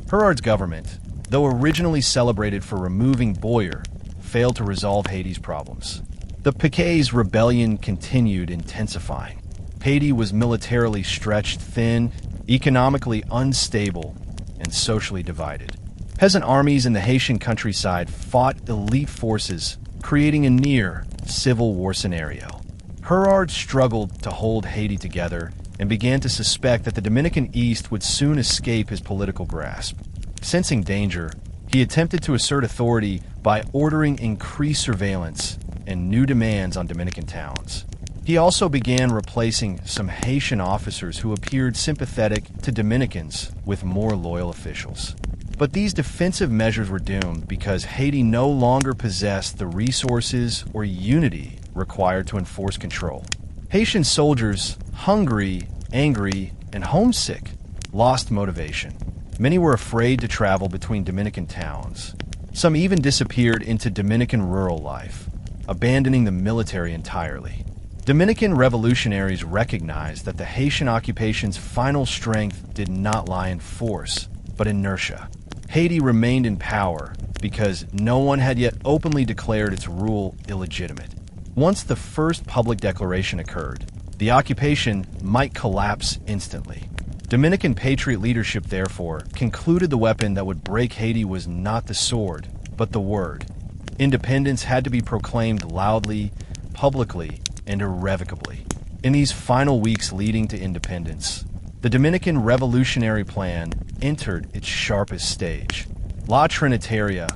Hérard's government, though originally celebrated for removing Boyer, failed to resolve Haiti's problems. The Piquet's rebellion continued intensifying. Haiti was militarily stretched thin, economically unstable, and socially divided. Peasant armies in the Haitian countryside fought elite forces, creating a near civil war scenario. Hérard struggled to hold Haiti together and began to suspect that the Dominican East would soon escape his political grasp. Sensing danger, he attempted to assert authority by ordering increased surveillance and new demands on Dominican towns. He also began replacing some Haitian officers who appeared sympathetic to Dominicans with more loyal officials. But these defensive measures were doomed because Haiti no longer possessed the resources or unity required to enforce control. Haitian soldiers, hungry, angry, and homesick, lost motivation. Many were afraid to travel between Dominican towns. Some even disappeared into Dominican rural life, abandoning the military entirely. Dominican revolutionaries recognized that the Haitian occupation's final strength did not lie in force, but inertia. Haiti remained in power because no one had yet openly declared its rule illegitimate. Once the first public declaration occurred, the occupation might collapse instantly. Dominican patriot leadership, therefore, concluded the weapon that would break Haiti was not the sword, but the word. Independence had to be proclaimed loudly, publicly, and irrevocably. In these final weeks leading to independence, the Dominican Revolutionary Plan entered its sharpest stage. La Trinitaria,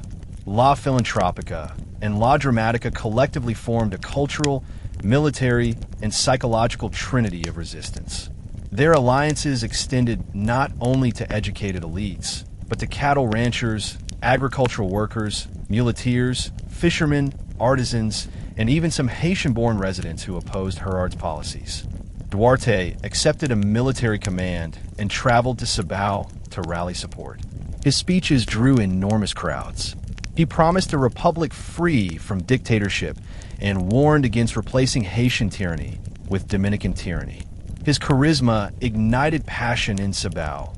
La Philantropica, and La Dramatica collectively formed a cultural, military, and psychological trinity of resistance. Their alliances extended not only to educated elites, but to cattle ranchers, agricultural workers, muleteers, fishermen, artisans, and even some Haitian-born residents who opposed Hérard's policies. Duarte accepted a military command and traveled to Sabao to rally support. His speeches drew enormous crowds. He promised a republic free from dictatorship and warned against replacing Haitian tyranny with Dominican tyranny. His charisma ignited passion in Sabao,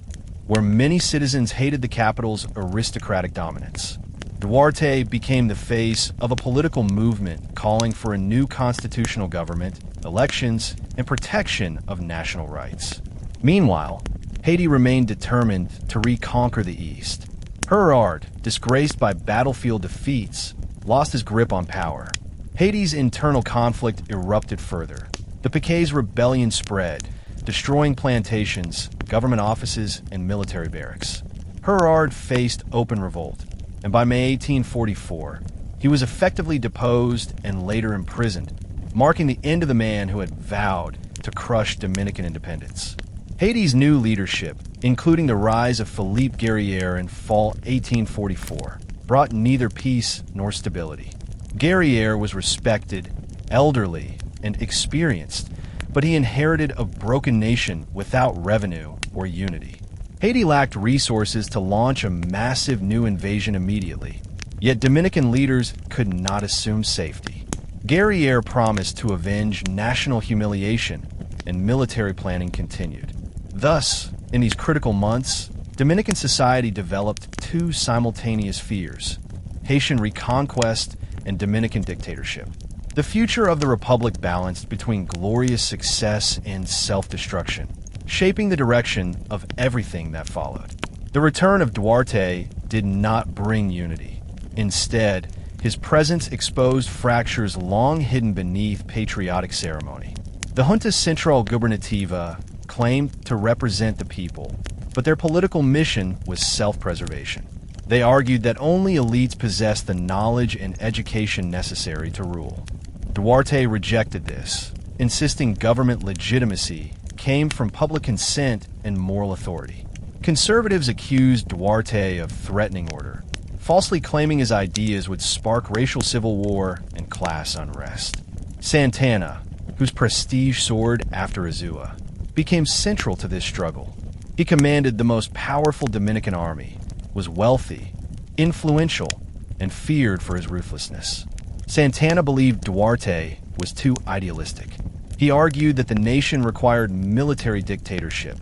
where many citizens hated the capital's aristocratic dominance. Duarte became the face of a political movement calling for a new constitutional government, elections, and protection of national rights. Meanwhile, Haiti remained determined to reconquer the East. Hérard, disgraced by battlefield defeats, lost his grip on power. Haiti's internal conflict erupted further. The Piquet's rebellion spread, destroying plantations, government offices, and military barracks. Hérard faced open revolt, and by May 1844, he was effectively deposed and later imprisoned, marking the end of the man who had vowed to crush Dominican independence. Haiti's new leadership, including the rise of Philippe Guerrière in fall 1844, brought neither peace nor stability. Guerrière was respected, elderly, and experienced, but he inherited a broken nation without revenue or unity. Haiti lacked resources to launch a massive new invasion immediately, yet Dominican leaders could not assume safety. Guerrière promised to avenge national humiliation, and military planning continued. Thus, in these critical months, Dominican society developed two simultaneous fears: Haitian reconquest and Dominican dictatorship. The future of the Republic balanced between glorious success and self-destruction, shaping the direction of everything that followed. The return of Duarte did not bring unity. Instead, his presence exposed fractures long hidden beneath patriotic ceremony. The Junta Central Gubernativa claimed to represent the people, but their political mission was self-preservation. They argued that only elites possessed the knowledge and education necessary to rule. Duarte rejected this, insisting government legitimacy came from public consent and moral authority. Conservatives accused Duarte of threatening order, falsely claiming his ideas would spark racial civil war and class unrest. Santana, whose prestige soared after Azua, became central to this struggle. He commanded the most powerful Dominican army, was wealthy, influential, and feared for his ruthlessness. Santana believed Duarte was too idealistic. He argued that the nation required military dictatorship,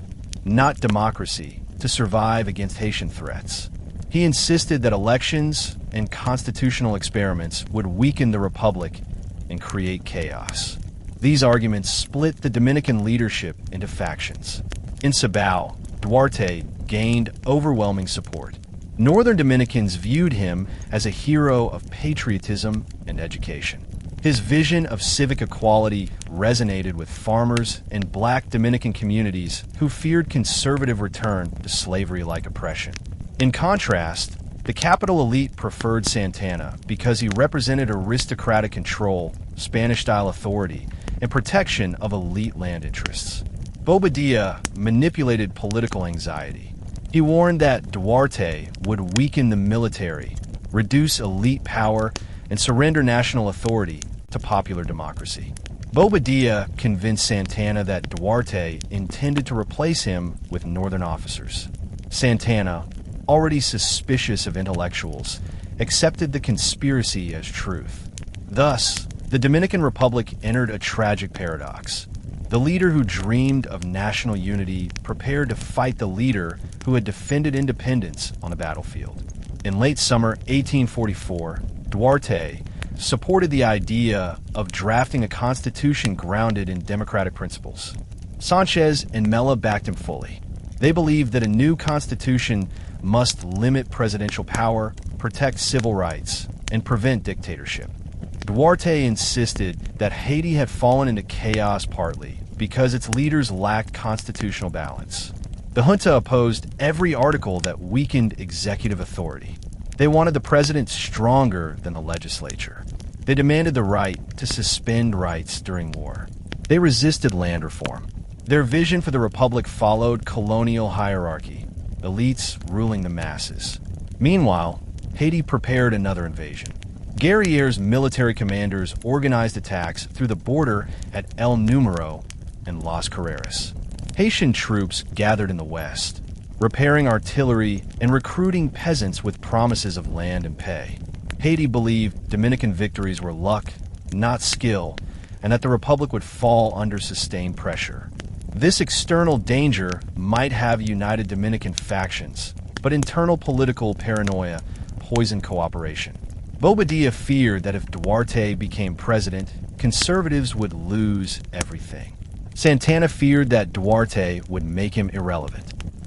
not democracy, to survive against Haitian threats. He insisted that elections and constitutional experiments would weaken the republic and create chaos. These arguments split the Dominican leadership into factions. In Cibao, Duarte gained overwhelming support. Northern Dominicans viewed him as a hero of patriotism and education. His vision of civic equality resonated with farmers and black Dominican communities who feared conservative return to slavery-like oppression. In contrast, the capital elite preferred Santana because he represented aristocratic control, Spanish-style authority, and protection of elite land interests. Bobadilla manipulated political anxiety. He warned that Duarte would weaken the military, reduce elite power, and surrender national authority to popular democracy. Bobadilla convinced Santana that Duarte intended to replace him with northern officers. Santana, already suspicious of intellectuals, accepted the conspiracy as truth. Thus, the Dominican Republic entered a tragic paradox. The leader who dreamed of national unity prepared to fight the leader who had defended independence on the battlefield. In late summer 1844, Duarte supported the idea of drafting a constitution grounded in democratic principles. Sánchez and Mella backed him fully. They believed that a new constitution must limit presidential power, protect civil rights, and prevent dictatorship. Duarte insisted that Haiti had fallen into chaos partly because its leaders lacked constitutional balance. The junta opposed every article that weakened executive authority. They wanted the president stronger than the legislature. They demanded the right to suspend rights during war. They resisted land reform. Their vision for the republic followed colonial hierarchy, elites ruling the masses. Meanwhile, Haiti prepared another invasion. Guerrille's military commanders organized attacks through the border at El Número and Las Carreras. Haitian troops gathered in the west, repairing artillery and recruiting peasants with promises of land and pay. Haiti believed Dominican victories were luck, not skill, and that the republic would fall under sustained pressure. This external danger might have united Dominican factions, but internal political paranoia poisoned cooperation. Bobadilla feared that if Duarte became president, conservatives would lose everything. Santana feared that Duarte would make him irrelevant.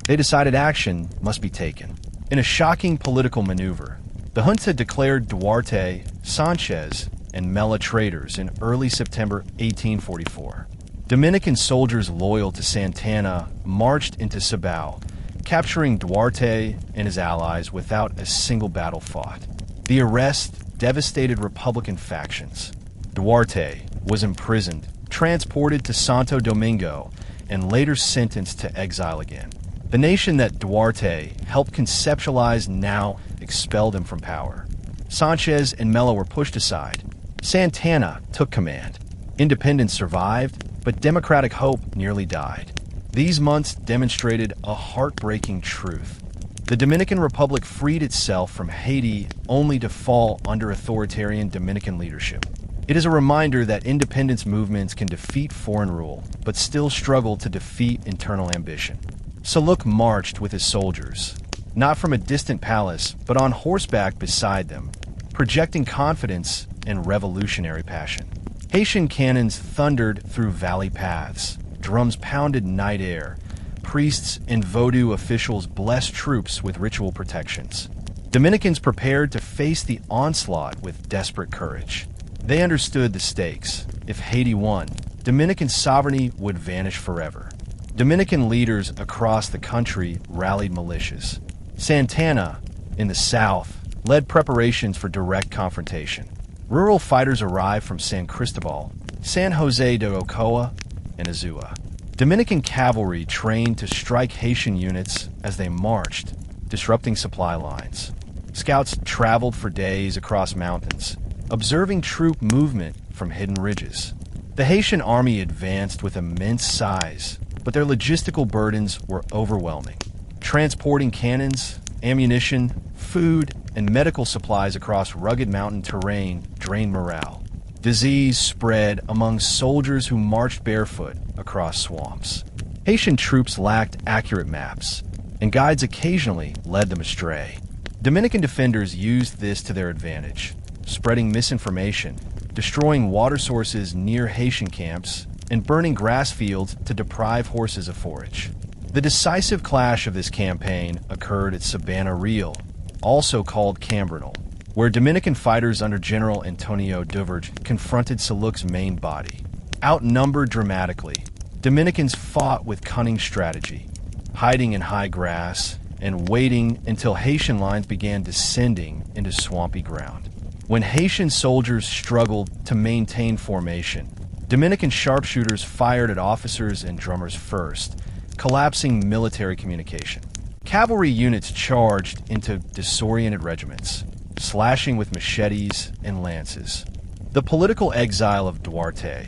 They decided action must be taken. In a shocking political maneuver, the junta declared Duarte, Sánchez, and Mella traitors in early September 1844. Dominican soldiers loyal to Santana marched into Cibao, capturing Duarte and his allies without a single battle fought. The arrest devastated Republican factions. Duarte was imprisoned, transported to Santo Domingo, and later sentenced to exile again. The nation that Duarte helped conceptualize now expelled him from power. Sánchez and Mella were pushed aside. Santana took command. Independence survived, but democratic hope nearly died. These months demonstrated a heartbreaking truth. The Dominican Republic freed itself from Haiti only to fall under authoritarian Dominican leadership. It is a reminder that independence movements can defeat foreign rule, but still struggle to defeat internal ambition. Soulouque marched with his soldiers, not from a distant palace, but on horseback beside them, projecting confidence and revolutionary passion. Haitian cannons thundered through valley paths, drums pounded night air, priests and Vodou officials blessed troops with ritual protections. Dominicans prepared to face the onslaught with desperate courage. They understood the stakes. If Haiti won, Dominican sovereignty would vanish forever. Dominican leaders across the country rallied militias. Santana, in the south, led preparations for direct confrontation. Rural fighters arrived from San Cristobal, San Jose de Ocoa, and Azua. Dominican cavalry trained to strike Haitian units as they marched, disrupting supply lines. Scouts traveled for days across mountains, observing troop movement from hidden ridges. The Haitian army advanced with immense size, but their logistical burdens were overwhelming. Transporting cannons, ammunition, food, and medical supplies across rugged mountain terrain drained morale. Disease spread among soldiers who marched barefoot across swamps. Haitian troops lacked accurate maps, and guides occasionally led them astray. Dominican defenders used this to their advantage, spreading misinformation, destroying water sources near Haitian camps, and burning grass fields to deprive horses of forage. The decisive clash of this campaign occurred at Sabana Real, also called Cambronel, where Dominican fighters under General Antonio Duarte confronted Soulouque's main body. Outnumbered dramatically, Dominicans fought with cunning strategy, hiding in high grass and waiting until Haitian lines began descending into swampy ground. When Haitian soldiers struggled to maintain formation, Dominican sharpshooters fired at officers and drummers first, collapsing military communication. Cavalry units charged into disoriented regiments, slashing with machetes and lances. The political exile of Duarte,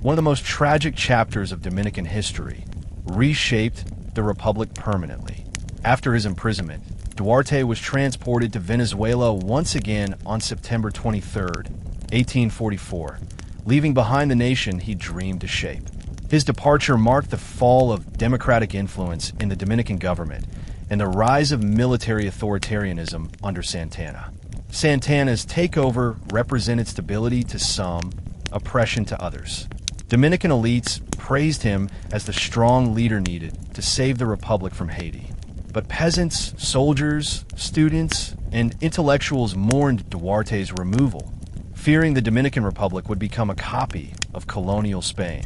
one of the most tragic chapters of Dominican history, reshaped the republic permanently. After his imprisonment, Duarte was transported to Venezuela once again on September 23, 1844, leaving behind the nation he dreamed to shape. His departure marked the fall of democratic influence in the Dominican government and the rise of military authoritarianism under Santana. Santana's takeover represented stability to some, oppression to others. Dominican elites praised him as the strong leader needed to save the republic from Haiti. But peasants, soldiers, students, and intellectuals mourned Duarte's removal, fearing the Dominican Republic would become a copy of colonial Spain.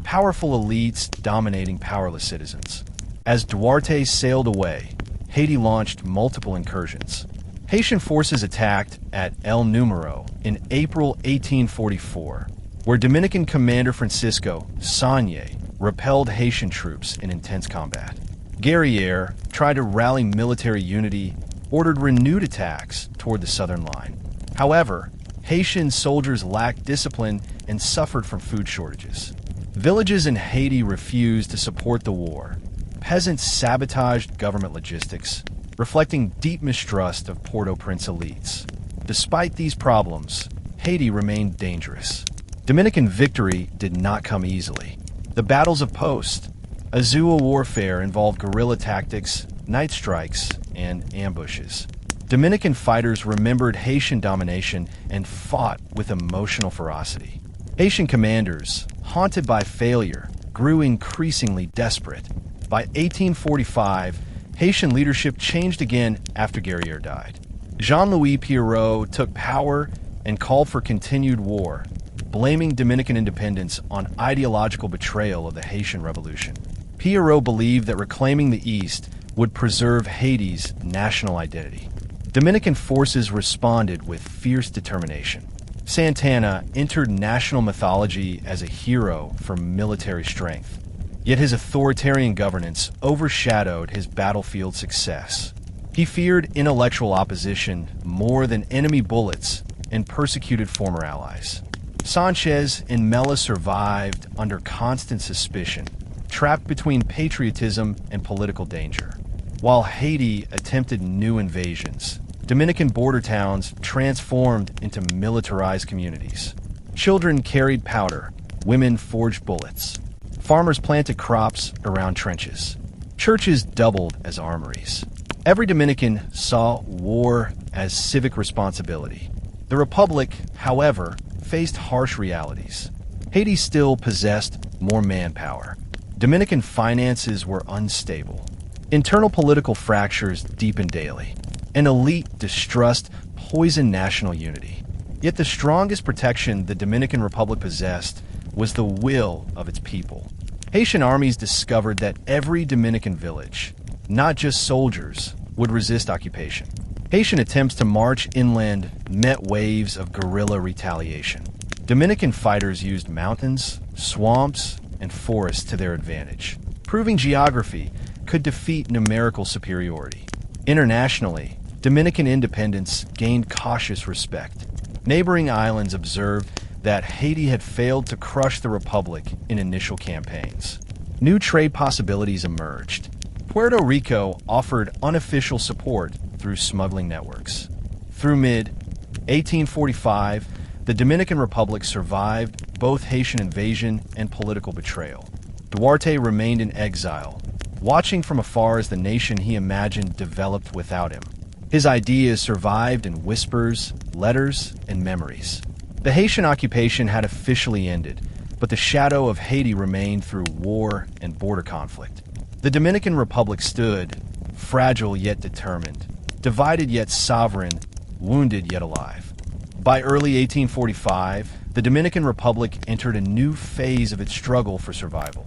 Powerful elites dominating powerless citizens. As Duarte sailed away, Haiti launched multiple incursions. Haitian forces attacked at El Número in April 1844, where Dominican commander Francisco Sánchez repelled Haitian troops in intense combat. Guerriere tried to rally military unity, ordered renewed attacks toward the southern line. However, Haitian soldiers lacked discipline and suffered from food shortages. Villages in Haiti refused to support the war. Peasants sabotaged government logistics, reflecting deep mistrust of Port-au-Prince elites. Despite these problems, Haiti remained dangerous. Dominican victory did not come easily. The battles of Post, Azua warfare involved guerrilla tactics, night strikes, and ambushes. Dominican fighters remembered Haitian domination and fought with emotional ferocity. Haitian commanders, haunted by failure, grew increasingly desperate. By 1845, Haitian leadership changed again after Guerriere died. Jean-Louis Pierrot took power and called for continued war, blaming Dominican independence on ideological betrayal of the Haitian Revolution. Pierrot believed that reclaiming the East would preserve Haiti's national identity. Dominican forces responded with fierce determination. Santana entered national mythology as a hero for military strength, yet his authoritarian governance overshadowed his battlefield success. He feared intellectual opposition more than enemy bullets and persecuted former allies. Sánchez and Mella survived under constant suspicion, trapped between patriotism and political danger. While Haiti attempted new invasions, Dominican border towns transformed into militarized communities. Children carried powder, women forged bullets. Farmers planted crops around trenches. Churches doubled as armories. Every Dominican saw war as civic responsibility. The Republic, however, faced harsh realities. Haiti still possessed more manpower. Dominican finances were unstable. Internal political fractures deepened daily. An elite distrust poisoned national unity. Yet the strongest protection the Dominican Republic possessed was the will of its people. Haitian armies discovered that every Dominican village, not just soldiers, would resist occupation. Haitian attempts to march inland met waves of guerrilla retaliation. Dominican fighters used mountains, swamps, and forests to their advantage, proving geography could defeat numerical superiority. Internationally, Dominican independence gained cautious respect. Neighboring islands observed that Haiti had failed to crush the Republic in initial campaigns. New trade possibilities emerged. Puerto Rico offered unofficial support through smuggling networks. Through mid-1845, the Dominican Republic survived both Haitian invasion and political betrayal. Duarte remained in exile, watching from afar as the nation he imagined developed without him. His ideas survived in whispers, letters, and memories. The Haitian occupation had officially ended, but the shadow of Haiti remained through war and border conflict. The Dominican Republic stood, fragile yet determined, divided yet sovereign, wounded yet alive. By early 1845, the Dominican Republic entered a new phase of its struggle for survival.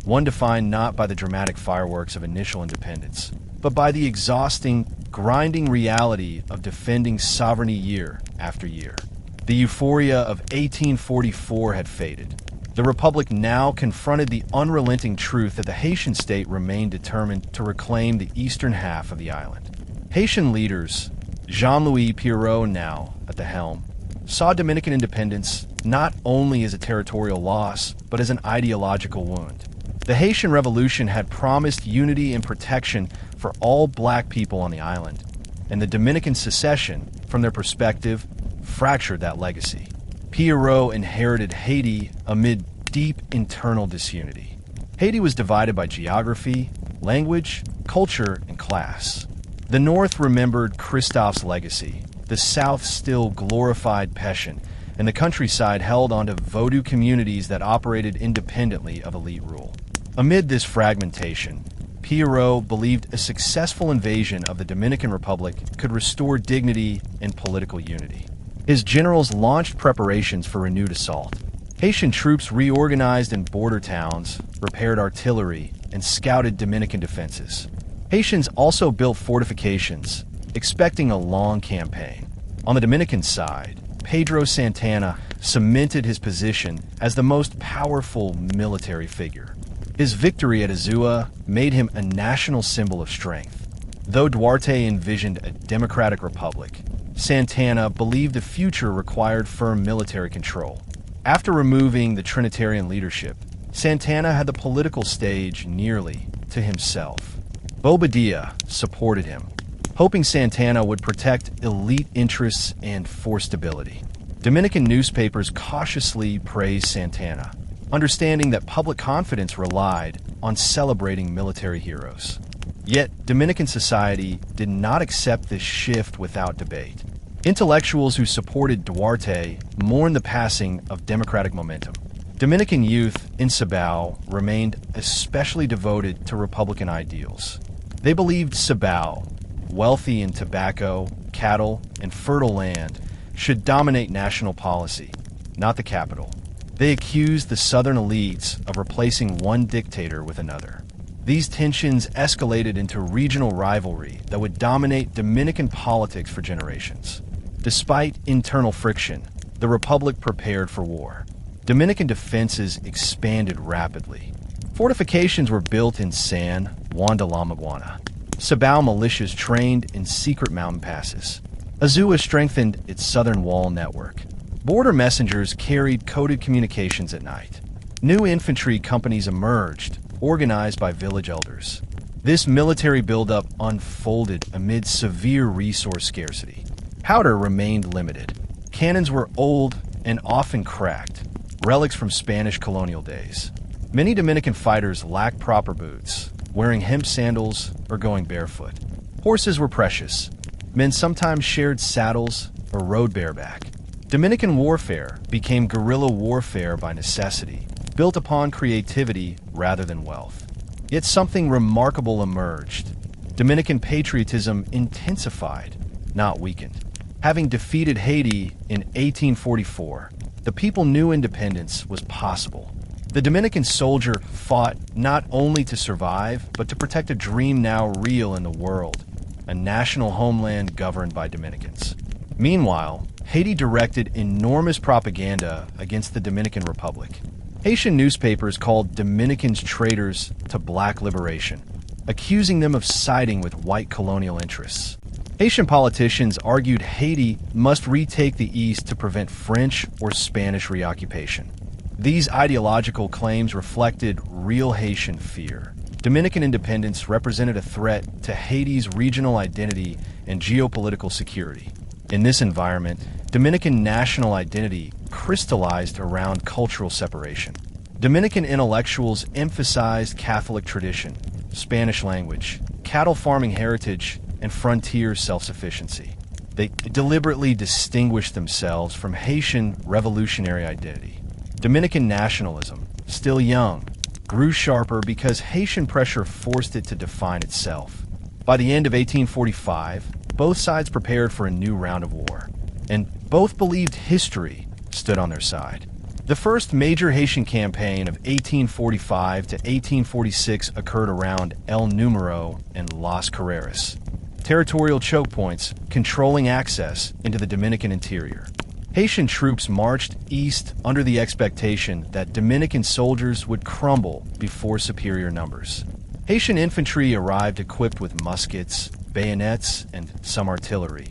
One defined not by the dramatic fireworks of initial independence, but by the exhausting, grinding reality of defending sovereignty year after year. The euphoria of 1844 had faded. The Republic now confronted the unrelenting truth that the Haitian state remained determined to reclaim the eastern half of the island. Haitian leaders, Jean-Louis Pierrot now at the helm, saw Dominican independence not only as a territorial loss, but as an ideological wound. The Haitian Revolution had promised unity and protection for all black people on the island, and the Dominican secession, from their perspective, fractured that legacy. Pierrot inherited Haiti amid deep internal disunity. Haiti was divided by geography, language, culture, and class. The North remembered Christophe's legacy, the South still glorified Pétion, and the countryside held onto Vodou communities that operated independently of elite rule. Amid this fragmentation, Pierrot believed a successful invasion of the Dominican Republic could restore dignity and political unity. His generals launched preparations for renewed assault. Haitian troops reorganized in border towns, repaired artillery, and scouted Dominican defenses. Haitians also built fortifications, expecting a long campaign. On the Dominican side, Pedro Santana cemented his position as the most powerful military figure. His victory at Azua made him a national symbol of strength. Though Duarte envisioned a democratic republic, Santana believed the future required firm military control. After removing the Trinitarian leadership, Santana had the political stage nearly to himself. Bobadilla supported him, hoping Santana would protect elite interests and force stability. Dominican newspapers cautiously praised Santana, understanding that public confidence relied on celebrating military heroes. Yet, Dominican society did not accept this shift without debate. Intellectuals who supported Duarte mourned the passing of democratic momentum. Dominican youth in Cibao remained especially devoted to Republican ideals. They believed Cibao, wealthy in tobacco, cattle, and fertile land, should dominate national policy, not the capital. They accused the southern elites of replacing one dictator with another. These tensions escalated into regional rivalry that would dominate Dominican politics for generations. Despite internal friction, the Republic prepared for war. Dominican defenses expanded rapidly. Fortifications were built in San Juan de la Maguana. Cibao militias trained in secret mountain passes. Azua strengthened its southern wall network. Border messengers carried coded communications at night. New infantry companies emerged, organized by village elders. This military buildup unfolded amid severe resource scarcity. Powder remained limited. Cannons were old and often cracked, relics from Spanish colonial days. Many Dominican fighters lacked proper boots, wearing hemp sandals or going barefoot. Horses were precious. Men sometimes shared saddles or rode bareback. Dominican warfare became guerrilla warfare by necessity, built upon creativity rather than wealth. Yet something remarkable emerged. Dominican patriotism intensified, not weakened. Having defeated Haiti in 1844, the people knew independence was possible. The Dominican soldier fought not only to survive, but to protect a dream now real in the world, a national homeland governed by Dominicans. Meanwhile, Haiti directed enormous propaganda against the Dominican Republic. Haitian newspapers called Dominicans traitors to black liberation, accusing them of siding with white colonial interests. Haitian politicians argued Haiti must retake the East to prevent French or Spanish reoccupation. These ideological claims reflected real Haitian fear. Dominican independence represented a threat to Haiti's regional identity and geopolitical security. In this environment, Dominican national identity crystallized around cultural separation. Dominican intellectuals emphasized Catholic tradition, Spanish language, cattle farming heritage, and frontier self-sufficiency. They deliberately distinguished themselves from Haitian revolutionary identity. Dominican nationalism, still young, grew sharper because Haitian pressure forced it to define itself. By the end of 1845, both sides prepared for a new round of war, and both believed history stood on their side. The first major Haitian campaign of 1845 to 1846 occurred around El Número and Las Carreras, territorial choke points controlling access into the Dominican interior. Haitian troops marched east under the expectation that Dominican soldiers would crumble before superior numbers. Haitian infantry arrived equipped with muskets, bayonets, and some artillery.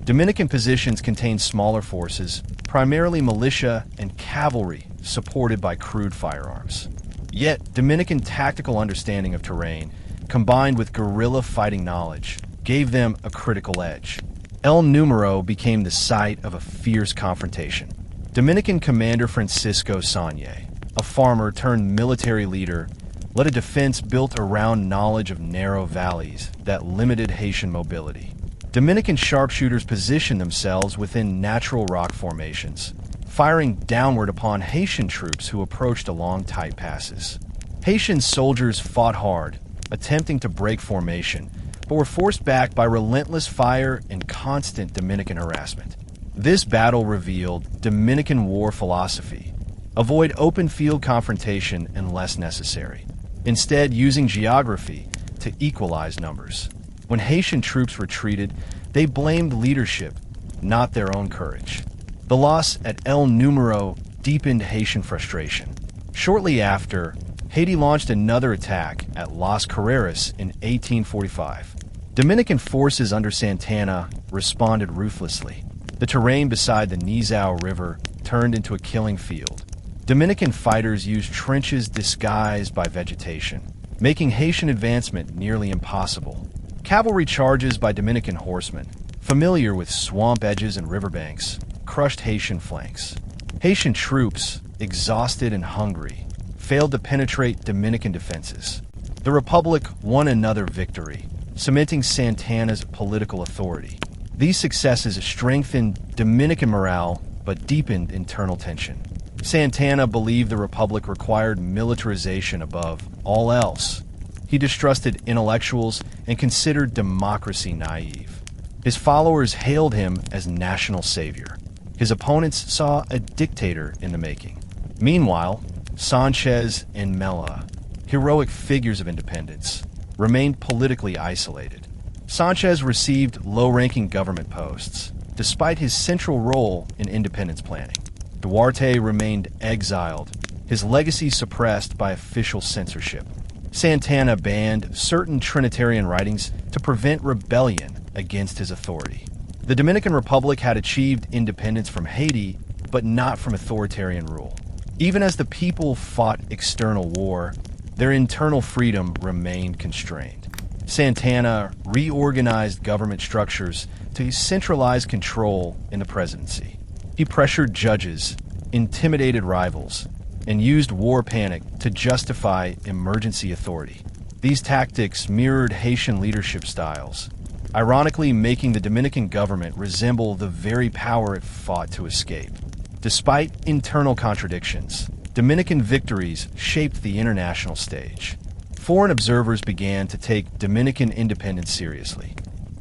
Dominican positions contained smaller forces, primarily militia and cavalry, supported by crude firearms. Yet, Dominican tactical understanding of terrain, combined with guerrilla fighting knowledge, gave them a critical edge. El Número became the site of a fierce confrontation. Dominican commander Francisco Sánchez, a farmer turned military leader, led a defense built around knowledge of narrow valleys that limited Haitian mobility. Dominican sharpshooters positioned themselves within natural rock formations, firing downward upon Haitian troops who approached along tight passes. Haitian soldiers fought hard, attempting to break formation, but were forced back by relentless fire and constant Dominican harassment. This battle revealed Dominican war philosophy: avoid open field confrontation unless necessary, instead using geography to equalize numbers. When Haitian troops retreated, they blamed leadership, not their own courage. The loss at El Número deepened Haitian frustration. Shortly after, Haiti launched another attack at Las Carreras in 1845. Dominican forces under Santana responded ruthlessly. The terrain beside the Nizao River turned into a killing field. Dominican fighters used trenches disguised by vegetation, making Haitian advancement nearly impossible. Cavalry charges by Dominican horsemen, familiar with swamp edges and riverbanks, crushed Haitian flanks. Haitian troops, exhausted and hungry, failed to penetrate Dominican defenses. The Republic won another victory, cementing Santana's political authority. These successes strengthened Dominican morale but deepened internal tension. Santana believed the Republic required militarization above all else. He distrusted intellectuals and considered democracy naive. His followers hailed him as national savior. His opponents saw a dictator in the making. Meanwhile, Sánchez and Mella, heroic figures of independence, remained politically isolated. Sánchez received low-ranking government posts, despite his central role in independence planning. Duarte remained exiled, his legacy suppressed by official censorship. Santana banned certain Trinitarian writings to prevent rebellion against his authority. The Dominican Republic had achieved independence from Haiti, but not from authoritarian rule. Even as the people fought external war, their internal freedom remained constrained. Santana reorganized government structures to centralize control in the presidency. He pressured judges, intimidated rivals, and used war panic to justify emergency authority. These tactics mirrored Haitian leadership styles, ironically making the Dominican government resemble the very power it fought to escape. Despite internal contradictions, Dominican victories shaped the international stage. Foreign observers began to take Dominican independence seriously.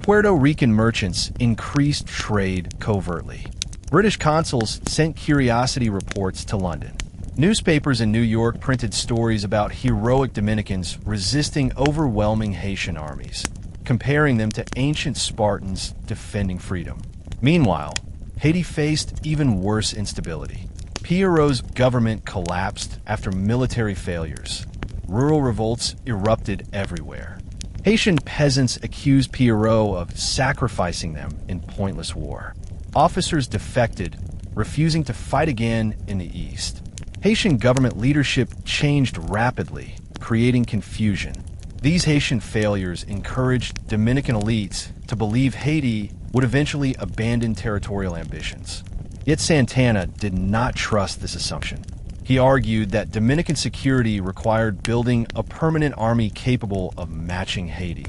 Puerto Rican merchants increased trade covertly. British consuls sent curiosity reports to London. Newspapers in New York printed stories about heroic Dominicans resisting overwhelming Haitian armies, comparing them to ancient Spartans defending freedom. Meanwhile, Haiti faced even worse instability. Pierrot's government collapsed after military failures. Rural revolts erupted everywhere. Haitian peasants accused Pierrot of sacrificing them in pointless war. Officers defected, refusing to fight again in the East. Haitian government leadership changed rapidly, creating confusion. These Haitian failures encouraged Dominican elites to believe Haiti would eventually abandon territorial ambitions. Yet Santana did not trust this assumption. He argued that Dominican security required building a permanent army capable of matching Haiti,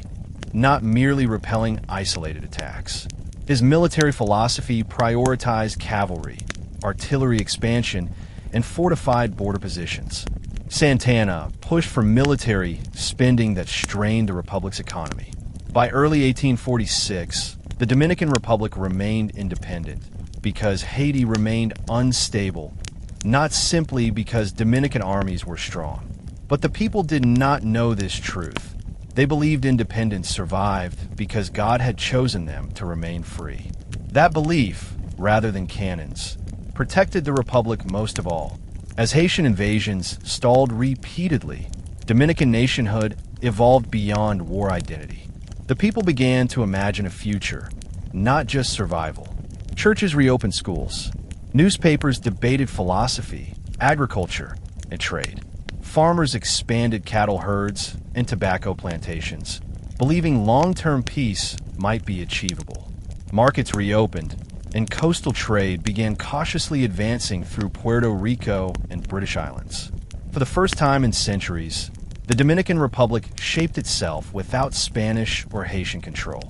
not merely repelling isolated attacks. His military philosophy prioritized cavalry, artillery expansion, and fortified border positions. Santana pushed for military spending that strained the Republic's economy. By early 1846, the Dominican Republic remained independent because Haiti remained unstable, not simply because Dominican armies were strong. But the people did not know this truth. They believed independence survived because God had chosen them to remain free. That belief, rather than cannons, protected the Republic most of all. As Haitian invasions stalled repeatedly, Dominican nationhood evolved beyond war identity. The people began to imagine a future, not just survival. Churches reopened schools. Newspapers debated philosophy, agriculture, and trade. Farmers expanded cattle herds and tobacco plantations, believing long-term peace might be achievable. Markets reopened, and coastal trade began cautiously advancing through Puerto Rico and British Islands. For the first time in centuries, the Dominican Republic shaped itself without Spanish or Haitian control.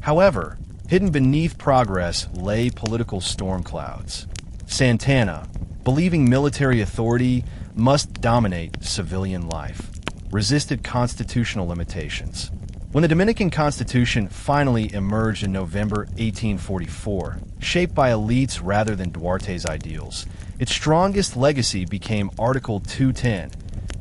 However, hidden beneath progress lay political storm clouds. Santana, believing military authority must dominate civilian life, resisted constitutional limitations. When the Dominican Constitution finally emerged in November 1844, shaped by elites rather than Duarte's ideals, its strongest legacy became Article 210,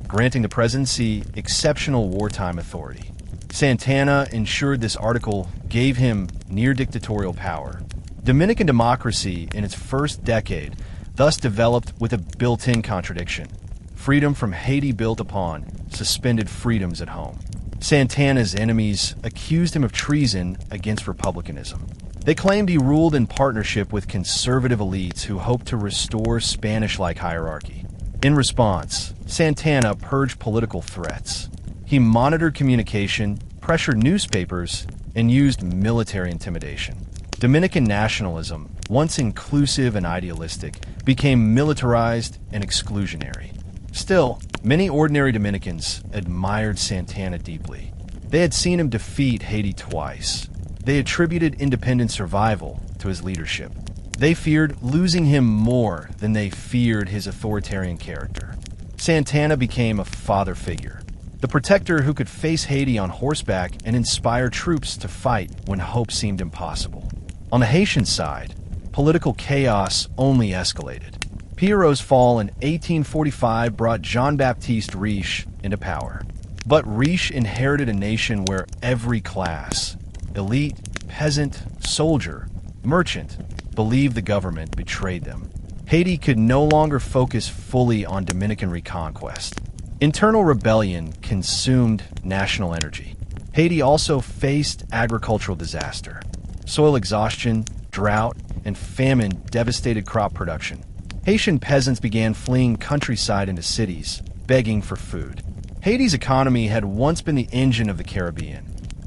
granting the presidency exceptional wartime authority. Santana ensured this article gave him near-dictatorial power. Dominican democracy in its first decade thus developed with a built-in contradiction. Freedom from Haiti built upon suspended freedoms at home. Santana's enemies accused him of treason against republicanism. They claimed he ruled in partnership with conservative elites who hoped to restore Spanish-like hierarchy. In response, Santana purged political threats. He monitored communication, pressured newspapers, and used military intimidation. Dominican nationalism, once inclusive and idealistic, became militarized and exclusionary. Still, many ordinary Dominicans admired Santana deeply. They had seen him defeat Haiti twice. They attributed independent survival to his leadership. They feared losing him more than they feared his authoritarian character. Santana became a father figure, the protector who could face Haiti on horseback and inspire troops to fight when hope seemed impossible. On the Haitian side, political chaos only escalated. Pierrot's fall in 1845 brought Jean-Baptiste Riche into power. But Riche inherited a nation where every class, elite, peasant, soldier, merchant, believed the government betrayed them. Haiti could no longer focus fully on Dominican reconquest. Internal rebellion consumed national energy. Haiti also faced agricultural disaster. Soil exhaustion, drought, and famine devastated crop production. Haitian peasants began fleeing countryside into cities, begging for food. Haiti's economy had once been the engine of the Caribbean.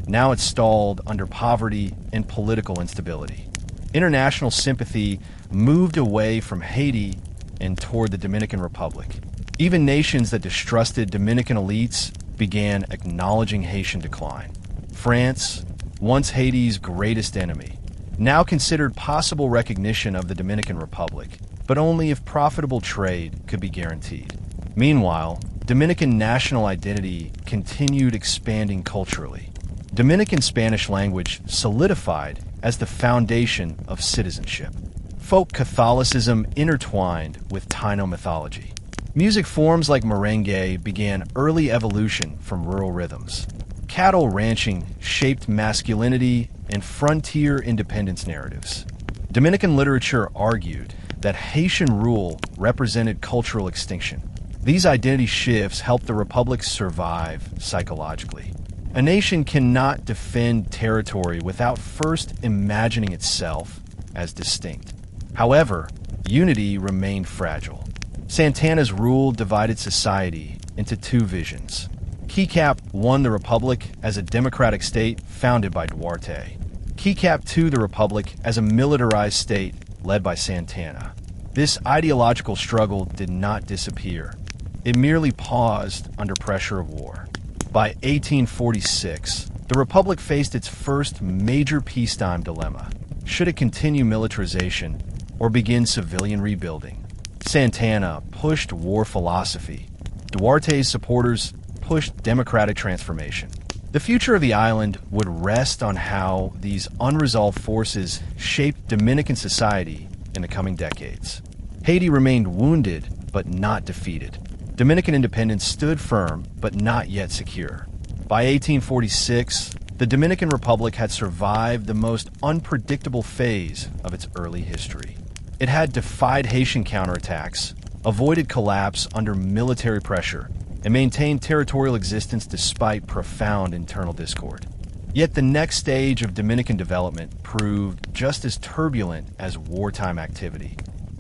Now it stalled under poverty and political instability. International sympathy moved away from Haiti and toward the Dominican Republic. Even nations that distrusted Dominican elites began acknowledging Haitian decline. France, once Haiti's greatest enemy, now considered possible recognition of the Dominican Republic, but only if profitable trade could be guaranteed. Meanwhile, Dominican national identity continued expanding culturally. Dominican Spanish language solidified as the foundation of citizenship. Folk Catholicism intertwined with Taino mythology. Music forms like merengue began early evolution from rural rhythms. Cattle ranching shaped masculinity and frontier independence narratives. Dominican literature argued that Haitian rule represented cultural extinction. These identity shifts helped the Republic survive psychologically. A nation cannot defend territory without first imagining itself as distinct. However, unity remained fragile. Santana's rule divided society into two visions. Keycap I the Republic as a democratic state founded by Duarte. Keycap II the Republic as a militarized state led by Santana. This ideological struggle did not disappear. It merely paused under pressure of war. By 1846, the Republic faced its first major peacetime dilemma. Should it continue militarization or begin civilian rebuilding? Santana pushed war philosophy. Duarte's supporters pushed democratic transformation. The future of the island would rest on how these unresolved forces shaped Dominican society in the coming decades. Haiti remained wounded but not defeated. Dominican independence stood firm but not yet secure. By 1846, the Dominican Republic had survived the most unpredictable phase of its early history. It had defied Haitian counterattacks, avoided collapse under military pressure, and maintained territorial existence despite profound internal discord. Yet the next stage of Dominican development proved just as turbulent as wartime activity.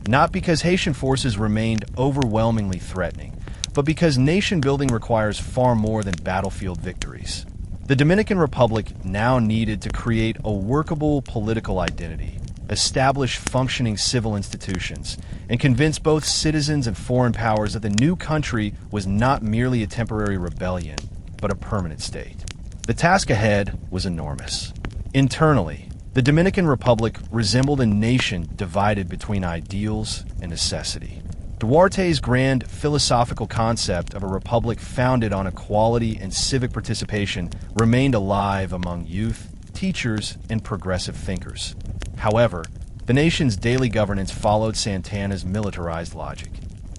Not because Haitian forces remained overwhelmingly threatening, but because nation building requires far more than battlefield victories. The Dominican Republic now needed to create a workable political identity, establish functioning civil institutions, and convince both citizens and foreign powers that the new country was not merely a temporary rebellion, but a permanent state. The task ahead was enormous. Internally, the Dominican Republic resembled a nation divided between ideals and necessity. Duarte's grand philosophical concept of a republic founded on equality and civic participation remained alive among youth, teachers, and progressive thinkers. However, the nation's daily governance followed Santana's militarized logic.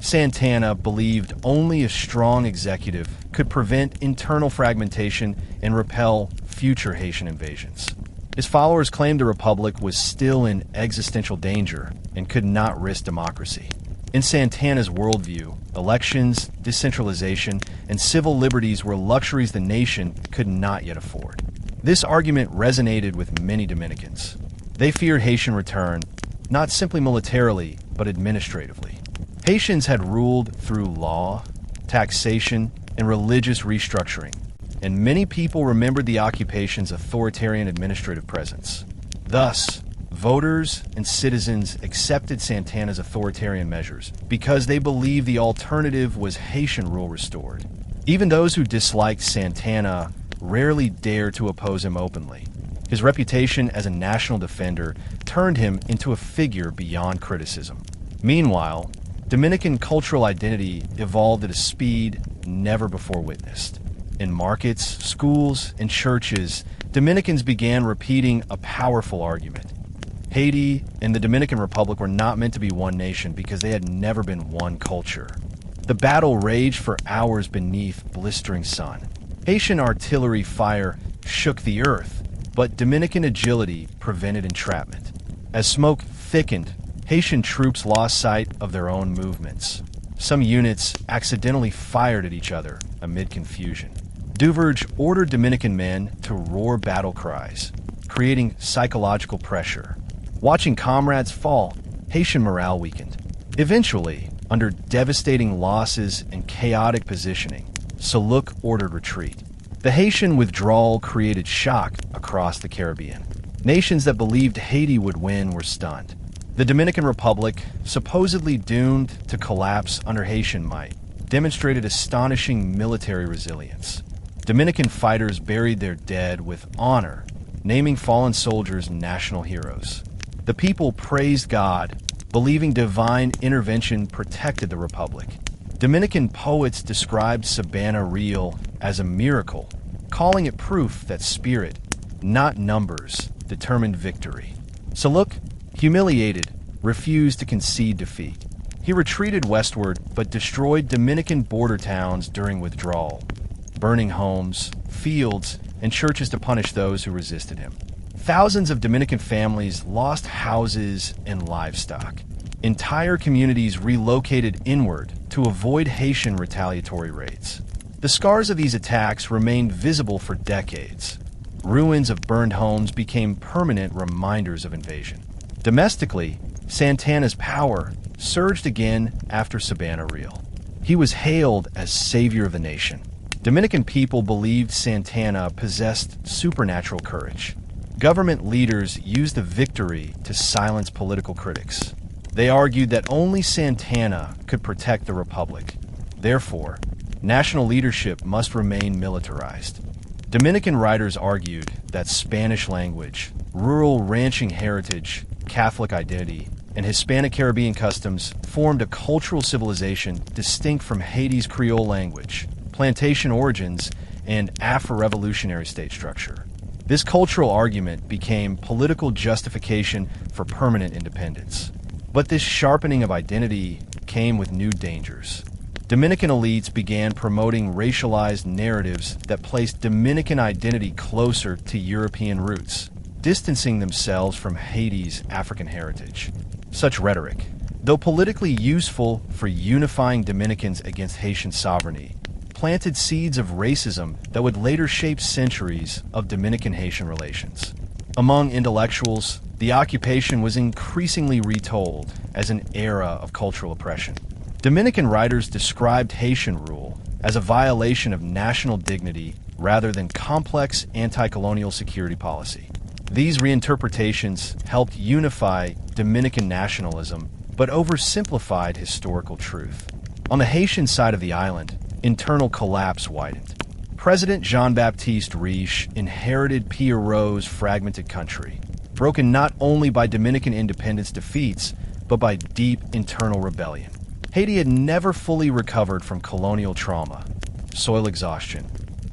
Santana believed only a strong executive could prevent internal fragmentation and repel future Haitian invasions. His followers claimed the republic was still in existential danger and could not risk democracy. In Santana's worldview, elections, decentralization, and civil liberties were luxuries the nation could not yet afford. This argument resonated with many Dominicans. They feared Haitian return, not simply militarily, but administratively. Haitians had ruled through law, taxation, and religious restructuring, and many people remembered the occupation's authoritarian administrative presence. Thus, voters and citizens accepted Santana's authoritarian measures because they believed the alternative was Haitian rule restored. Even those who disliked Santana rarely dared to oppose him openly. His reputation as a national defender turned him into a figure beyond criticism. Meanwhile, Dominican cultural identity evolved at a speed never before witnessed. In markets, schools, and churches, Dominicans began repeating a powerful argument. Haiti and the Dominican Republic were not meant to be one nation because they had never been one culture. The battle raged for hours beneath blistering sun. Haitian artillery fire shook the earth, but Dominican agility prevented entrapment. As smoke thickened, Haitian troops lost sight of their own movements. Some units accidentally fired at each other amid confusion. Duverge ordered Dominican men to roar battle cries, creating psychological pressure. Watching comrades fall, Haitian morale weakened. Eventually, under devastating losses and chaotic positioning, Soulouque ordered retreat. The Haitian withdrawal created shock across the Caribbean. Nations that believed Haiti would win were stunned. The Dominican Republic, supposedly doomed to collapse under Haitian might, demonstrated astonishing military resilience. Dominican fighters buried their dead with honor, naming fallen soldiers national heroes. The people praised God, believing divine intervention protected the Republic. Dominican poets described Sabana Real as a miracle, calling it proof that spirit, not numbers, determined victory. Soulouque, humiliated, refused to concede defeat. He retreated westward but destroyed Dominican border towns during withdrawal, burning homes, fields, and churches to punish those who resisted him. Thousands of Dominican families lost houses and livestock. Entire communities relocated inward to avoid Haitian retaliatory raids. The scars of these attacks remained visible for decades. Ruins of burned homes became permanent reminders of invasion. Domestically, Santana's power surged again after Sabana Real. He was hailed as savior of the nation. Dominican people believed Santana possessed supernatural courage. Government leaders used the victory to silence political critics. They argued that only Santana could protect the Republic. Therefore, national leadership must remain militarized. Dominican writers argued that Spanish language, rural ranching heritage, Catholic identity, and Hispanic Caribbean customs formed a cultural civilization distinct from Haiti's Creole language, plantation origins, and Afro-revolutionary state structure. This cultural argument became political justification for permanent independence. But this sharpening of identity came with new dangers. Dominican elites began promoting racialized narratives that placed Dominican identity closer to European roots, distancing themselves from Haiti's African heritage. Such rhetoric, though politically useful for unifying Dominicans against Haitian sovereignty, planted seeds of racism that would later shape centuries of Dominican-Haitian relations. Among intellectuals, the occupation was increasingly retold as an era of cultural oppression. Dominican writers described Haitian rule as a violation of national dignity rather than complex anti-colonial security policy. These reinterpretations helped unify Dominican nationalism, but oversimplified historical truth. On the Haitian side of the island, internal collapse widened. President Jean-Baptiste Riche inherited Pierrot's fragmented country, broken not only by Dominican independence defeats, but by deep internal rebellion. Haiti had never fully recovered from colonial trauma, soil exhaustion,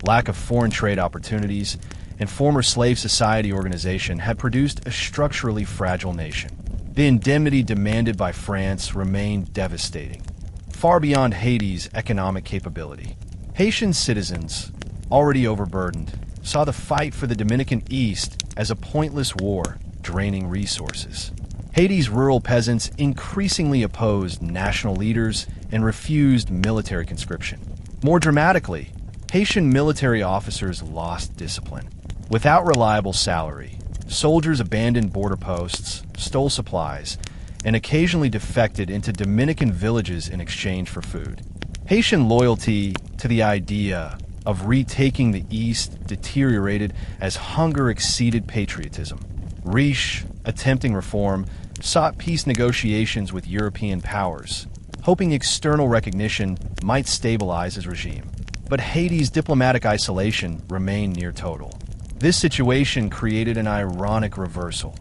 lack of foreign trade opportunities, and former slave society organization had produced a structurally fragile nation. The indemnity demanded by France remained devastating, far beyond Haiti's economic capability. Haitian citizens, already overburdened, saw the fight for the Dominican East as a pointless war, draining resources. Haiti's rural peasants increasingly opposed national leaders and refused military conscription. More dramatically, Haitian military officers lost discipline. Without reliable salary, soldiers abandoned border posts, stole supplies, and occasionally defected into Dominican villages in exchange for food. Haitian loyalty to the idea of retaking the East deteriorated as hunger exceeded patriotism. Riche, attempting reform, sought peace negotiations with European powers, hoping external recognition might stabilize his regime. But Haiti's diplomatic isolation remained near total. This situation created an ironic reversal.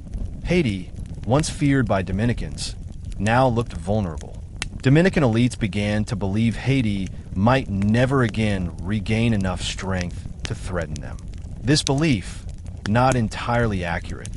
Haiti, once feared by Dominicans, now looked vulnerable. Dominican elites began to believe Haiti might never again regain enough strength to threaten them. This belief, not entirely accurate,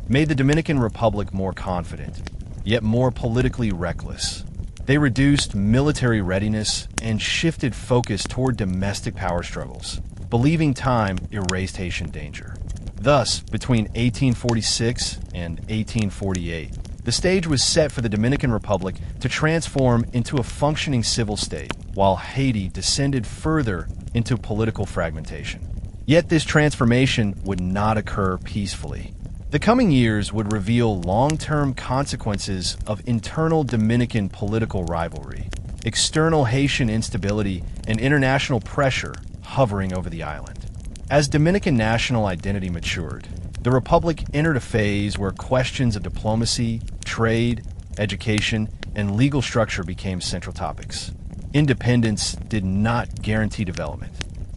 made the Dominican Republic more confident, yet more politically reckless. They reduced military readiness and shifted focus toward domestic power struggles, believing time erased Haitian danger. Thus, between 1846 and 1848, the stage was set for the Dominican Republic to transform into a functioning civil state, while Haiti descended further into political fragmentation. Yet this transformation would not occur peacefully. The coming years would reveal long-term consequences of internal Dominican political rivalry, external Haitian instability, and international pressure hovering over the island. As Dominican national identity matured, the Republic entered a phase where questions of diplomacy, trade, education, and legal structure became central topics. Independence did not guarantee development.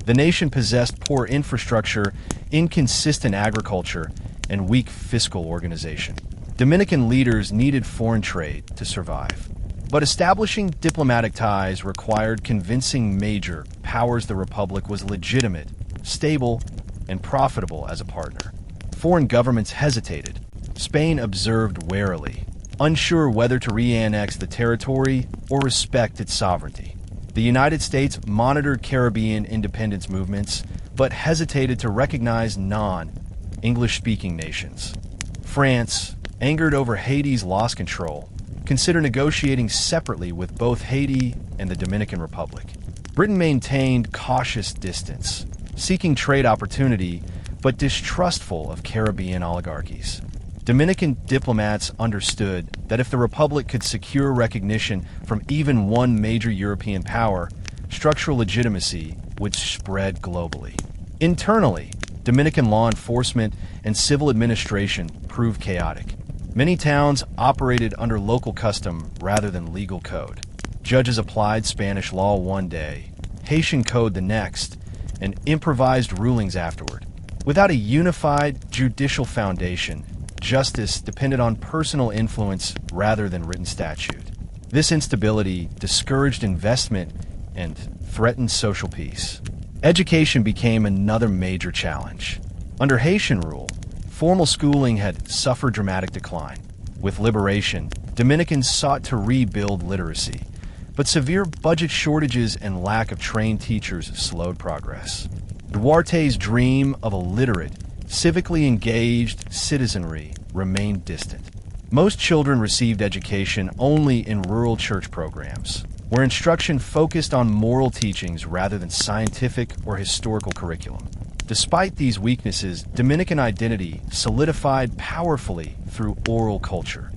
The nation possessed poor infrastructure, inconsistent agriculture, and weak fiscal organization. Dominican leaders needed foreign trade to survive. But establishing diplomatic ties required convincing major powers the Republic was legitimate, stable, and profitable as a partner. Foreign governments hesitated. Spain observed warily, unsure whether to re-annex the territory or respect its sovereignty. The United States monitored Caribbean independence movements, but hesitated to recognize non-English-speaking nations. France, angered over Haiti's lost control, considered negotiating separately with both Haiti and the Dominican Republic. Britain maintained cautious distance, seeking trade opportunity, but distrustful of Caribbean oligarchies. Dominican diplomats understood that if the Republic could secure recognition from even one major European power, structural legitimacy would spread globally. Internally, Dominican law enforcement and civil administration proved chaotic. Many towns operated under local custom rather than legal code. Judges applied Spanish law one day, Haitian code the next, and improvised rulings afterward. Without a unified judicial foundation, justice depended on personal influence rather than written statute. This instability discouraged investment and threatened social peace. Education became another major challenge. Under Haitian rule, formal schooling had suffered dramatic decline. With liberation, Dominicans sought to rebuild literacy, but severe budget shortages and lack of trained teachers slowed progress. Duarte's dream of a literate, civically engaged citizenry remained distant. Most children received education only in rural church programs, where instruction focused on moral teachings rather than scientific or historical curriculum. Despite these weaknesses, Dominican identity solidified powerfully through oral culture.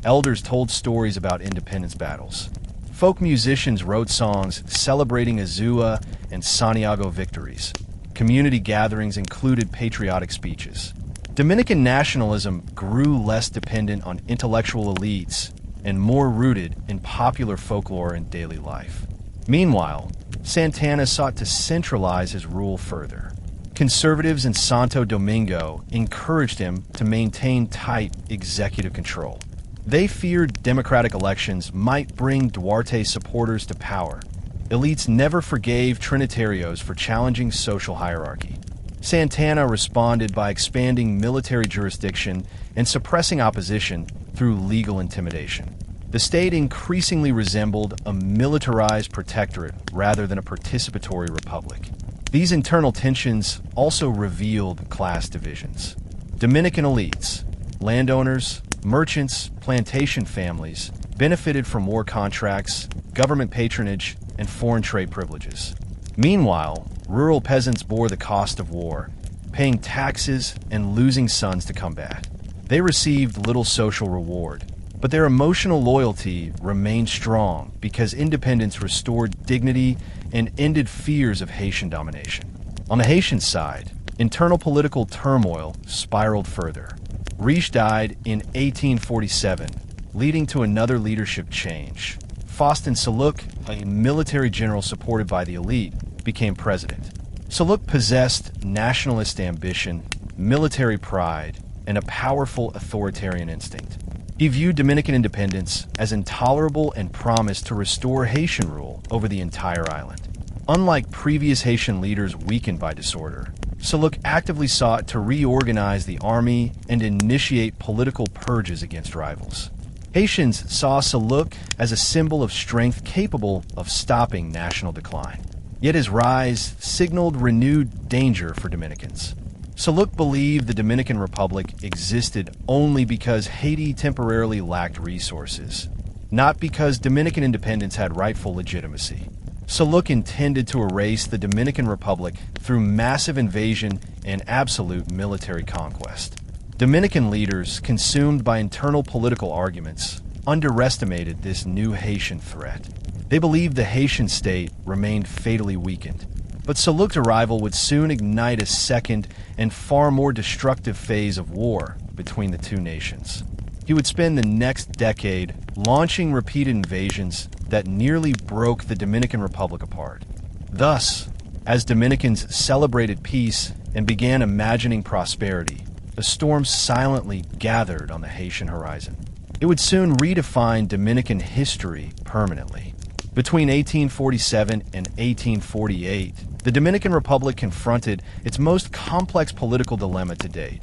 Elders told stories about independence battles. Folk musicians wrote songs celebrating Azua and Santiago victories. Community gatherings included patriotic speeches. Dominican nationalism grew less dependent on intellectual elites and more rooted in popular folklore and daily life. Meanwhile, Santana sought to centralize his rule further. Conservatives in Santo Domingo encouraged him to maintain tight executive control. They feared democratic elections might bring Duarte supporters to power. Elites never forgave Trinitarios for challenging social hierarchy. Santana responded by expanding military jurisdiction and suppressing opposition through legal intimidation. The state increasingly resembled a militarized protectorate rather than a participatory republic. These internal tensions also revealed class divisions. Dominican elites, landowners, merchants, plantation families benefited from war contracts, government patronage, and foreign trade privileges. Meanwhile, rural peasants bore the cost of war, paying taxes and losing sons to combat. They received little social reward, but their emotional loyalty remained strong because independence restored dignity and ended fears of Haitian domination. On the Haitian side, internal political turmoil spiraled further. Riche died in 1847, leading to another leadership change. Faustin Soulouque, a military general supported by the elite, became president. Soulouque possessed nationalist ambition, military pride, and a powerful authoritarian instinct. He viewed Dominican independence as intolerable and promised to restore Haitian rule over the entire island. Unlike previous Haitian leaders weakened by disorder, Soulouque actively sought to reorganize the army and initiate political purges against rivals. Haitians saw Soulouque as a symbol of strength capable of stopping national decline. Yet his rise signaled renewed danger for Dominicans. Soulouque believed the Dominican Republic existed only because Haiti temporarily lacked resources, not because Dominican independence had rightful legitimacy. Soulouque intended to erase the Dominican Republic through massive invasion and absolute military conquest. Dominican leaders, consumed by internal political arguments, underestimated this new Haitian threat. They believed the Haitian state remained fatally weakened. But Soulouque's arrival would soon ignite a second and far more destructive phase of war between the two nations. He would spend the next decade launching repeated invasions that nearly broke the Dominican Republic apart. Thus, as Dominicans celebrated peace and began imagining prosperity, a storm silently gathered on the Haitian horizon. It would soon redefine Dominican history permanently. Between 1847 and 1848, the Dominican Republic confronted its most complex political dilemma to date: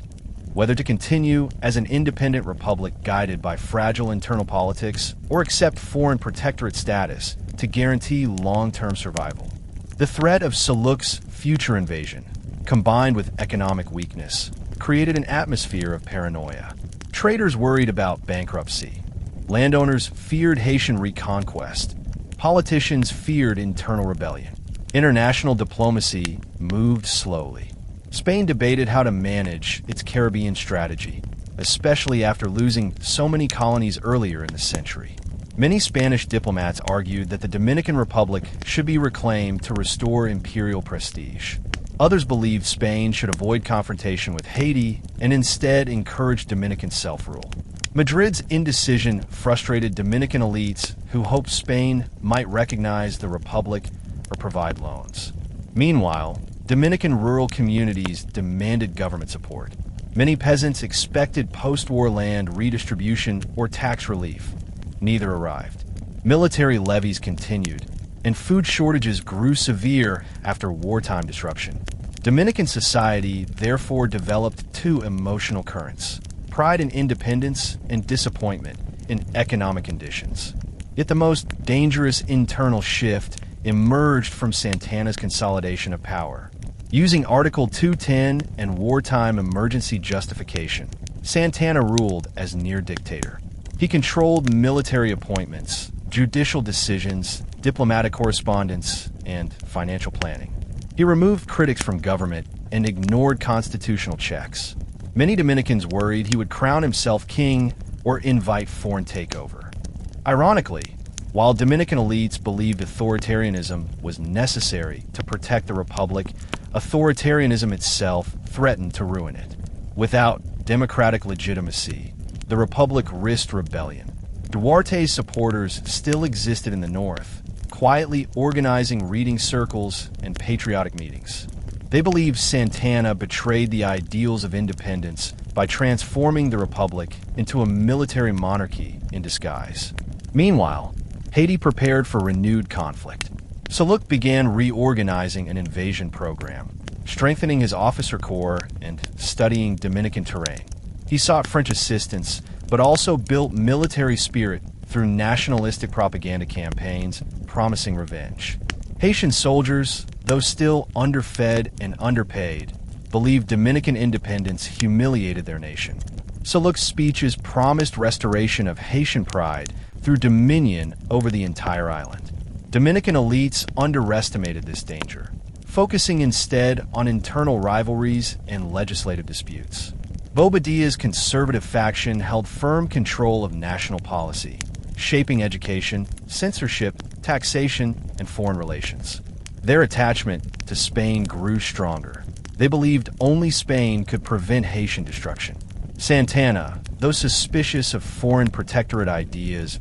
whether to continue as an independent republic guided by fragile internal politics or accept foreign protectorate status to guarantee long-term survival. The threat of Soulouque's future invasion, combined with economic weakness, created an atmosphere of paranoia. Traders worried about bankruptcy. Landowners feared Haitian reconquest. Politicians feared internal rebellion. International diplomacy moved slowly. Spain debated how to manage its Caribbean strategy, especially after losing so many colonies earlier in the century. Many Spanish diplomats argued that the Dominican Republic should be reclaimed to restore imperial prestige. Others believed Spain should avoid confrontation with Haiti and instead encourage Dominican self-rule. Madrid's indecision frustrated Dominican elites who hoped Spain might recognize the Republic or provide loans. Meanwhile, Dominican rural communities demanded government support. Many peasants expected post-war land redistribution or tax relief. Neither arrived. Military levies continued, and food shortages grew severe after wartime disruption. Dominican society therefore developed two emotional currents: pride in independence and disappointment in economic conditions. Yet the most dangerous internal shift emerged from Santana's consolidation of power. Using Article 210 and wartime emergency justification, Santana ruled as near dictator. He controlled military appointments, judicial decisions, diplomatic correspondence, and financial planning. He removed critics from government and ignored constitutional checks. Many Dominicans worried he would crown himself king or invite foreign takeover. Ironically, while Dominican elites believed authoritarianism was necessary to protect the Republic, authoritarianism itself threatened to ruin it. Without democratic legitimacy, the Republic risked rebellion. Duarte's supporters still existed in the north, quietly organizing reading circles and patriotic meetings. They believed Santana betrayed the ideals of independence by transforming the Republic into a military monarchy in disguise. Meanwhile, Haiti prepared for renewed conflict. Soulouque began reorganizing an invasion program, strengthening his officer corps and studying Dominican terrain. He sought French assistance, but also built military spirit through nationalistic propaganda campaigns promising revenge. Haitian soldiers, though still underfed and underpaid, believed Dominican independence humiliated their nation. Soulouque's speeches promised restoration of Haitian pride through dominion over the entire island. Dominican elites underestimated this danger, focusing instead on internal rivalries and legislative disputes. Bobadilla's conservative faction held firm control of national policy, shaping education, censorship, taxation, and foreign relations. Their attachment to Spain grew stronger. They believed only Spain could prevent Haitian destruction. Santana, though suspicious of foreign protectorate ideas,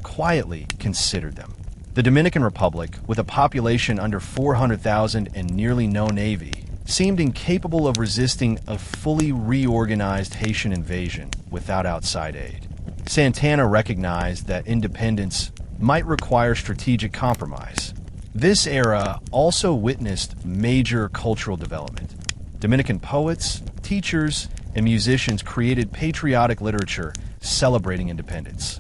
quietly considered them. The Dominican Republic, with a population under 400,000 and nearly no navy, seemed incapable of resisting a fully reorganized Haitian invasion without outside aid. Santana recognized that independence might require strategic compromise. This era also witnessed major cultural development. Dominican poets, teachers, and musicians created patriotic literature celebrating independence.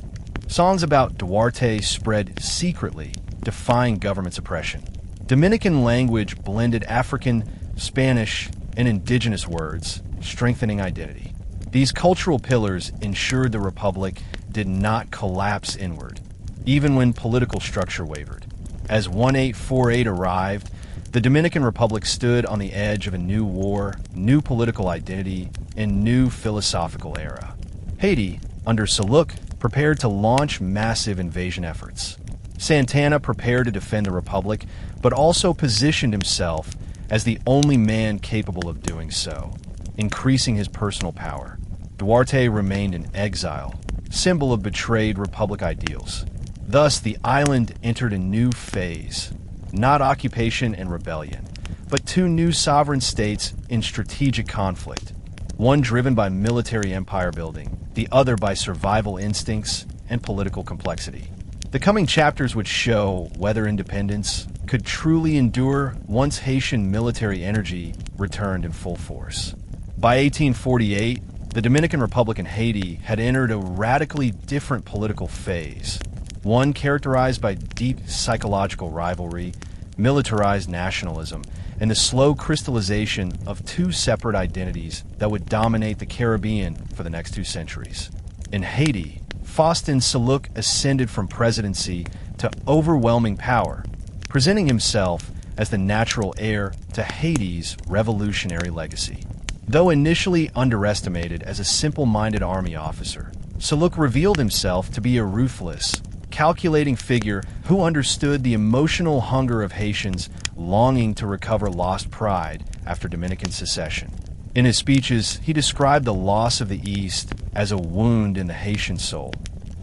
Songs about Duarte spread secretly, defying government suppression. Dominican language blended African, Spanish, and indigenous words, strengthening identity. These cultural pillars ensured the Republic did not collapse inward, even when political structure wavered. As 1848 arrived, the Dominican Republic stood on the edge of a new war, new political identity, and new philosophical era. Haiti, under Soulouque, prepared to launch massive invasion efforts. Santana prepared to defend the Republic, but also positioned himself as the only man capable of doing so, increasing his personal power. Duarte remained in exile, symbol of betrayed Republic ideals. Thus, the island entered a new phase, not occupation and rebellion, but two new sovereign states in strategic conflict, one driven by military empire building, the other by survival instincts and political complexity. The coming chapters would show whether independence could truly endure once Haitian military energy returned in full force. By 1848, the Dominican Republic and Haiti had entered a radically different political phase, one characterized by deep psychological rivalry, militarized nationalism, and the slow crystallization of two separate identities that would dominate the Caribbean for the next 2 centuries. In Haiti, Faustin Soulouque ascended from presidency to overwhelming power, presenting himself as the natural heir to Haiti's revolutionary legacy. Though initially underestimated as a simple-minded army officer, Soulouque revealed himself to be a ruthless, calculating figure who understood the emotional hunger of Haitians longing to recover lost pride after Dominican secession. In his speeches, he described the loss of the East as a wound in the Haitian soul,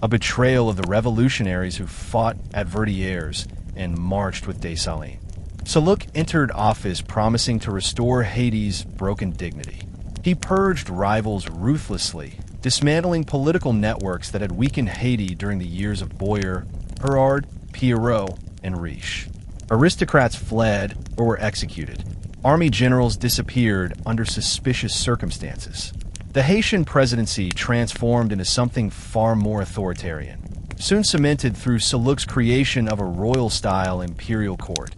a betrayal of the revolutionaries who fought at Verdières and marched with Dessalines. Soulouque entered office promising to restore Haiti's broken dignity. He purged rivals ruthlessly, dismantling political networks that had weakened Haiti during the years of Boyer, Hérard, Pierrot, and Riche. Aristocrats fled or were executed. Army generals disappeared under suspicious circumstances. The Haitian presidency transformed into something far more authoritarian, soon cemented through Soulouque's creation of a royal-style imperial court,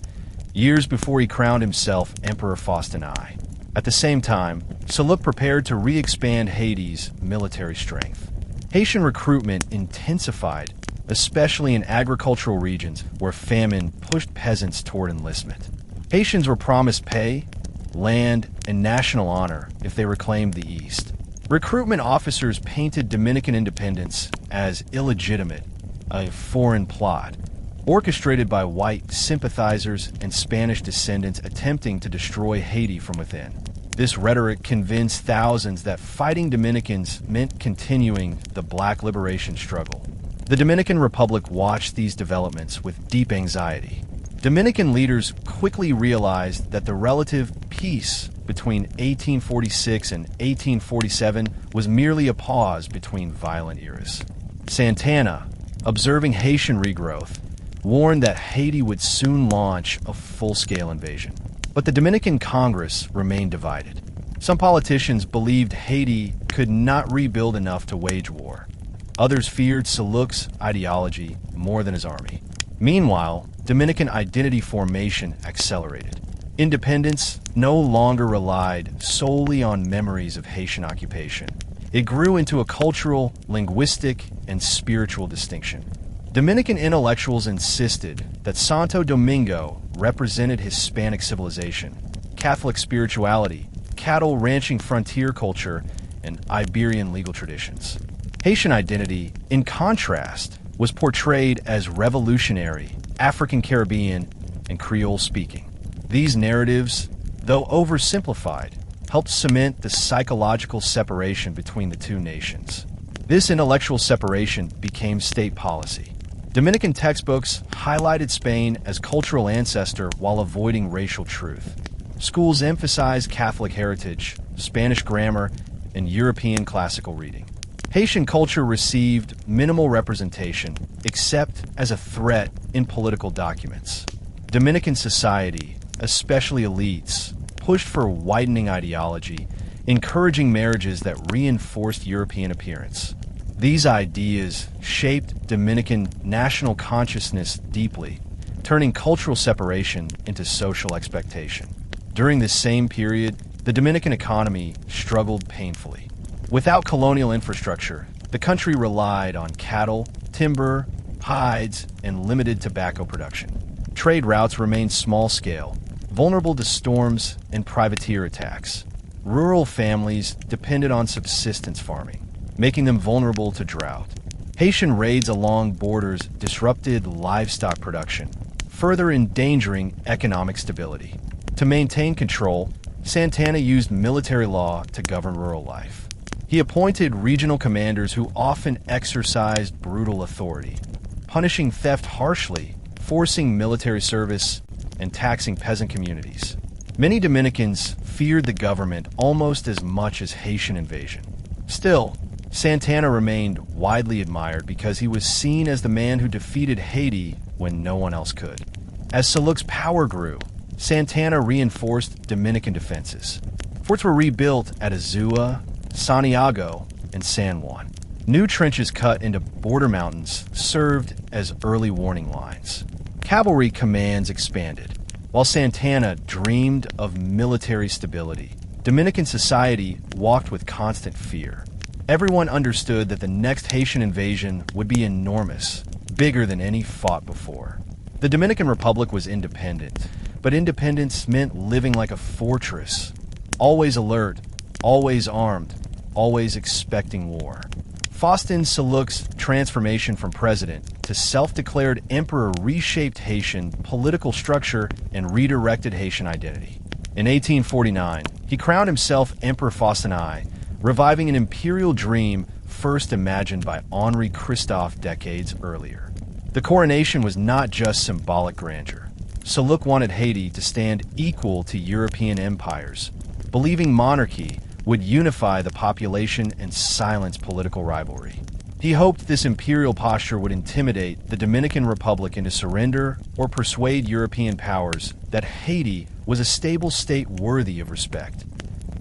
years before he crowned himself Emperor Faustin I. At the same time, Soulouque prepared to re-expand Haiti's military strength. Haitian recruitment intensified, especially in agricultural regions where famine pushed peasants toward enlistment. Haitians were promised pay, land, and national honor if they reclaimed the East. Recruitment officers painted Dominican independence as illegitimate, a foreign plot, orchestrated by white sympathizers and Spanish descendants attempting to destroy Haiti from within. This rhetoric convinced thousands that fighting Dominicans meant continuing the Black liberation struggle. The Dominican Republic watched these developments with deep anxiety. Dominican leaders quickly realized that the relative peace between 1846 and 1847 was merely a pause between violent eras. Santana, observing Haitian regrowth, warned that Haiti would soon launch a full-scale invasion. But the Dominican Congress remained divided. Some politicians believed Haiti could not rebuild enough to wage war. Others feared Soulouque's ideology more than his army. Meanwhile, Dominican identity formation accelerated. Independence no longer relied solely on memories of Haitian occupation. It grew into a cultural, linguistic, and spiritual distinction. Dominican intellectuals insisted that Santo Domingo represented Hispanic civilization, Catholic spirituality, cattle ranching frontier culture, and Iberian legal traditions. Haitian identity, in contrast, was portrayed as revolutionary, African Caribbean, and Creole speaking. These narratives, though oversimplified, helped cement the psychological separation between the two nations. This intellectual separation became state policy. Dominican textbooks highlighted Spain as cultural ancestor while avoiding racial truth. Schools emphasized Catholic heritage, Spanish grammar, and European classical reading. Haitian culture received minimal representation, except as a threat in political documents. Dominican society, especially elites, pushed for widening ideology, encouraging marriages that reinforced European appearance. These ideas shaped Dominican national consciousness deeply, turning cultural separation into social expectation. During this same period, the Dominican economy struggled painfully. Without colonial infrastructure, the country relied on cattle, timber, hides, and limited tobacco production. Trade routes remained small-scale, vulnerable to storms and privateer attacks. Rural families depended on subsistence farming, making them vulnerable to drought. Haitian raids along borders disrupted livestock production, further endangering economic stability. To maintain control, Santana used military law to govern rural life. He appointed regional commanders who often exercised brutal authority, punishing theft harshly, forcing military service, and taxing peasant communities. Many Dominicans feared the government almost as much as Haitian invasion. Still, Santana remained widely admired because he was seen as the man who defeated Haiti when no one else could. As Soulouque's power grew, Santana reinforced Dominican defenses. Forts were rebuilt at Azua, Santiago, and San Juan. New trenches cut into border mountains served as early warning lines. Cavalry commands expanded. While Santana dreamed of military stability, Dominican society walked with constant fear. Everyone understood that the next Haitian invasion would be enormous, bigger than any fought before. The Dominican Republic was independent, but independence meant living like a fortress, always alert, always armed, always expecting war. Faustin Soulouque's transformation from president to self-declared emperor reshaped Haitian political structure and redirected Haitian identity. In 1849, He crowned himself Emperor Faustinai, reviving an imperial dream first imagined by Henri Christophe decades earlier. The coronation was not just symbolic grandeur. Soulouque wanted Haiti to stand equal to European empires, believing monarchy would unify the population and silence political rivalry. He hoped this imperial posture would intimidate the Dominican Republic into surrender or persuade European powers that Haiti was a stable state worthy of respect,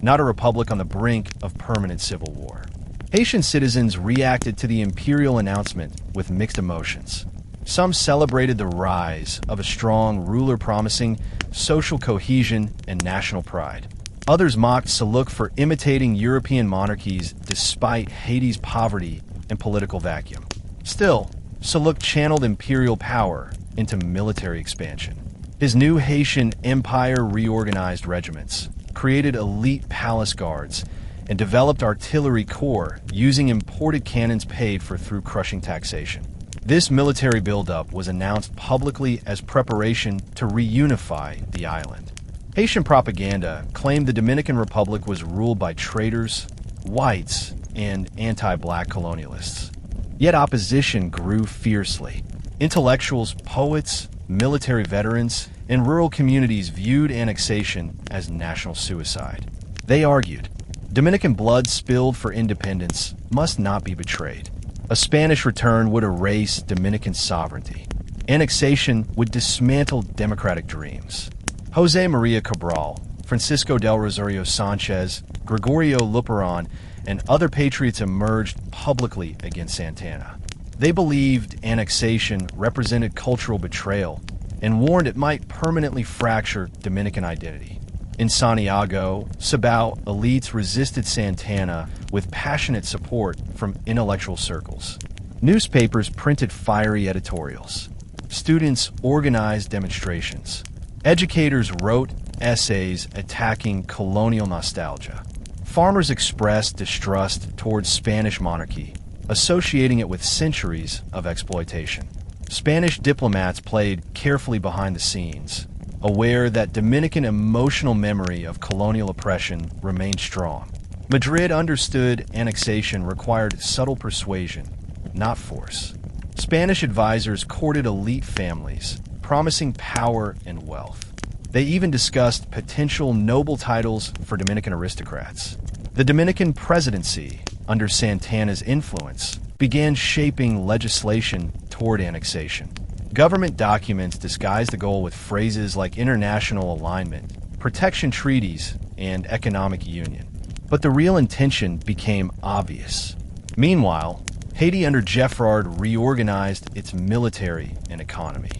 not a republic on the brink of permanent civil war. Haitian citizens reacted to the imperial announcement with mixed emotions. Some celebrated the rise of a strong ruler promising social cohesion and national pride. Others mocked Soulouque for imitating European monarchies despite Haiti's poverty and political vacuum. Still, Soulouque channeled imperial power into military expansion. His new Haitian empire reorganized regiments, created elite palace guards, and developed artillery corps using imported cannons paid for through crushing taxation. This military buildup was announced publicly as preparation to reunify the island. Haitian propaganda claimed the Dominican Republic was ruled by traitors, whites, and anti-black colonialists. Yet opposition grew fiercely. Intellectuals, poets, military veterans, and rural communities viewed annexation as national suicide. They argued, Dominican blood spilled for independence must not be betrayed. A Spanish return would erase Dominican sovereignty. Annexation would dismantle democratic dreams. José María Cabral, Francisco del Rosario Sánchez, Gregorio Luperon, and other patriots emerged publicly against Santana. They believed annexation represented cultural betrayal and warned it might permanently fracture Dominican identity. In Santiago, Sabao elites resisted Santana with passionate support from intellectual circles. Newspapers printed fiery editorials. Students organized demonstrations. Educators wrote essays attacking colonial nostalgia. Farmers expressed distrust towards Spanish monarchy, associating it with centuries of exploitation. Spanish diplomats played carefully behind the scenes, aware that Dominican emotional memory of colonial oppression remained strong. Madrid understood annexation required subtle persuasion, not force. Spanish advisors courted elite families, promising power and wealth. They even discussed potential noble titles for Dominican aristocrats. The Dominican presidency, under Santana's influence, began shaping legislation toward annexation. Government documents disguised the goal with phrases like international alignment, protection treaties, and economic union. But the real intention became obvious. Meanwhile, Haiti under Geffrard reorganized its military and economy.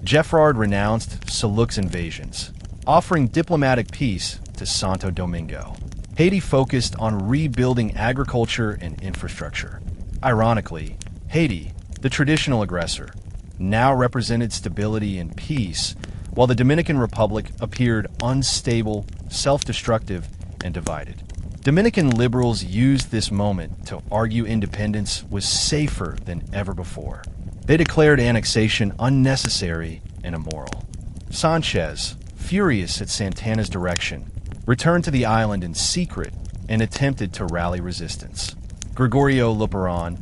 Geffrard renounced Soulouque's invasions, offering diplomatic peace to Santo Domingo. Haiti focused on rebuilding agriculture and infrastructure. Ironically, Haiti, the traditional aggressor, now represented stability and peace, while the Dominican Republic appeared unstable, self-destructive, and divided. Dominican liberals used this moment to argue independence was safer than ever before. They declared annexation unnecessary and immoral. Sánchez, furious at Santana's direction, returned to the island in secret and attempted to rally resistance. Gregorio Luperon,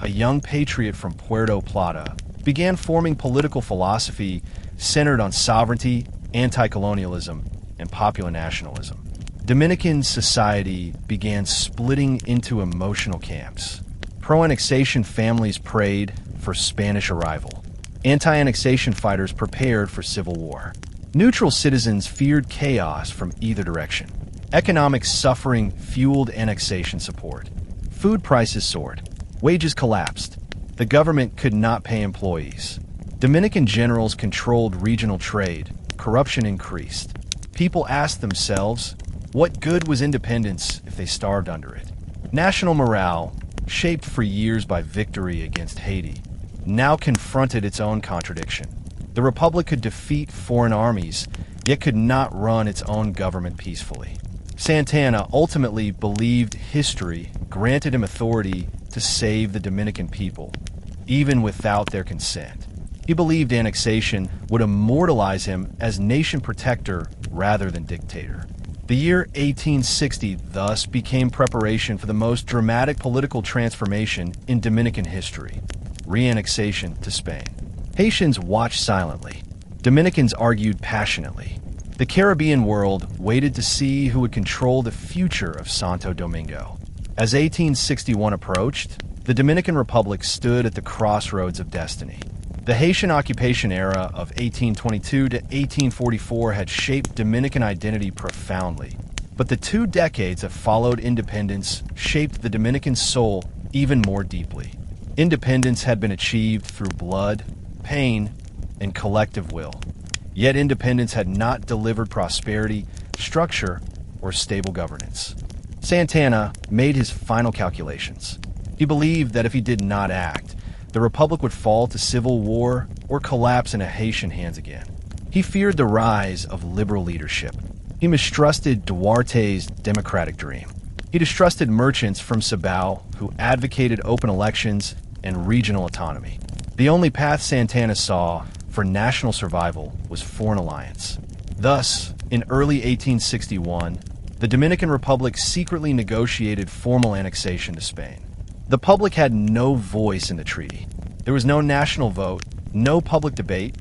a young patriot from Puerto Plata, began forming political philosophy centered on sovereignty, anti-colonialism, and popular nationalism. Dominican society began splitting into emotional camps. Pro-annexation families prayed for Spanish arrival. Anti-annexation fighters prepared for civil war. Neutral citizens feared chaos from either direction. Economic suffering fueled annexation support. Food prices soared. Wages collapsed. The government could not pay employees. Dominican generals controlled regional trade. Corruption increased. People asked themselves, what good was independence if they starved under it? National morale, shaped for years by victory against Haiti, now confronted its own contradiction. The Republic could defeat foreign armies, yet could not run its own government peacefully. Santana ultimately believed history granted him authority to save the Dominican people, even without their consent. He believed annexation would immortalize him as nation protector rather than dictator. The year 1860 thus became preparation for the most dramatic political transformation in Dominican history: re-annexation to Spain. Haitians watched silently. Dominicans argued passionately. The Caribbean world waited to see who would control the future of Santo Domingo. As 1861 approached, the Dominican Republic stood at the crossroads of destiny. The Haitian Occupation era of 1822 to 1844 had shaped Dominican identity profoundly. But the 2 decades that followed independence shaped the Dominican soul even more deeply. Independence had been achieved through blood, pain, and collective will. Yet independence had not delivered prosperity, structure, or stable governance. Santana made his final calculations. He believed that if he did not act, the Republic would fall to civil war or collapse into Haitian hands again. He feared the rise of liberal leadership. He mistrusted Duarte's democratic dream. He distrusted merchants from Cibao who advocated open elections and regional autonomy. The only path Santana saw for national survival was foreign alliance. Thus, in early 1861, the Dominican Republic secretly negotiated formal annexation to Spain. The public had no voice in the treaty. There was no national vote, no public debate,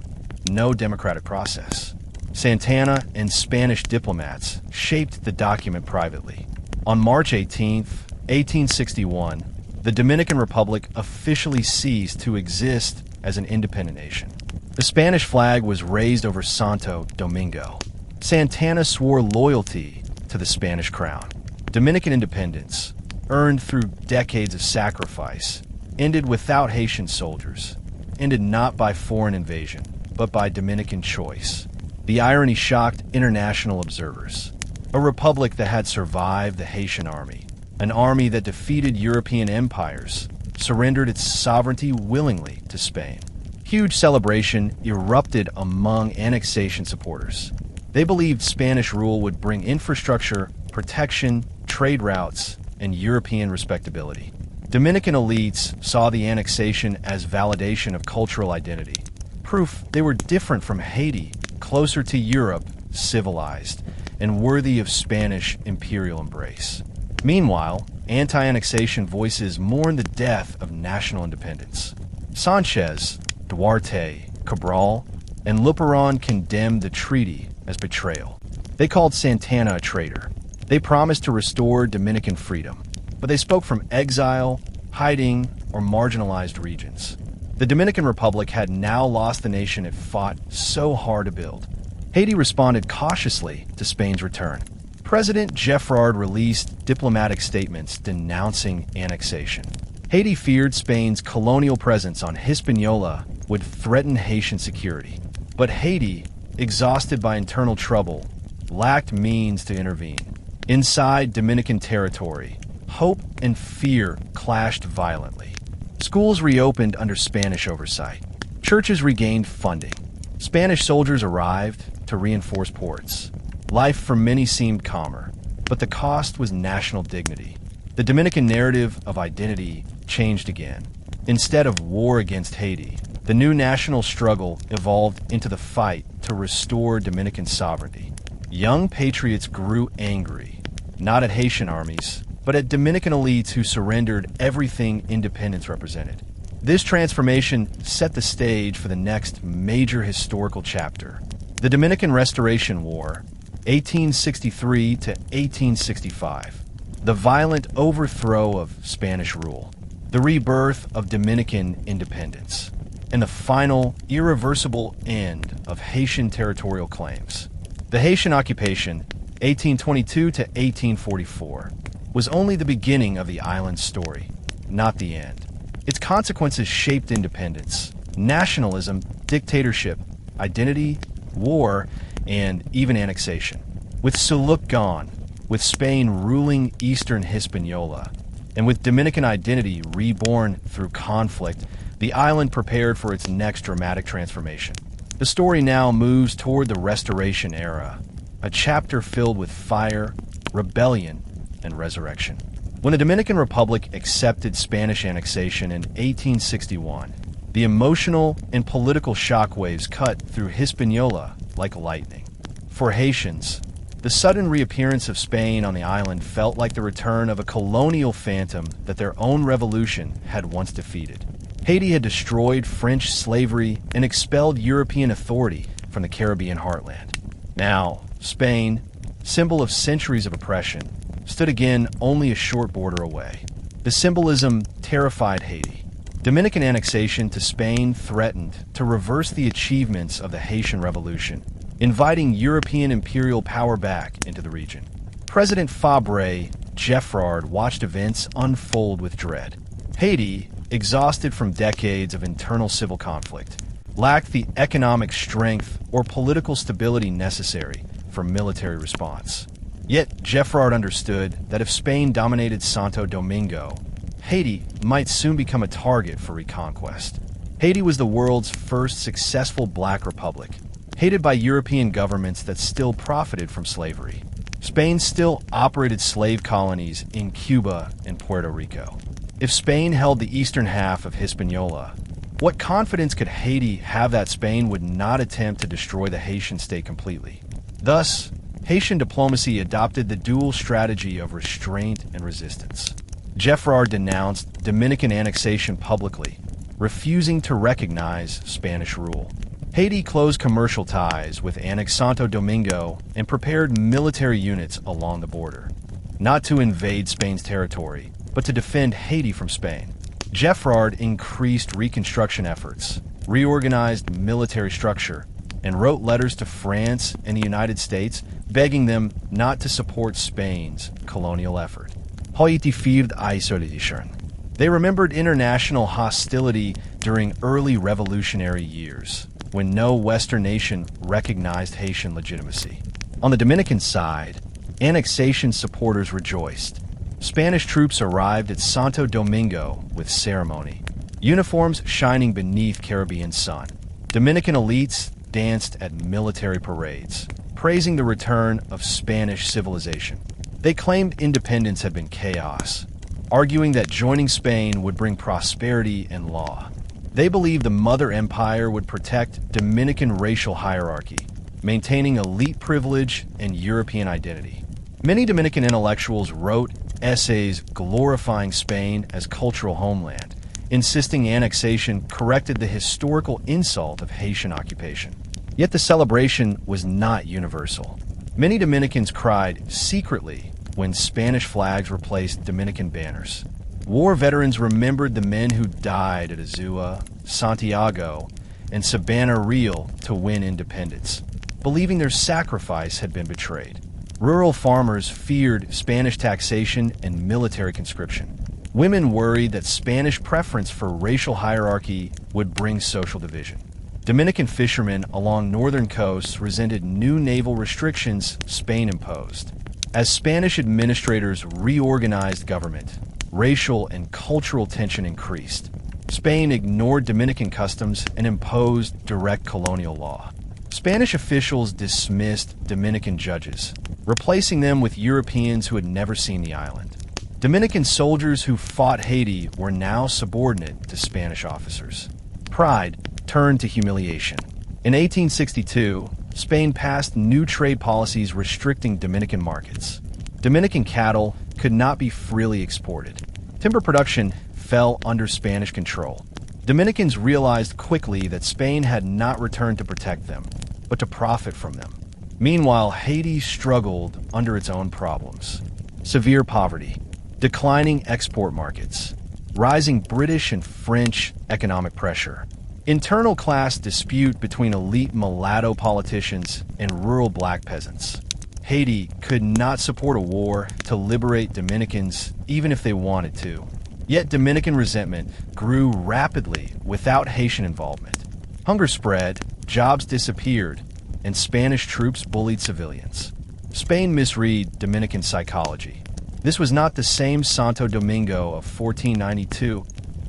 no democratic process. Santana and Spanish diplomats shaped the document privately. On March 18, 1861, the Dominican Republic officially ceased to exist as an independent nation. The Spanish flag was raised over Santo Domingo. Santana swore loyalty to the Spanish crown. Dominican independence, earned through decades of sacrifice, ended without Haitian soldiers, ended not by foreign invasion, but by Dominican choice. The irony shocked international observers. A republic that had survived the Haitian army, an army that defeated European empires, surrendered its sovereignty willingly to Spain. Huge celebration erupted among annexation supporters. They believed Spanish rule would bring infrastructure, protection, trade routes, and European respectability. Dominican elites saw the annexation as validation of cultural identity, proof they were different from Haiti, closer to Europe, civilized, and worthy of Spanish imperial embrace. Meanwhile, anti-annexation voices mourned the death of national independence. Sánchez, Duarte, Cabral, and Luperon condemned the treaty as betrayal. They called Santana a traitor. They promised to restore Dominican freedom, but they spoke from exile, hiding, or marginalized regions. The Dominican Republic had now lost the nation it fought so hard to build. Haiti responded cautiously to Spain's return. President Gerard released diplomatic statements denouncing annexation. Haiti feared Spain's colonial presence on Hispaniola would threaten Haitian security. But Haiti, exhausted by internal trouble, lacked means to intervene. Inside Dominican territory, hope and fear clashed violently. Schools reopened under Spanish oversight. Churches regained funding. Spanish soldiers arrived to reinforce ports. Life for many seemed calmer, but the cost was national dignity. The Dominican narrative of identity changed again. Instead of war against Haiti, the new national struggle evolved into the fight to restore Dominican sovereignty. Young patriots grew angry, not at Haitian armies, but at Dominican elites who surrendered everything independence represented. This transformation set the stage for the next major historical chapter, the Dominican Restoration War, 1863 to 1865, the violent overthrow of Spanish rule, the rebirth of Dominican independence, and the final, irreversible end of Haitian territorial claims. The Haitian Occupation, 1822 to 1844, was only the beginning of the island's story, not the end. Its consequences shaped independence, nationalism, dictatorship, identity, war, and even annexation. With Soulouque gone, with Spain ruling eastern Hispaniola, and with Dominican identity reborn through conflict, the island prepared for its next dramatic transformation. The story now moves toward the Restoration era, a chapter filled with fire, rebellion, and resurrection. When the Dominican Republic accepted Spanish annexation in 1861, the emotional and political shockwaves cut through Hispaniola like lightning. For Haitians, The sudden reappearance of Spain on the island felt like the return of a colonial phantom that their own revolution had once defeated. Haiti had destroyed French slavery and expelled European authority from the Caribbean heartland. Now, Spain, symbol of centuries of oppression, stood again only a short border away. The symbolism terrified Haiti. Dominican annexation to Spain threatened to reverse the achievements of the Haitian Revolution, inviting European imperial power back into the region. President Fabre Geffrard watched events unfold with dread. Haiti, exhausted from decades of internal civil conflict, lacked the economic strength or political stability necessary for military response. Yet Geffrard understood that if Spain dominated Santo Domingo, Haiti might soon become a target for reconquest. Haiti was the world's first successful black republic, hated by European governments that still profited from slavery. Spain still operated slave colonies in Cuba and Puerto Rico. If Spain held the eastern half of Hispaniola, what confidence could Haiti have that Spain would not attempt to destroy the Haitian state completely? Thus, Haitian diplomacy adopted the dual strategy of restraint and resistance. Geffrard denounced Dominican annexation publicly, refusing to recognize Spanish rule. Haiti closed commercial ties with annexed Santo Domingo and prepared military units along the border, not to invade Spain's territory, but to defend Haiti from Spain. Geffrard increased reconstruction efforts, reorganized military structure, and wrote letters to France and the United States begging them not to support Spain's colonial effort. Haiti feared isolation. They remembered international hostility during early revolutionary years, when no Western nation recognized Haitian legitimacy. On the Dominican side, annexation supporters rejoiced. Spanish troops arrived at Santo Domingo with ceremony, uniforms shining beneath Caribbean sun. Dominican elites danced at military parades, praising the return of Spanish civilization. They claimed independence had been chaos, arguing that joining Spain would bring prosperity and law. They believed the Mother Empire would protect Dominican racial hierarchy, maintaining elite privilege and European identity. Many Dominican intellectuals wrote essays glorifying Spain as cultural homeland, insisting annexation corrected the historical insult of Haitian occupation. Yet the celebration was not universal. Many Dominicans cried secretly when Spanish flags replaced Dominican banners. War veterans remembered the men who died at Azua, Santiago, and Sabana Real to win independence, believing their sacrifice had been betrayed. Rural farmers feared Spanish taxation and military conscription. Women worried that Spanish preference for racial hierarchy would bring social division. Dominican fishermen along northern coasts resented new naval restrictions Spain imposed. As Spanish administrators reorganized government, racial and cultural tension increased. Spain ignored Dominican customs and imposed direct colonial law. Spanish officials dismissed Dominican judges, replacing them with Europeans who had never seen the island. Dominican soldiers who fought Haiti were now subordinate to Spanish officers. Pride turned to humiliation. In 1862, Spain passed new trade policies restricting Dominican markets. Dominican cattle could not be freely exported. Timber production fell under Spanish control. Dominicans realized quickly that Spain had not returned to protect them, but to profit from them. Meanwhile, Haiti struggled under its own problems. Severe poverty, declining export markets, rising British and French economic pressure, internal class dispute between elite mulatto politicians and rural black peasants. Haiti could not support a war to liberate Dominicans even if they wanted to. Yet Dominican resentment grew rapidly without Haitian involvement. Hunger spread, jobs disappeared, and Spanish troops bullied civilians. Spain misread Dominican psychology. This was not the same Santo Domingo of 1492,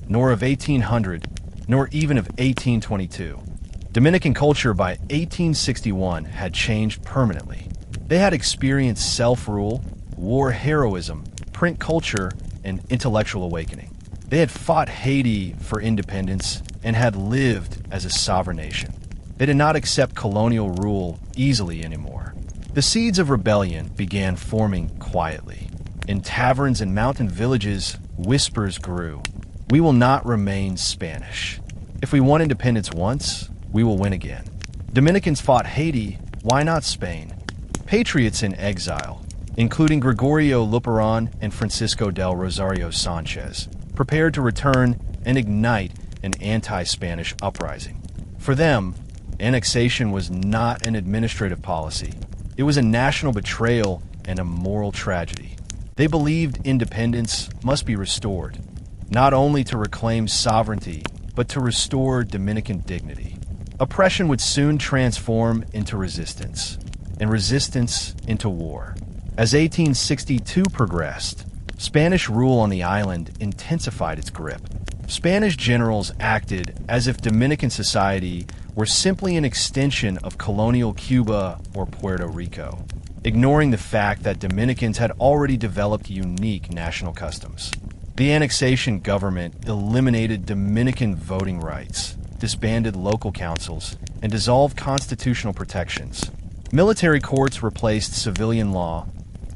nor of 1800, nor even of 1822. Dominican culture by 1861 had changed permanently. They had experienced self-rule, war heroism, print culture, and intellectual awakening. They had fought Haiti for independence and had lived as a sovereign nation. They did not accept colonial rule easily anymore. The seeds of rebellion began forming quietly. In taverns and mountain villages, whispers grew. We will not remain Spanish. If we won independence once, we will win again. Dominicans fought Haiti, why not Spain? Patriots in exile, including Gregorio Luperon and Francisco del Rosario Sánchez, prepared to return and ignite an anti-Spanish uprising. For them, annexation was not an administrative policy. It was a national betrayal and a moral tragedy. They believed independence must be restored, not only to reclaim sovereignty, but to restore Dominican dignity. Oppression would soon transform into resistance, and resistance into war. As 1862 progressed, Spanish rule on the island intensified its grip. Spanish generals acted as if Dominican society were simply an extension of colonial Cuba or Puerto Rico, ignoring the fact that Dominicans had already developed unique national customs. The annexation government eliminated Dominican voting rights, disbanded local councils, and dissolved constitutional protections. Military courts replaced civilian law,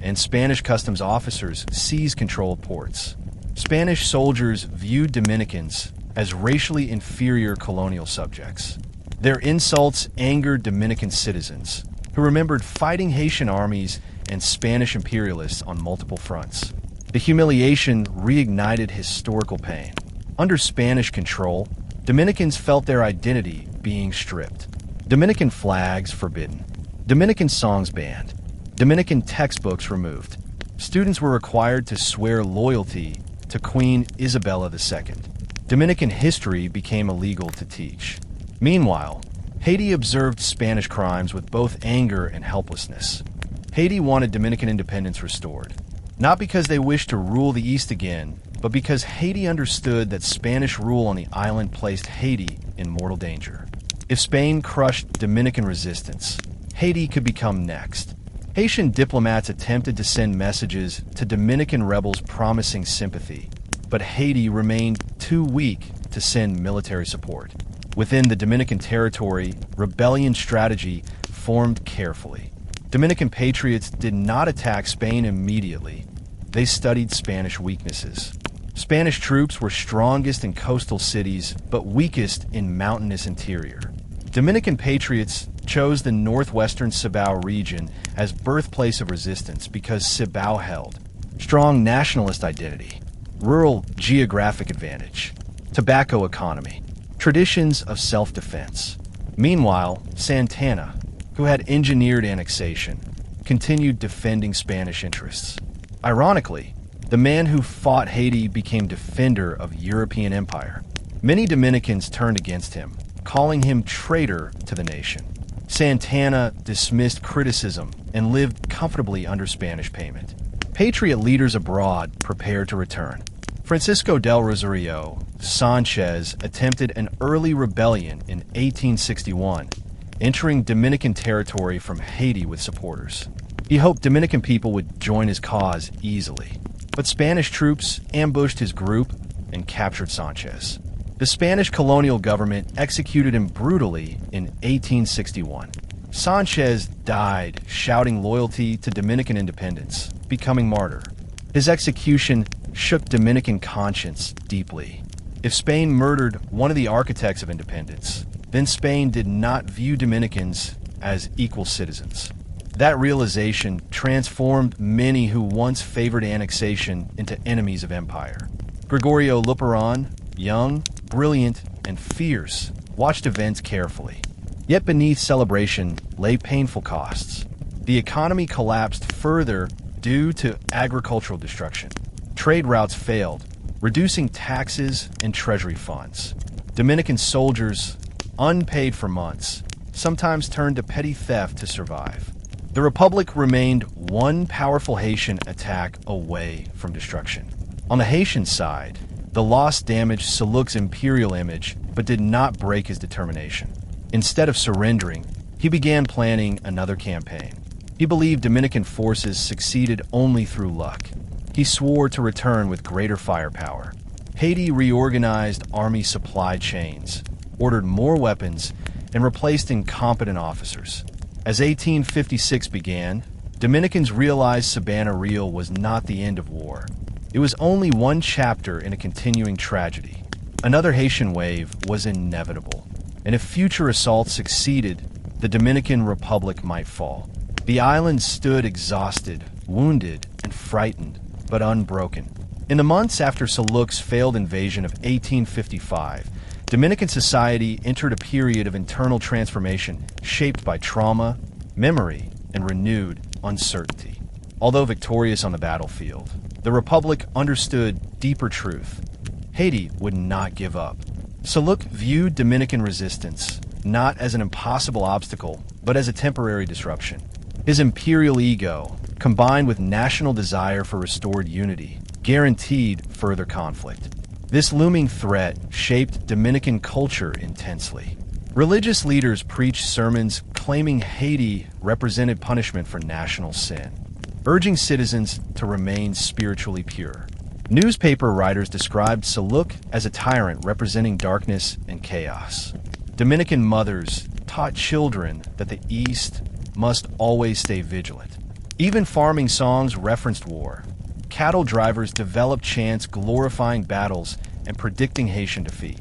and Spanish customs officers seized control of ports. Spanish soldiers viewed Dominicans as racially inferior colonial subjects. Their insults angered Dominican citizens, who remembered fighting Haitian armies and Spanish imperialists on multiple fronts. The humiliation reignited historical pain. Under Spanish control, Dominicans felt their identity being stripped. Dominican flags forbidden. Dominican songs banned. Dominican textbooks removed. Students were required to swear loyalty to Queen Isabella II. Dominican history became illegal to teach. Meanwhile, Haiti observed Spanish crimes with both anger and helplessness. Haiti wanted Dominican independence restored, not because they wished to rule the East again, but because Haiti understood that Spanish rule on the island placed Haiti in mortal danger. If Spain crushed Dominican resistance, Haiti could become next. Haitian diplomats attempted to send messages to Dominican rebels promising sympathy, but Haiti remained too weak to send military support. Within the Dominican territory, rebellion strategy formed carefully. Dominican patriots did not attack Spain immediately. They studied Spanish weaknesses. Spanish troops were strongest in coastal cities, but weakest in mountainous interior. Dominican patriots chose the northwestern Cibao region as birthplace of resistance because Cibao held strong nationalist identity, rural geographic advantage, tobacco economy, traditions of self-defense. Meanwhile, Santana, who had engineered annexation, continued defending Spanish interests. Ironically, the man who fought Haiti became defender of European empire. Many Dominicans turned against him, calling him traitor to the nation. Santana dismissed criticism and lived comfortably under Spanish payment. Patriot leaders abroad prepared to return. Francisco del Rosario Sánchez attempted an early rebellion in 1861, entering Dominican territory from Haiti with supporters. He hoped Dominican people would join his cause easily, but Spanish troops ambushed his group and captured Sánchez. The Spanish colonial government executed him brutally in 1861. Sánchez died shouting loyalty to Dominican independence, becoming martyr. His execution shook Dominican conscience deeply. If Spain murdered one of the architects of independence, then Spain did not view Dominicans as equal citizens. That realization transformed many who once favored annexation into enemies of empire. Gregorio Luperon, young, brilliant, and fierce, watched events carefully. Yet beneath celebration lay painful costs. The economy collapsed further due to agricultural destruction. Trade routes failed, reducing taxes and treasury funds. Dominican soldiers, unpaid for months, sometimes turned to petty theft to survive. The Republic remained one powerful Haitian attack away from destruction. On the Haitian side, the loss damaged Soulouque's imperial image, but did not break his determination. Instead of surrendering, he began planning another campaign. He believed Dominican forces succeeded only through luck. He swore to return with greater firepower. Haiti reorganized army supply chains, ordered more weapons, and replaced incompetent officers. As 1856 began, Dominicans realized Sabana Real was not the end of war. It was only one chapter in a continuing tragedy. Another Haitian wave was inevitable, and if future assaults succeeded, the Dominican Republic might fall. The island stood exhausted, wounded, and frightened, but unbroken. In the months after Soulouque's failed invasion of 1855, Dominican society entered a period of internal transformation shaped by trauma, memory, and renewed uncertainty. Although victorious on the battlefield, the Republic understood deeper truth. Haiti would not give up. Soulouque viewed Dominican resistance not as an impossible obstacle, but as a temporary disruption. His imperial ego, combined with national desire for restored unity, guaranteed further conflict. This looming threat shaped Dominican culture intensely. Religious leaders preached sermons claiming Haiti represented punishment for national sin, urging citizens to remain spiritually pure. Newspaper writers described Soulouque as a tyrant representing darkness and chaos. Dominican mothers taught children that the East must always stay vigilant. Even farming songs referenced war. Cattle drivers developed chants glorifying battles and predicting Haitian defeat.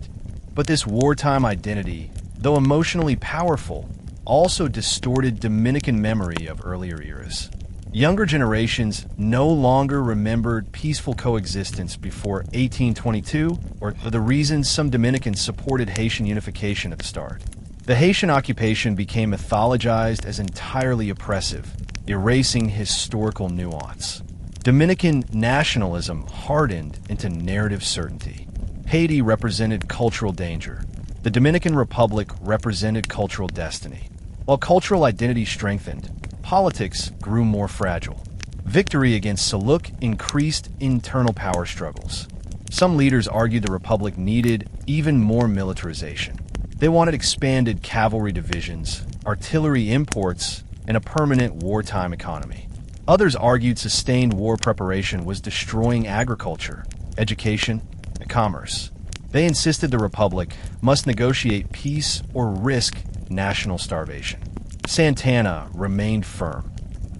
But this wartime identity, though emotionally powerful, also distorted Dominican memory of earlier eras. Younger generations no longer remembered peaceful coexistence before 1822 or the reasons some Dominicans supported Haitian unification at the start. The Haitian occupation became mythologized as entirely oppressive, erasing historical nuance. Dominican nationalism hardened into narrative certainty. Haiti represented cultural danger. The Dominican Republic represented cultural destiny. While cultural identity strengthened, politics grew more fragile. Victory against Soulouque increased internal power struggles. Some leaders argued the Republic needed even more militarization. They wanted expanded cavalry divisions, artillery imports, and a permanent wartime economy. Others argued sustained war preparation was destroying agriculture, education, and commerce. They insisted the Republic must negotiate peace or risk national starvation. Santana remained firm.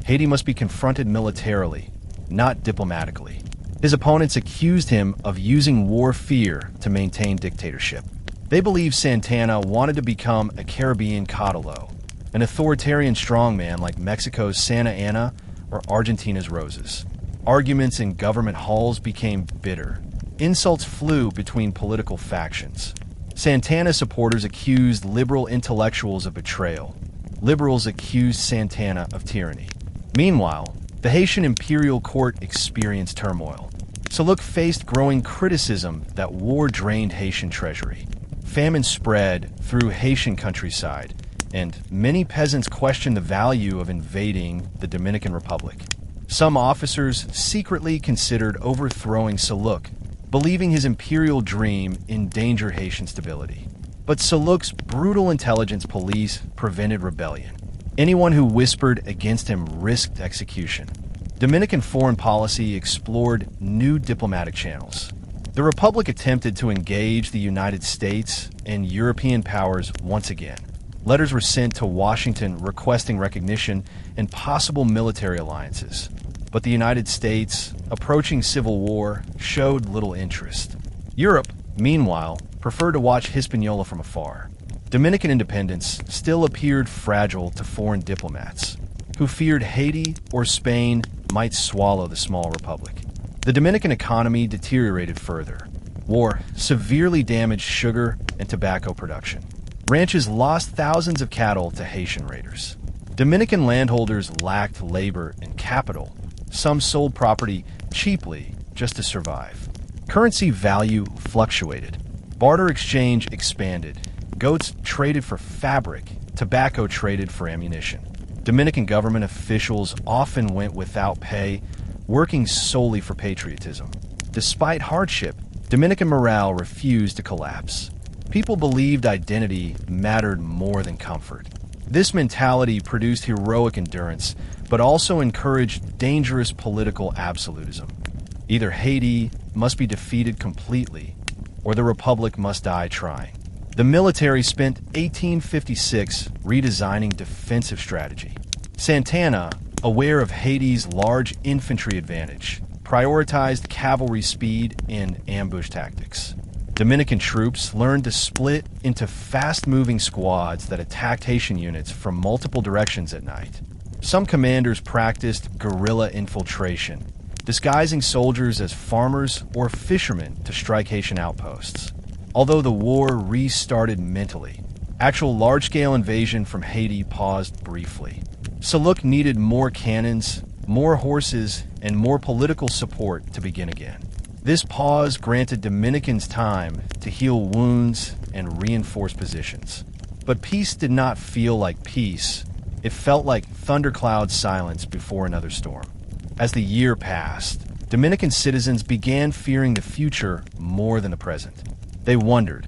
Haiti must be confronted militarily, not diplomatically. His opponents accused him of using war fear to maintain dictatorship. They believed Santana wanted to become a Caribbean Caudello, an authoritarian strongman like Mexico's Santa Anna or Argentina's Roses. Arguments in government halls became bitter. Insults flew between political factions. Santana supporters accused liberal intellectuals of betrayal. Liberals accused Santana of tyranny. Meanwhile, the Haitian imperial court experienced turmoil. Soulouque faced growing criticism that war drained Haitian treasury. Famine spread through Haitian countryside, and many peasants questioned the value of invading the Dominican Republic. Some officers secretly considered overthrowing Soulouque, believing his imperial dream endangered Haitian stability. But Soulouque's brutal intelligence police prevented rebellion. Anyone who whispered against him risked execution. Dominican foreign policy explored new diplomatic channels. The Republic attempted to engage the United States and European powers once again. Letters were sent to Washington requesting recognition and possible military alliances. But the United States, approaching civil war, showed little interest. Europe, meanwhile, preferred to watch Hispaniola from afar. Dominican independence still appeared fragile to foreign diplomats, who feared Haiti or Spain might swallow the small republic. The Dominican economy deteriorated further. War severely damaged sugar and tobacco production. Ranches lost thousands of cattle to Haitian raiders. Dominican landholders lacked labor and capital. Some sold property cheaply just to survive. Currency value fluctuated. Barter exchange expanded. Goats traded for fabric. Tobacco traded for ammunition. Dominican government officials often went without pay, working solely for patriotism. Despite hardship, Dominican morale refused to collapse. People believed identity mattered more than comfort. This mentality produced heroic endurance, but also encouraged dangerous political absolutism. Either Haiti must be defeated completely, or the Republic must die trying. The military spent 1856 redesigning defensive strategy. Santana, aware of Haiti's large infantry advantage, prioritized cavalry speed and ambush tactics. Dominican troops learned to split into fast-moving squads that attacked Haitian units from multiple directions at night. Some commanders practiced guerrilla infiltration, disguising soldiers as farmers or fishermen to strike Haitian outposts. Although the war restarted mentally, actual large-scale invasion from Haiti paused briefly. Soulouque needed more cannons, more horses, and more political support to begin again. This pause granted Dominicans time to heal wounds and reinforce positions. But peace did not feel like peace. It felt like thundercloud silence before another storm. As the year passed, Dominican citizens began fearing the future more than the present. They wondered,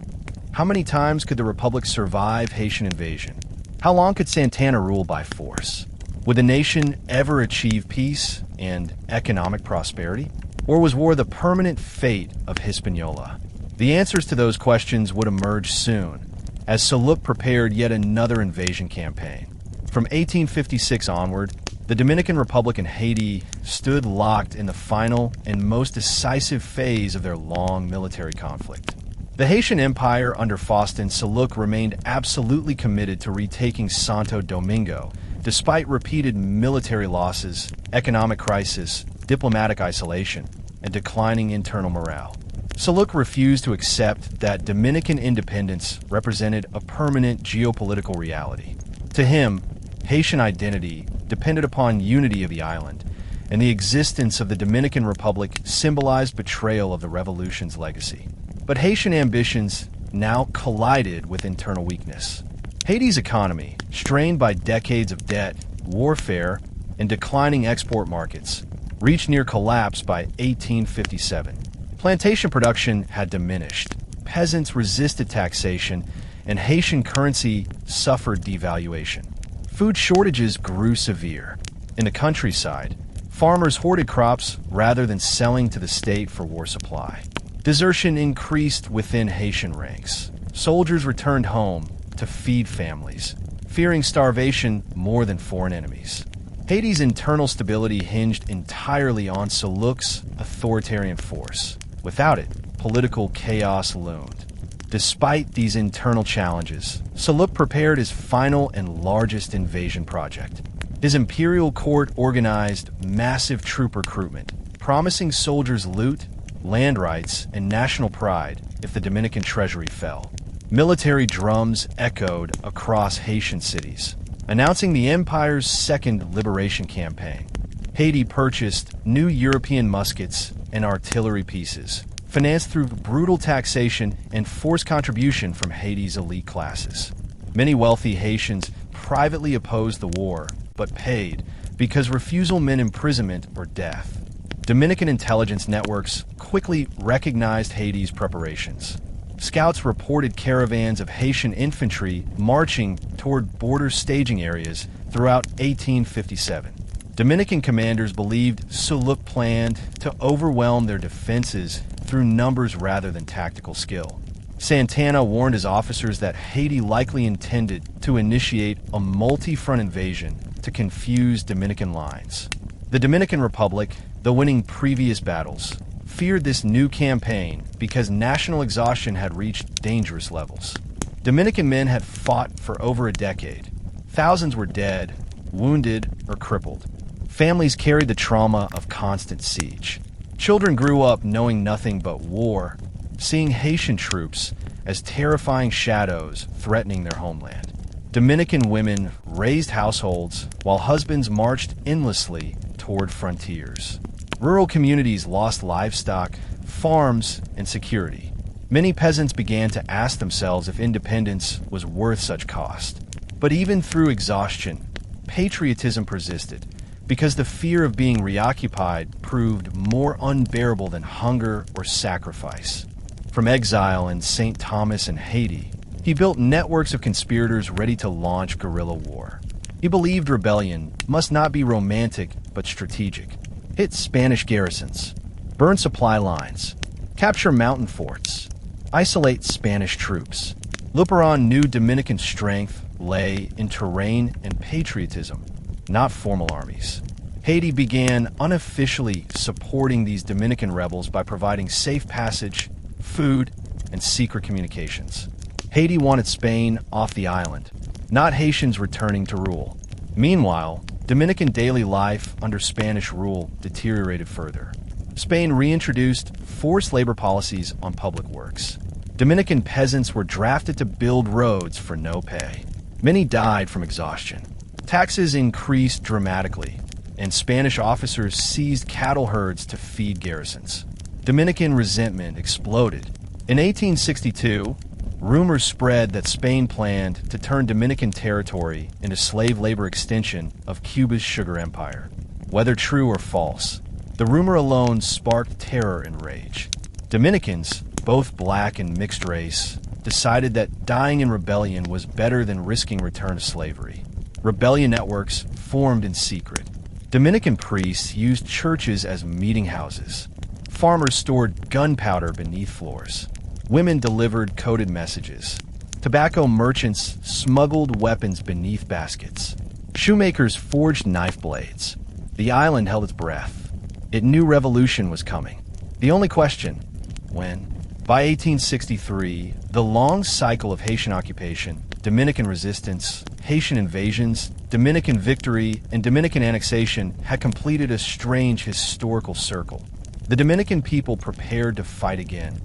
how many times could the Republic survive Haitian invasion? How long could Santana rule by force? Would the nation ever achieve peace and economic prosperity? Or was war the permanent fate of Hispaniola? The answers to those questions would emerge soon, as Soulouque prepared yet another invasion campaign. From 1856 onward, the Dominican Republic and Haiti stood locked in the final and most decisive phase of their long military conflict. The Haitian Empire under Faustin Soulouque remained absolutely committed to retaking Santo Domingo, despite repeated military losses, economic crisis, diplomatic isolation, and declining internal morale. Soulouque refused to accept that Dominican independence represented a permanent geopolitical reality. To him, Haitian identity depended upon unity of the island, and the existence of the Dominican Republic symbolized betrayal of the revolution's legacy. But Haitian ambitions now collided with internal weakness. Haiti's economy, strained by decades of debt, warfare, and declining export markets, reached near collapse by 1857. Plantation production had diminished, peasants resisted taxation, and Haitian currency suffered devaluation. Food shortages grew severe. In the countryside, farmers hoarded crops rather than selling to the state for war supply. Desertion increased within Haitian ranks. Soldiers returned home to feed families, fearing starvation more than foreign enemies. Haiti's internal stability hinged entirely on Soulouque's authoritarian force. Without it, political chaos loomed. Despite these internal challenges, Soulouque prepared his final and largest invasion project. His imperial court organized massive troop recruitment, promising soldiers loot, land rights, and national pride if the Dominican treasury fell. Military drums echoed across Haitian cities, announcing the empire's second liberation campaign. Haiti purchased new European muskets and artillery pieces, financed through brutal taxation and forced contribution from Haiti's elite classes. Many wealthy Haitians privately opposed the war, but paid because refusal meant imprisonment or death. Dominican intelligence networks quickly recognized Haiti's preparations. Scouts reported caravans of Haitian infantry marching toward border staging areas throughout 1857. Dominican commanders believed Soulouque planned to overwhelm their defenses through numbers rather than tactical skill. Santana warned his officers that Haiti likely intended to initiate a multi-front invasion to confuse Dominican lines. The Dominican Republic, though winning previous battles, feared this new campaign because national exhaustion had reached dangerous levels. Dominican men had fought for over a decade. Thousands were dead, wounded, or crippled. Families carried the trauma of constant siege. Children grew up knowing nothing but war, seeing Haitian troops as terrifying shadows threatening their homeland. Dominican women raised households while husbands marched endlessly toward frontiers. Rural communities lost livestock, farms, and security. Many peasants began to ask themselves if independence was worth such cost. But even through exhaustion, patriotism persisted, because the fear of being reoccupied proved more unbearable than hunger or sacrifice. From exile in St. Thomas in Haiti, he built networks of conspirators ready to launch guerrilla war. He believed rebellion must not be romantic but strategic. Hit Spanish garrisons, burn supply lines, capture mountain forts, isolate Spanish troops, Luperon knew Dominican strength lay in terrain and patriotism, not formal armies. Haiti began unofficially supporting these Dominican rebels by providing safe passage, food, and secret communications. Haiti wanted Spain off the island, not Haitians returning to rule. Meanwhile, Dominican daily life under Spanish rule deteriorated further. Spain reintroduced forced labor policies on public works. Dominican peasants were drafted to build roads for no pay. Many died from exhaustion. Taxes increased dramatically, and Spanish officers seized cattle herds to feed garrisons. Dominican resentment exploded. In 1862, rumors spread that Spain planned to turn Dominican territory into slave labor extension of Cuba's sugar empire. Whether true or false, the rumor alone sparked terror and rage. Dominicans, both black and mixed race, decided that dying in rebellion was better than risking return to slavery. Rebellion networks formed in secret. Dominican priests used churches as meeting houses. Farmers stored gunpowder beneath floors. Women delivered coded messages. Tobacco merchants smuggled weapons beneath baskets. Shoemakers forged knife blades. The island held its breath. It knew revolution was coming. The only question, when? By 1863, the long cycle of Haitian occupation, Dominican resistance, Haitian invasions, Dominican victory, and Dominican annexation had completed a strange historical circle. The Dominican people prepared to fight again,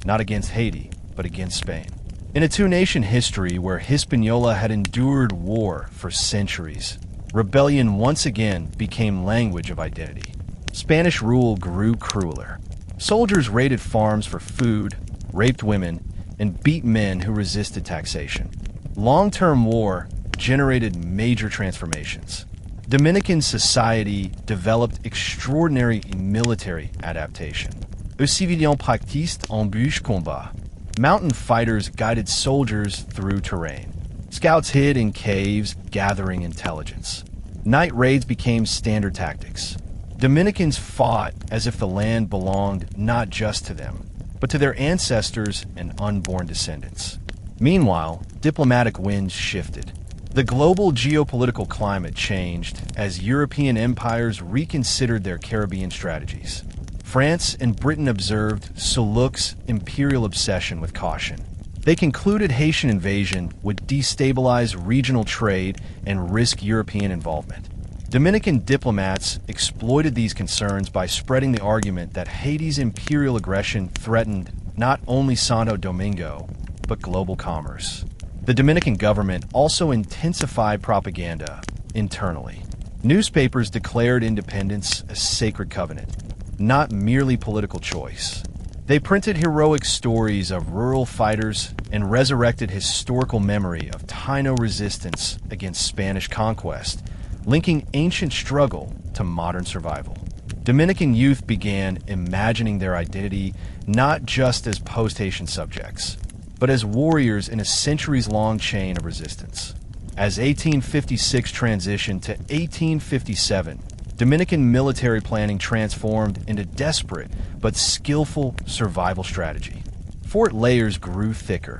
not against Haiti, but against Spain. In a two-nation history where Hispaniola had endured war for centuries, rebellion once again became language of identity. Spanish rule grew crueler. Soldiers raided farms for food, raped women, and beat men who resisted taxation. Long-term war generated major transformations. Dominican society developed extraordinary military adaptation. Eux civiliens practisent embûche combat. Mountain fighters guided soldiers through terrain. Scouts hid in caves, gathering intelligence. Night raids became standard tactics. Dominicans fought as if the land belonged not just to them, but to their ancestors and unborn descendants. Meanwhile, diplomatic winds shifted. The global geopolitical climate changed as European empires reconsidered their Caribbean strategies. France and Britain observed Soulouque's imperial obsession with caution. They concluded Haitian invasion would destabilize regional trade and risk European involvement. Dominican diplomats exploited these concerns by spreading the argument that Haiti's imperial aggression threatened not only Santo Domingo, but global commerce. The Dominican government also intensified propaganda internally. Newspapers declared independence a sacred covenant, not merely political choice. They printed heroic stories of rural fighters and resurrected historical memory of Taino resistance against Spanish conquest, linking ancient struggle to modern survival. Dominican youth began imagining their identity not just as post-Haitian subjects, but as warriors in a centuries-long chain of resistance. As 1856 transitioned to 1857, Dominican military planning transformed into desperate but skillful survival strategy. Fort layers grew thicker.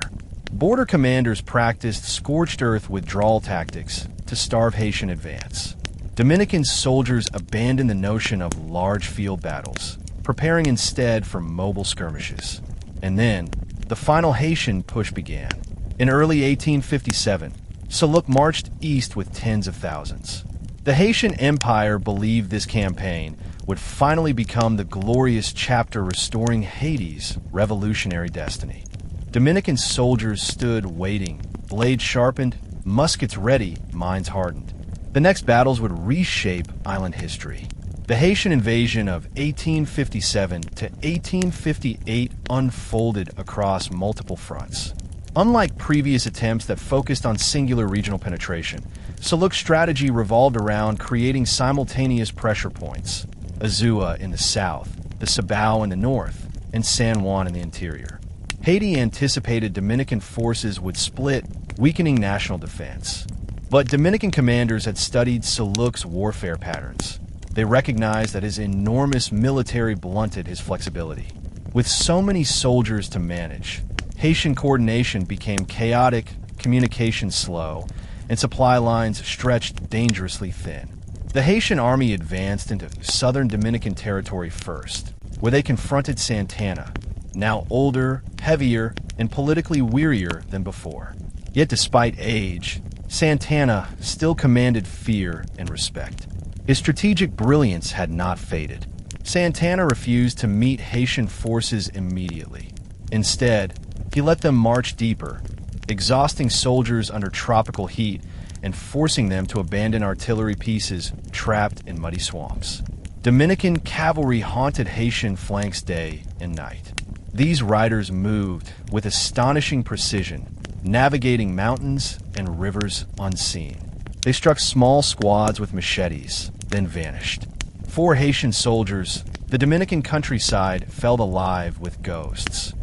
Border commanders practiced scorched earth withdrawal tactics to starve Haitian advance. Dominican soldiers abandoned the notion of large field battles, preparing instead for mobile skirmishes. And then, the final Haitian push began. In early 1857, Soulouque marched east with tens of thousands. The Haitian Empire believed this campaign would finally become the glorious chapter restoring Haiti's revolutionary destiny. Dominican soldiers stood waiting, blades sharpened, muskets ready, minds hardened. The next battles would reshape island history. The Haitian invasion of 1857 to 1858 unfolded across multiple fronts. Unlike previous attempts that focused on singular regional penetration, Soulouque's strategy revolved around creating simultaneous pressure points: Azua in the south, the Cibao in the north, and San Juan in the interior. Haiti anticipated Dominican forces would split, weakening national defense. But Dominican commanders had studied Soulouque's warfare patterns. They recognized that his enormous military blunted his flexibility. With so many soldiers to manage, Haitian coordination became chaotic, communication slow, and supply lines stretched dangerously thin. The Haitian army advanced into southern Dominican territory first, where they confronted Santana, now older, heavier, and politically wearier than before. Yet despite age, Santana still commanded fear and respect. His strategic brilliance had not faded. Santana refused to meet Haitian forces immediately. Instead, he let them march deeper, exhausting soldiers under tropical heat and forcing them to abandon artillery pieces trapped in muddy swamps. Dominican cavalry haunted Haitian flanks day and night. These riders moved with astonishing precision, navigating mountains and rivers unseen. They struck small squads with machetes, then vanished. For Haitian soldiers, the Dominican countryside felt alive with ghosts,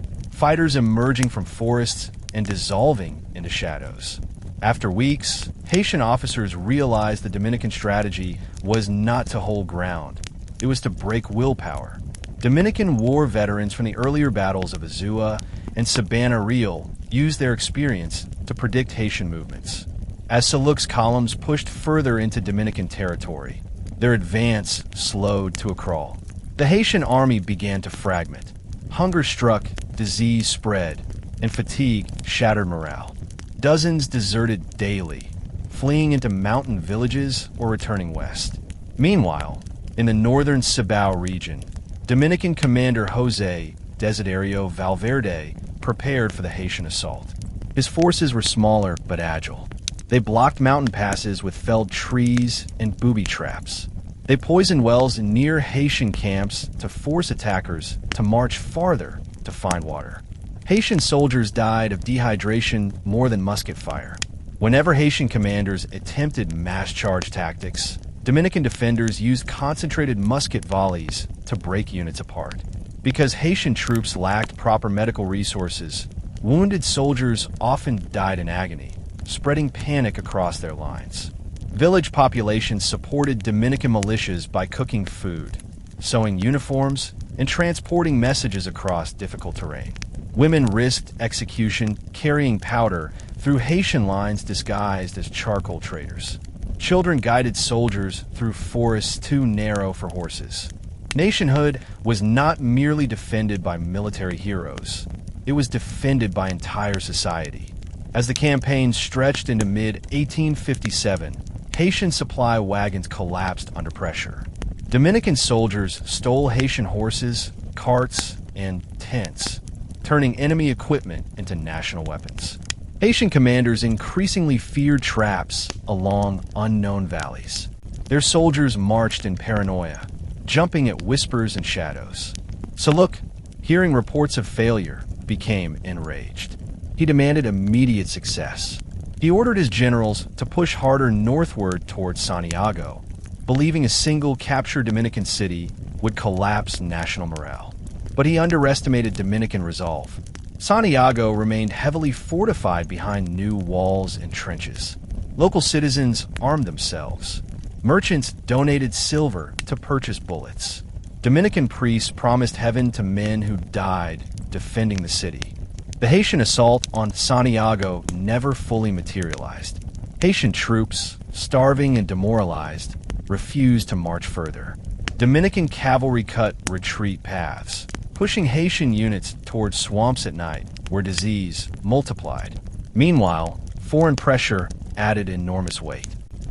fighters emerging from forests and dissolving into shadows. After weeks, Haitian officers realized the Dominican strategy was not to hold ground. It was to break willpower. Dominican war veterans from the earlier battles of Azua and Sabana Real used their experience to predict Haitian movements. As Soulouque's columns pushed further into Dominican territory, their advance slowed to a crawl. The Haitian army began to fragment. Hunger struck, disease spread, and fatigue shattered morale. Dozens deserted daily, fleeing into mountain villages or returning west. Meanwhile, in the northern Cibao region, Dominican commander José Desiderio Valverde prepared for the Haitian assault. His forces were smaller but agile. They blocked mountain passes with felled trees and booby traps. They poisoned wells near Haitian camps to force attackers to march farther to find water. Haitian soldiers died of dehydration more than musket fire. Whenever Haitian commanders attempted mass charge tactics, Dominican defenders used concentrated musket volleys to break units apart. Because Haitian troops lacked proper medical resources, wounded soldiers often died in agony, spreading panic across their lines. Village populations supported Dominican militias by cooking food, sewing uniforms, and transporting messages across difficult terrain. Women risked execution carrying powder through Haitian lines disguised as charcoal traders. Children guided soldiers through forests too narrow for horses. Nationhood was not merely defended by military heroes. It was defended by entire society. As the campaign stretched into mid-1857, Haitian supply wagons collapsed under pressure. Dominican soldiers stole Haitian horses, carts, and tents, turning enemy equipment into national weapons. Haitian commanders increasingly feared traps along unknown valleys. Their soldiers marched in paranoia, jumping at whispers and shadows. Soulouque, hearing reports of failure, became enraged. He demanded immediate success. He ordered his generals to push harder northward towards Santiago, believing a single captured Dominican city would collapse national morale. But he underestimated Dominican resolve. Santiago remained heavily fortified behind new walls and trenches. Local citizens armed themselves. Merchants donated silver to purchase bullets. Dominican priests promised heaven to men who died defending the city. The Haitian assault on Santiago never fully materialized. Haitian troops, starving and demoralized, refused to march further. Dominican cavalry cut retreat paths, pushing Haitian units towards swamps at night where disease multiplied. Meanwhile, foreign pressure added enormous weight.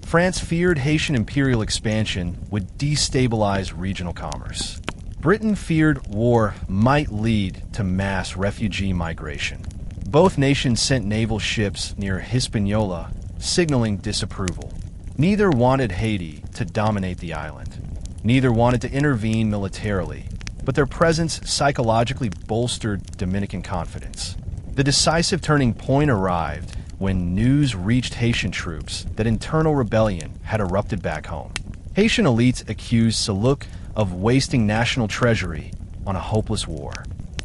France feared Haitian imperial expansion would destabilize regional commerce. Britain feared war might lead to mass refugee migration. Both nations sent naval ships near Hispaniola, signaling disapproval. Neither wanted Haiti to dominate the island. Neither wanted to intervene militarily, but their presence psychologically bolstered Dominican confidence. The decisive turning point arrived when news reached Haitian troops that internal rebellion had erupted back home. Haitian elites accused Soulouque of wasting national treasury on a hopeless war.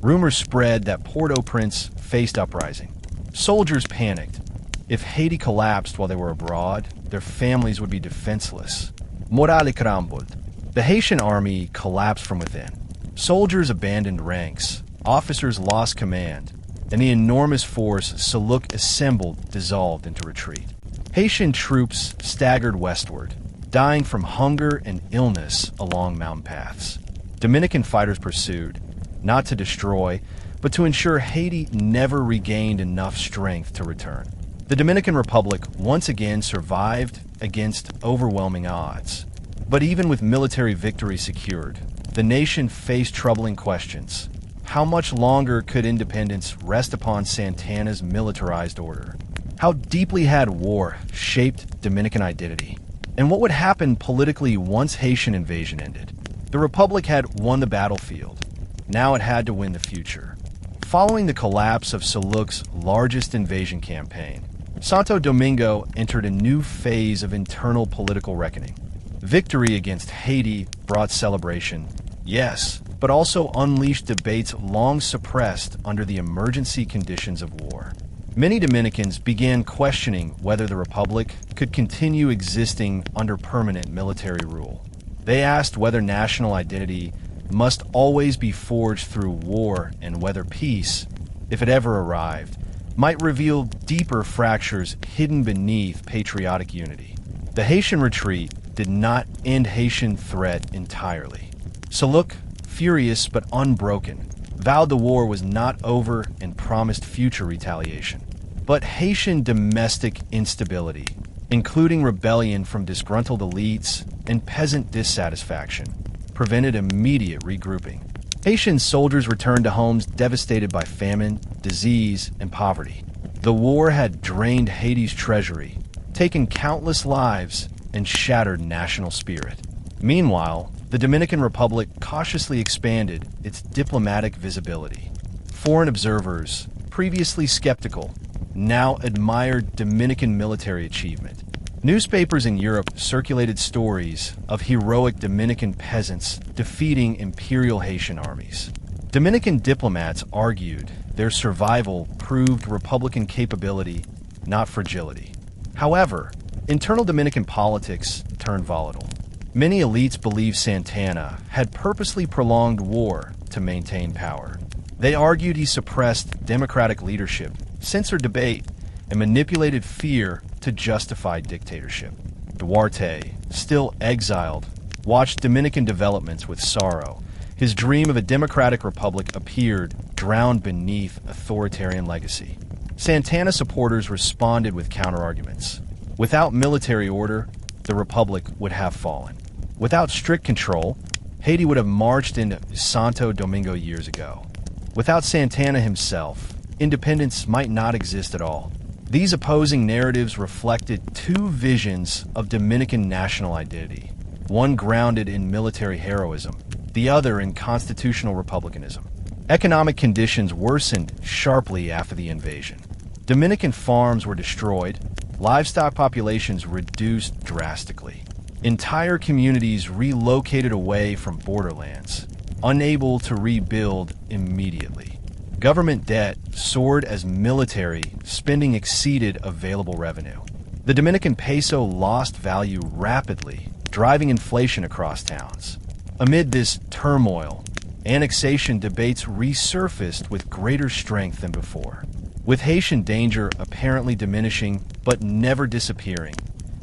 Rumors spread that Port-au-Prince faced uprising. Soldiers panicked. If Haiti collapsed while they were abroad, their families would be defenseless. Morale crumbled. The Haitian army collapsed from within. Soldiers abandoned ranks. Officers lost command. and the enormous force Soulouque assembled dissolved into retreat. Haitian troops staggered westward, dying from hunger and illness along mountain paths. Dominican fighters pursued, not to destroy, but to ensure Haiti never regained enough strength to return. The Dominican Republic once again survived against overwhelming odds. But even with military victory secured, the nation faced troubling questions. How much longer could independence rest upon Santana's militarized order? How deeply had war shaped Dominican identity? And what would happen politically once Haitian invasion ended? The Republic had won the battlefield. Now it had to win the future. Following the collapse of Soulouque's largest invasion campaign, Santo Domingo entered a new phase of internal political reckoning. Victory against Haiti brought celebration, yes, but also unleashed debates long suppressed under the emergency conditions of war. Many Dominicans began questioning whether the Republic could continue existing under permanent military rule. They asked whether national identity must always be forged through war and whether peace, if it ever arrived, might reveal deeper fractures hidden beneath patriotic unity. The Haitian retreat did not end Haitian threat entirely. Soulouque, furious but unbroken, vowed the war was not over and promised future retaliation. But Haitian domestic instability, including rebellion from disgruntled elites and peasant dissatisfaction, prevented immediate regrouping. Haitian soldiers returned to homes devastated by famine, disease, and poverty. The war had drained Haiti's treasury, taken countless lives, and shattered national spirit. Meanwhile, the Dominican Republic cautiously expanded its diplomatic visibility. Foreign observers, previously skeptical, now admired Dominican military achievement. Newspapers in Europe circulated stories of heroic Dominican peasants defeating imperial Haitian armies. Dominican diplomats argued their survival proved Republican capability, not fragility. However, internal Dominican politics turned volatile. Many elites believed Santana had purposely prolonged war to maintain power. They argued he suppressed democratic leadership, censored debate, and manipulated fear to justify dictatorship. Duarte, still exiled, watched Dominican developments with sorrow. His dream of a democratic republic appeared drowned beneath authoritarian legacy. Santana supporters responded with counterarguments. Without military order, the republic would have fallen. Without strict control, Haiti would have marched into Santo Domingo years ago. Without Santana himself, independence might not exist at all. These opposing narratives reflected two visions of Dominican national identity, one grounded in military heroism, the other in constitutional republicanism. Economic conditions worsened sharply after the invasion. Dominican farms were destroyed, livestock populations reduced drastically. Entire communities relocated away from borderlands, unable to rebuild immediately. Government debt soared as military spending exceeded available revenue. The Dominican peso lost value rapidly, driving inflation across towns. Amid this turmoil, annexation debates resurfaced with greater strength than before. With Haitian danger apparently diminishing but never disappearing,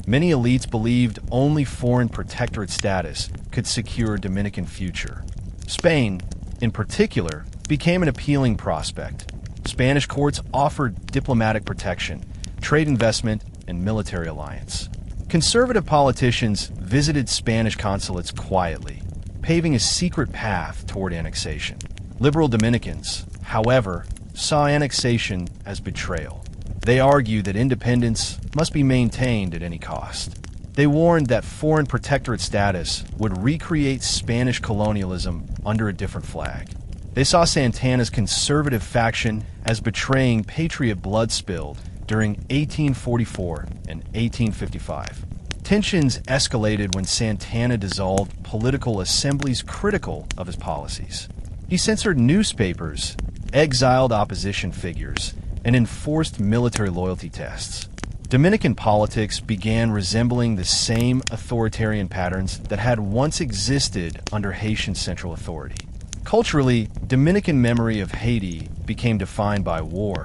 many elites believed only foreign protectorate status could secure Dominican future. Spain, in particular, became an appealing prospect. Spanish courts offered diplomatic protection, trade investment, and military alliance. Conservative politicians visited Spanish consulates quietly, paving a secret path toward annexation. Liberal Dominicans, however, saw annexation as betrayal. They argued that independence must be maintained at any cost. They warned that foreign protectorate status would recreate Spanish colonialism under a different flag. They saw Santana's conservative faction as betraying patriot blood spilled during 1844 and 1855. Tensions escalated when Santana dissolved political assemblies critical of his policies. He censored newspapers, exiled opposition figures, and enforced military loyalty tests. Dominican politics began resembling the same authoritarian patterns that had once existed under Haitian central authority. Culturally, Dominican memory of Haiti became defined by war,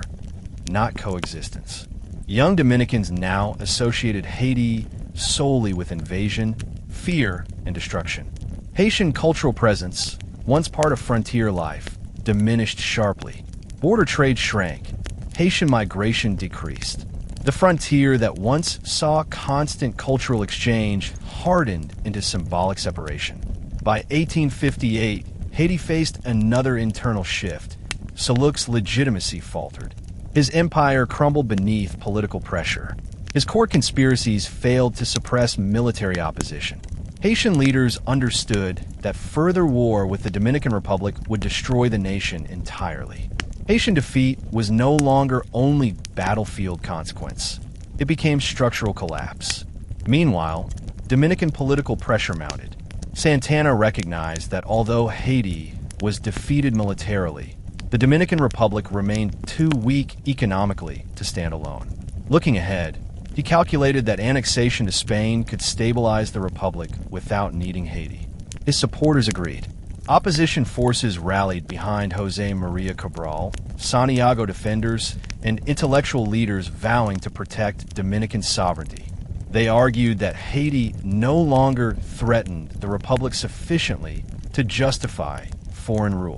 not coexistence. Young Dominicans now associated Haiti solely with invasion, fear, and destruction. Haitian cultural presence, once part of frontier life, diminished sharply. Border trade shrank. Haitian migration decreased. The frontier that once saw constant cultural exchange hardened into symbolic separation. By 1858, Haiti faced another internal shift. Soulouque's legitimacy faltered. His empire crumbled beneath political pressure. His court conspiracies failed to suppress military opposition. Haitian leaders understood that further war with the Dominican Republic would destroy the nation entirely. Haitian defeat was no longer only battlefield consequence. It became structural collapse. Meanwhile, Dominican political pressure mounted. Santana recognized that although Haiti was defeated militarily, the Dominican Republic remained too weak economically to stand alone. Looking ahead, he calculated that annexation to Spain could stabilize the Republic without needing Haiti. His supporters agreed. Opposition forces rallied behind José María Cabral, Santiago defenders, and intellectual leaders vowing to protect Dominican sovereignty. They argued that Haiti no longer threatened the Republic sufficiently to justify foreign rule.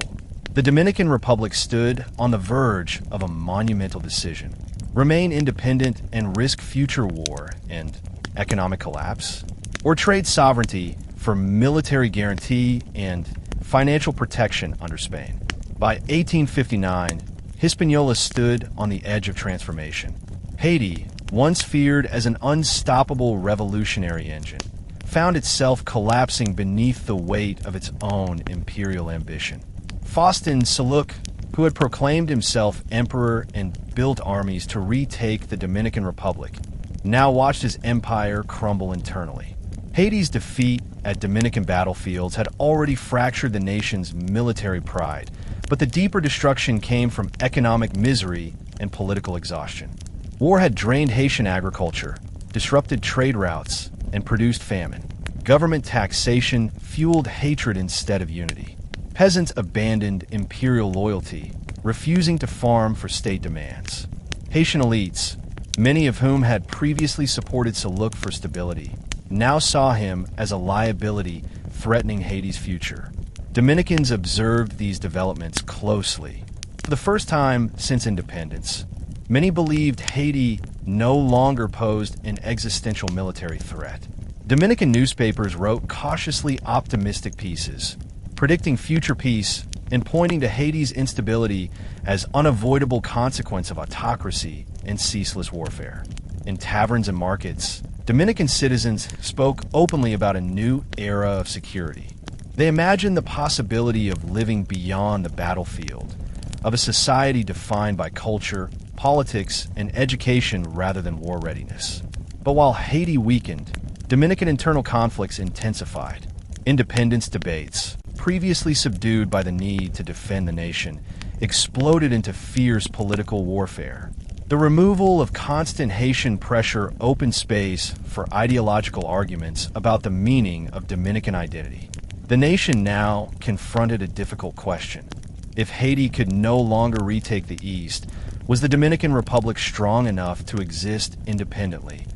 The Dominican Republic stood on the verge of a monumental decision: remain independent and risk future war and economic collapse, or trade sovereignty for military guarantee and financial protection under Spain. By 1859, Hispaniola stood on the edge of transformation. Haiti, once feared as an unstoppable revolutionary engine, found itself collapsing beneath the weight of its own imperial ambition. Faustin Soulouque, who had proclaimed himself emperor and built armies to retake the Dominican Republic, now watched his empire crumble internally. Haiti's defeat at Dominican battlefields had already fractured the nation's military pride, but the deeper destruction came from economic misery and political exhaustion. War had drained Haitian agriculture, disrupted trade routes, and produced famine. Government taxation fueled hatred instead of unity. Peasants abandoned imperial loyalty, refusing to farm for state demands. Haitian elites, many of whom had previously supported Soulouque for stability, now saw him as a liability threatening Haiti's future. Dominicans observed these developments closely. For the first time since independence, many believed Haiti no longer posed an existential military threat. Dominican newspapers wrote cautiously optimistic pieces, predicting future peace and pointing to Haiti's instability as unavoidable consequence of autocracy and ceaseless warfare. In taverns and markets, Dominican citizens spoke openly about a new era of security. They imagined the possibility of living beyond the battlefield, of a society defined by culture, politics, and education rather than war readiness. But while Haiti weakened, Dominican internal conflicts intensified. Independence debates, previously subdued by the need to defend the nation, exploded into fierce political warfare. The removal of constant Haitian pressure opened space for ideological arguments about the meaning of Dominican identity. The nation now confronted a difficult question. If Haiti could no longer retake the East, was the Dominican Republic strong enough to exist independently?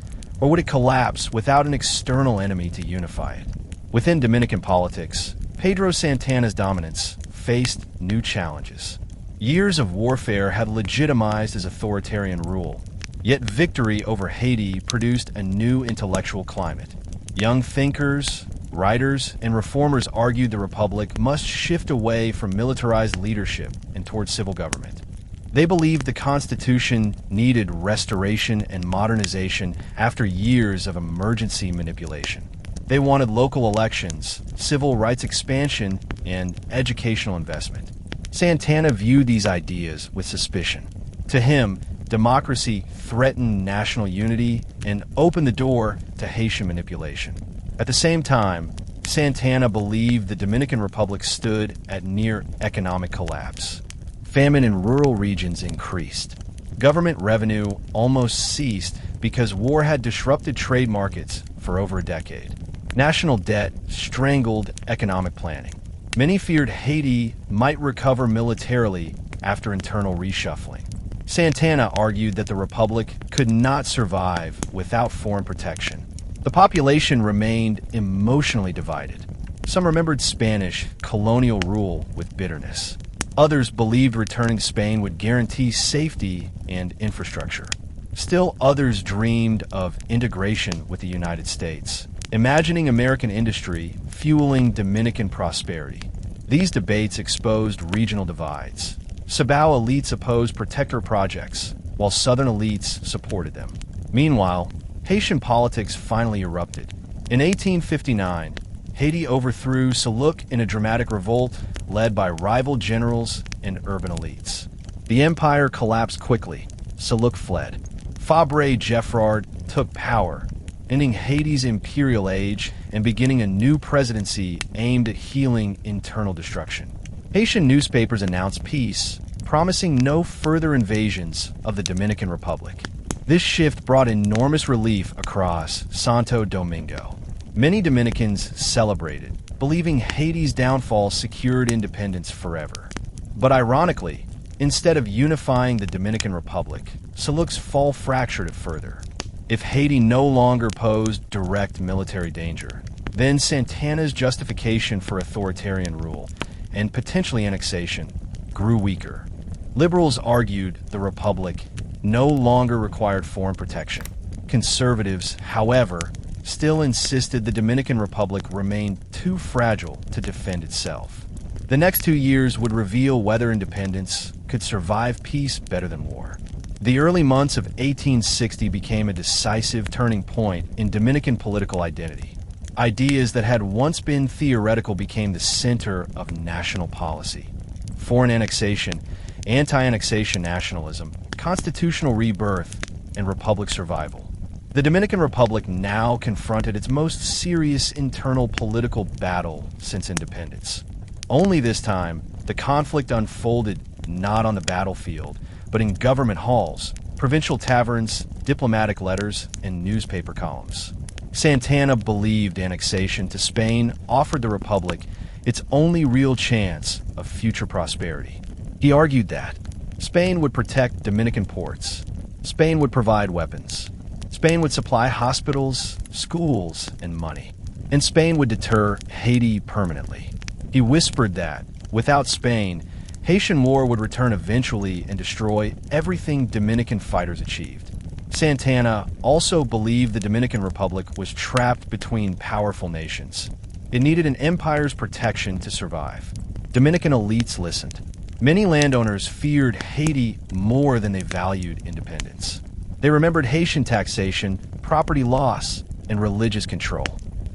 Or would it collapse without an external enemy to unify it? Within Dominican politics, Pedro Santana's dominance faced new challenges. Years of warfare had legitimized his authoritarian rule, yet victory over Haiti produced a new intellectual climate. Young thinkers, writers, and reformers argued the Republic must shift away from militarized leadership and towards civil government. They believed the Constitution needed restoration and modernization after years of emergency manipulation. They wanted local elections, civil rights expansion, and educational investment. Santana viewed these ideas with suspicion. To him, democracy threatened national unity and opened the door to Haitian manipulation. At the same time, Santana believed the Dominican Republic stood at near economic collapse. Famine in rural regions increased. Government revenue almost ceased because war had disrupted trade markets for over a decade. National debt strangled economic planning. Many feared Haiti might recover militarily after internal reshuffling. Santana argued that the republic could not survive without foreign protection. The population remained emotionally divided. Some remembered Spanish colonial rule with bitterness. Others believed returning to Spain would guarantee safety and infrastructure. Still others dreamed of integration with the United States, imagining American industry fueling Dominican prosperity. These debates exposed regional divides. Sabao elites opposed protector projects, while Southern elites supported them. Meanwhile, Haitian politics finally erupted. In 1859, Haiti overthrew Soulouque in a dramatic revolt led by rival generals and urban elites. The empire collapsed quickly. Soulouque fled. Fabre Geffrard took power, ending Haiti's imperial age and beginning a new presidency aimed at healing internal destruction. Haitian newspapers announced peace, promising no further invasions of the Dominican Republic. This shift brought enormous relief across Santo Domingo. Many Dominicans celebrated, believing Haiti's downfall secured independence forever. But ironically, instead of unifying the Dominican Republic, Soulouque's fall fractured it further. If Haiti no longer posed direct military danger, then Santana's justification for authoritarian rule and potentially annexation grew weaker. Liberals argued the republic no longer required foreign protection. Conservatives, however, still insisted the Dominican Republic remained too fragile to defend itself. The next 2 years would reveal whether independence could survive peace better than war. The early months of 1860 became a decisive turning point in Dominican political identity. Ideas that had once been theoretical became the center of national policy. Foreign annexation, anti-annexation nationalism, constitutional rebirth, and republic survival. The Dominican Republic now confronted its most serious internal political battle since independence. Only this time, the conflict unfolded not on the battlefield, but in government halls, provincial taverns, diplomatic letters, and newspaper columns. Santana believed annexation to Spain offered the Republic its only real chance of future prosperity. He argued that Spain would protect Dominican ports, Spain would provide weapons, Spain would supply hospitals, schools, and money, and Spain would deter Haiti permanently. He whispered that, without Spain, Haitian war would return eventually and destroy everything Dominican fighters achieved. Santana also believed the Dominican Republic was trapped between powerful nations. It needed an empire's protection to survive. Dominican elites listened. Many landowners feared Haiti more than they valued independence. They remembered Haitian taxation, property loss, and religious control.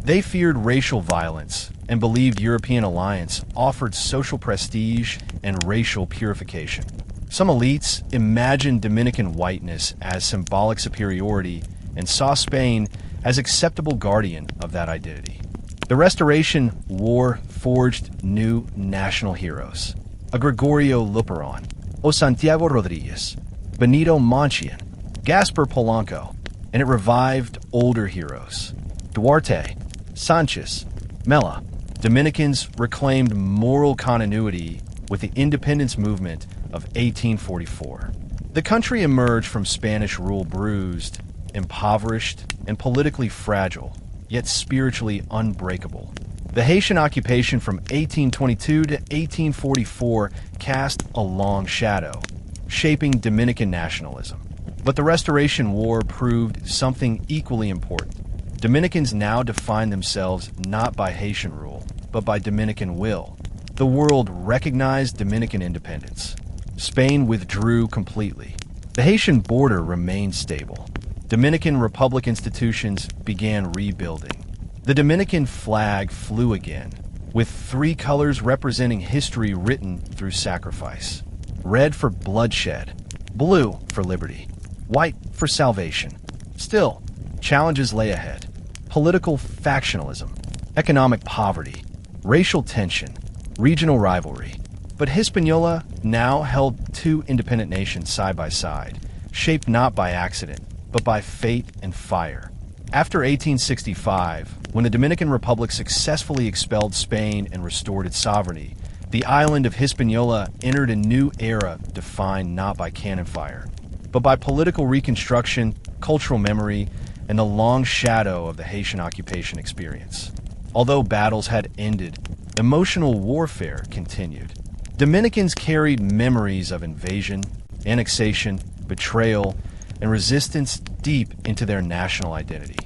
They feared racial violence and believed European alliance offered social prestige and racial purification. Some elites imagined Dominican whiteness as symbolic superiority and saw Spain as acceptable guardian of that identity. The Restoration War forged new national heroes. A Gregorio Luperon, a Santiago Rodriguez, Benito Monchian, Gaspar Polanco, and it revived older heroes. Duarte, Sánchez, Mella. Dominicans reclaimed moral continuity with the independence movement of 1844. The country emerged from Spanish rule bruised, impoverished, and politically fragile, yet spiritually unbreakable. The Haitian Occupation from 1822 to 1844 cast a long shadow, shaping Dominican nationalism. But the Restoration War proved something equally important. Dominicans now define themselves not by Haitian rule, but by Dominican will. The world recognized Dominican independence. Spain withdrew completely. The Haitian border remained stable. Dominican Republic institutions began rebuilding. The Dominican flag flew again, with 3 colors representing history written through sacrifice. Red for bloodshed, blue for liberty, white for salvation. Still, challenges lay ahead. Political factionalism, economic poverty, racial tension, regional rivalry. But Hispaniola now held 2 independent nations side by side, shaped not by accident, but by fate and fire. After 1865, when the Dominican Republic successfully expelled Spain and restored its sovereignty, the island of Hispaniola entered a new era defined not by cannon fire, but by political reconstruction, cultural memory, and the long shadow of the Haitian occupation experience. Although battles had ended, emotional warfare continued. Dominicans carried memories of invasion, annexation, betrayal, and resistance deep into their national identity.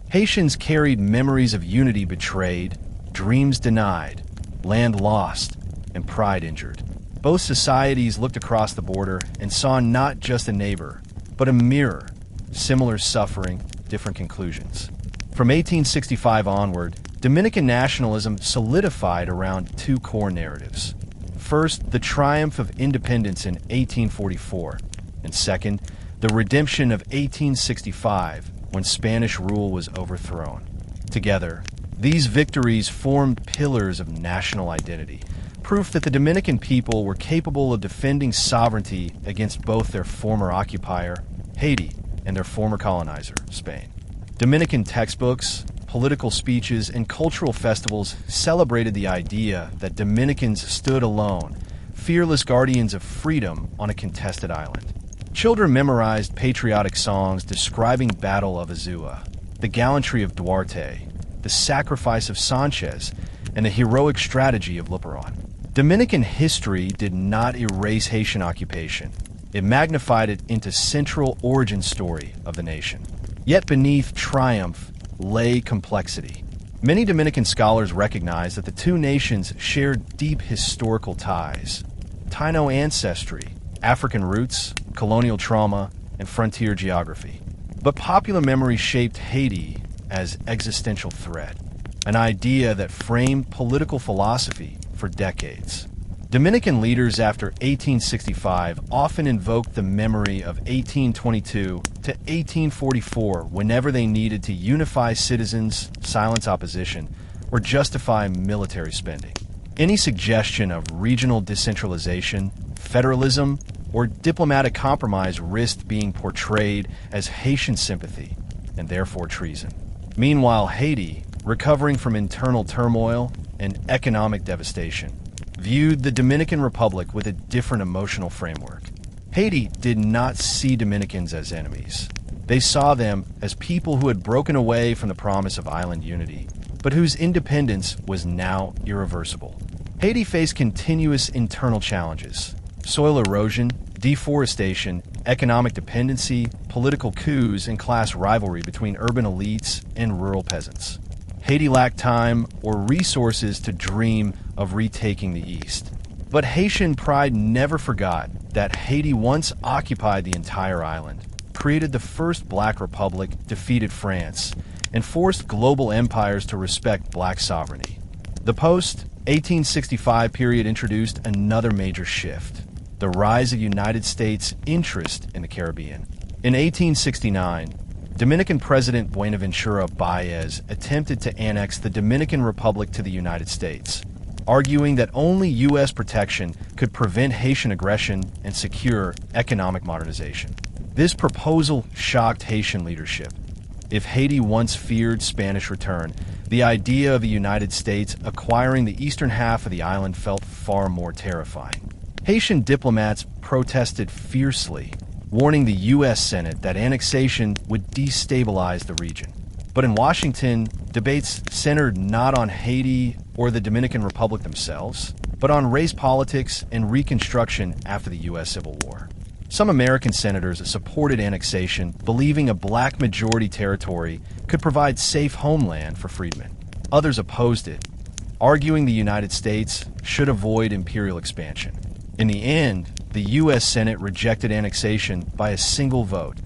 Haitians carried memories of unity betrayed, dreams denied, land lost, and pride injured. Both societies looked across the border and saw not just a neighbor, but a mirror, similar suffering, different conclusions. From 1865 onward, Dominican nationalism solidified around two core narratives. First, the triumph of independence in 1844, and second, the redemption of 1865, when Spanish rule was overthrown. Together, these victories formed pillars of national identity, proof that the Dominican people were capable of defending sovereignty against both their former occupier, Haiti, and their former colonizer, Spain. Dominican textbooks, political speeches, and cultural festivals celebrated the idea that Dominicans stood alone, fearless guardians of freedom on a contested island. Children memorized patriotic songs describing Battle of Azua, the gallantry of Duarte, the sacrifice of Sánchez, and the heroic strategy of Luperon. Dominican history did not erase Haitian occupation. It magnified it into central origin story of the nation. Yet beneath triumph lay complexity. Many Dominican scholars recognize that the two nations shared deep historical ties. Taino ancestry, African roots, colonial trauma, and frontier geography. But popular memory shaped Haiti as existential threat, an idea that framed political philosophy for decades. Dominican leaders after 1865 often invoked the memory of 1822 to 1844 whenever they needed to unify citizens, silence opposition, or justify military spending. Any suggestion of regional decentralization, federalism, or diplomatic compromise risked being portrayed as Haitian sympathy, and therefore treason. Meanwhile, Haiti, recovering from internal turmoil and economic devastation, viewed the Dominican Republic with a different emotional framework. Haiti did not see Dominicans as enemies. They saw them as people who had broken away from the promise of island unity, but whose independence was now irreversible. Haiti faced continuous internal challenges: soil erosion, deforestation, economic dependency, political coups, and class rivalry between urban elites and rural peasants. Haiti lacked time or resources to dream of retaking the East. But Haitian pride never forgot that Haiti once occupied the entire island, created the first Black Republic, defeated France, and forced global empires to respect Black sovereignty. The post-1865 period introduced another major shift: the rise of United States interest in the Caribbean. In 1869, Dominican President Buenaventura Baez attempted to annex the Dominican Republic to the United States, arguing that only U.S. protection could prevent Haitian aggression and secure economic modernization. This proposal shocked Haitian leadership. If Haiti once feared Spanish return, the idea of the United States acquiring the eastern half of the island felt far more terrifying. Haitian diplomats protested fiercely, warning the U.S. Senate that annexation would destabilize the region. But in Washington, debates centered not on Haiti or the Dominican Republic themselves, but on race politics and Reconstruction after the U.S. Civil War. Some American senators supported annexation, believing a Black majority territory could provide safe homeland for freedmen. Others opposed it, arguing the United States should avoid imperial expansion. In the end, the U.S. Senate rejected annexation by a single vote,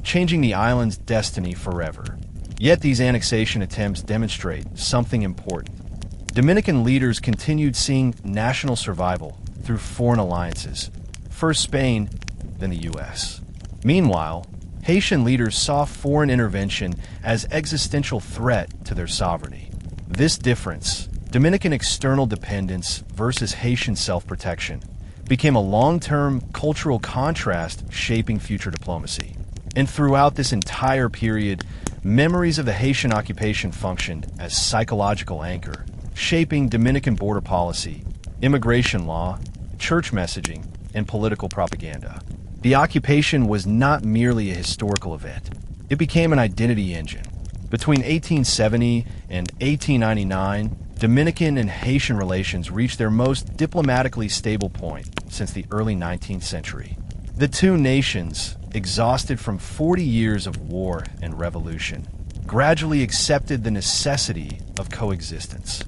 changing the island's destiny forever. Yet these annexation attempts demonstrate something important. Dominican leaders continued seeing national survival through foreign alliances, first Spain, then the U.S. Meanwhile, Haitian leaders saw foreign intervention as existential threat to their sovereignty. This difference, Dominican external dependence versus Haitian self-protection, became a long-term cultural contrast shaping future diplomacy. And throughout this entire period, Memories of the Haitian occupation functioned as psychological anchor, shaping Dominican border policy, immigration law, church messaging, and political propaganda. The occupation was not merely a historical event. It became an identity engine. Between 1870 and 1899, Dominican and Haitian relations reached their most diplomatically stable point since the early 19th century. The two nations, exhausted from 40 years of war and revolution, gradually accepted the necessity of coexistence.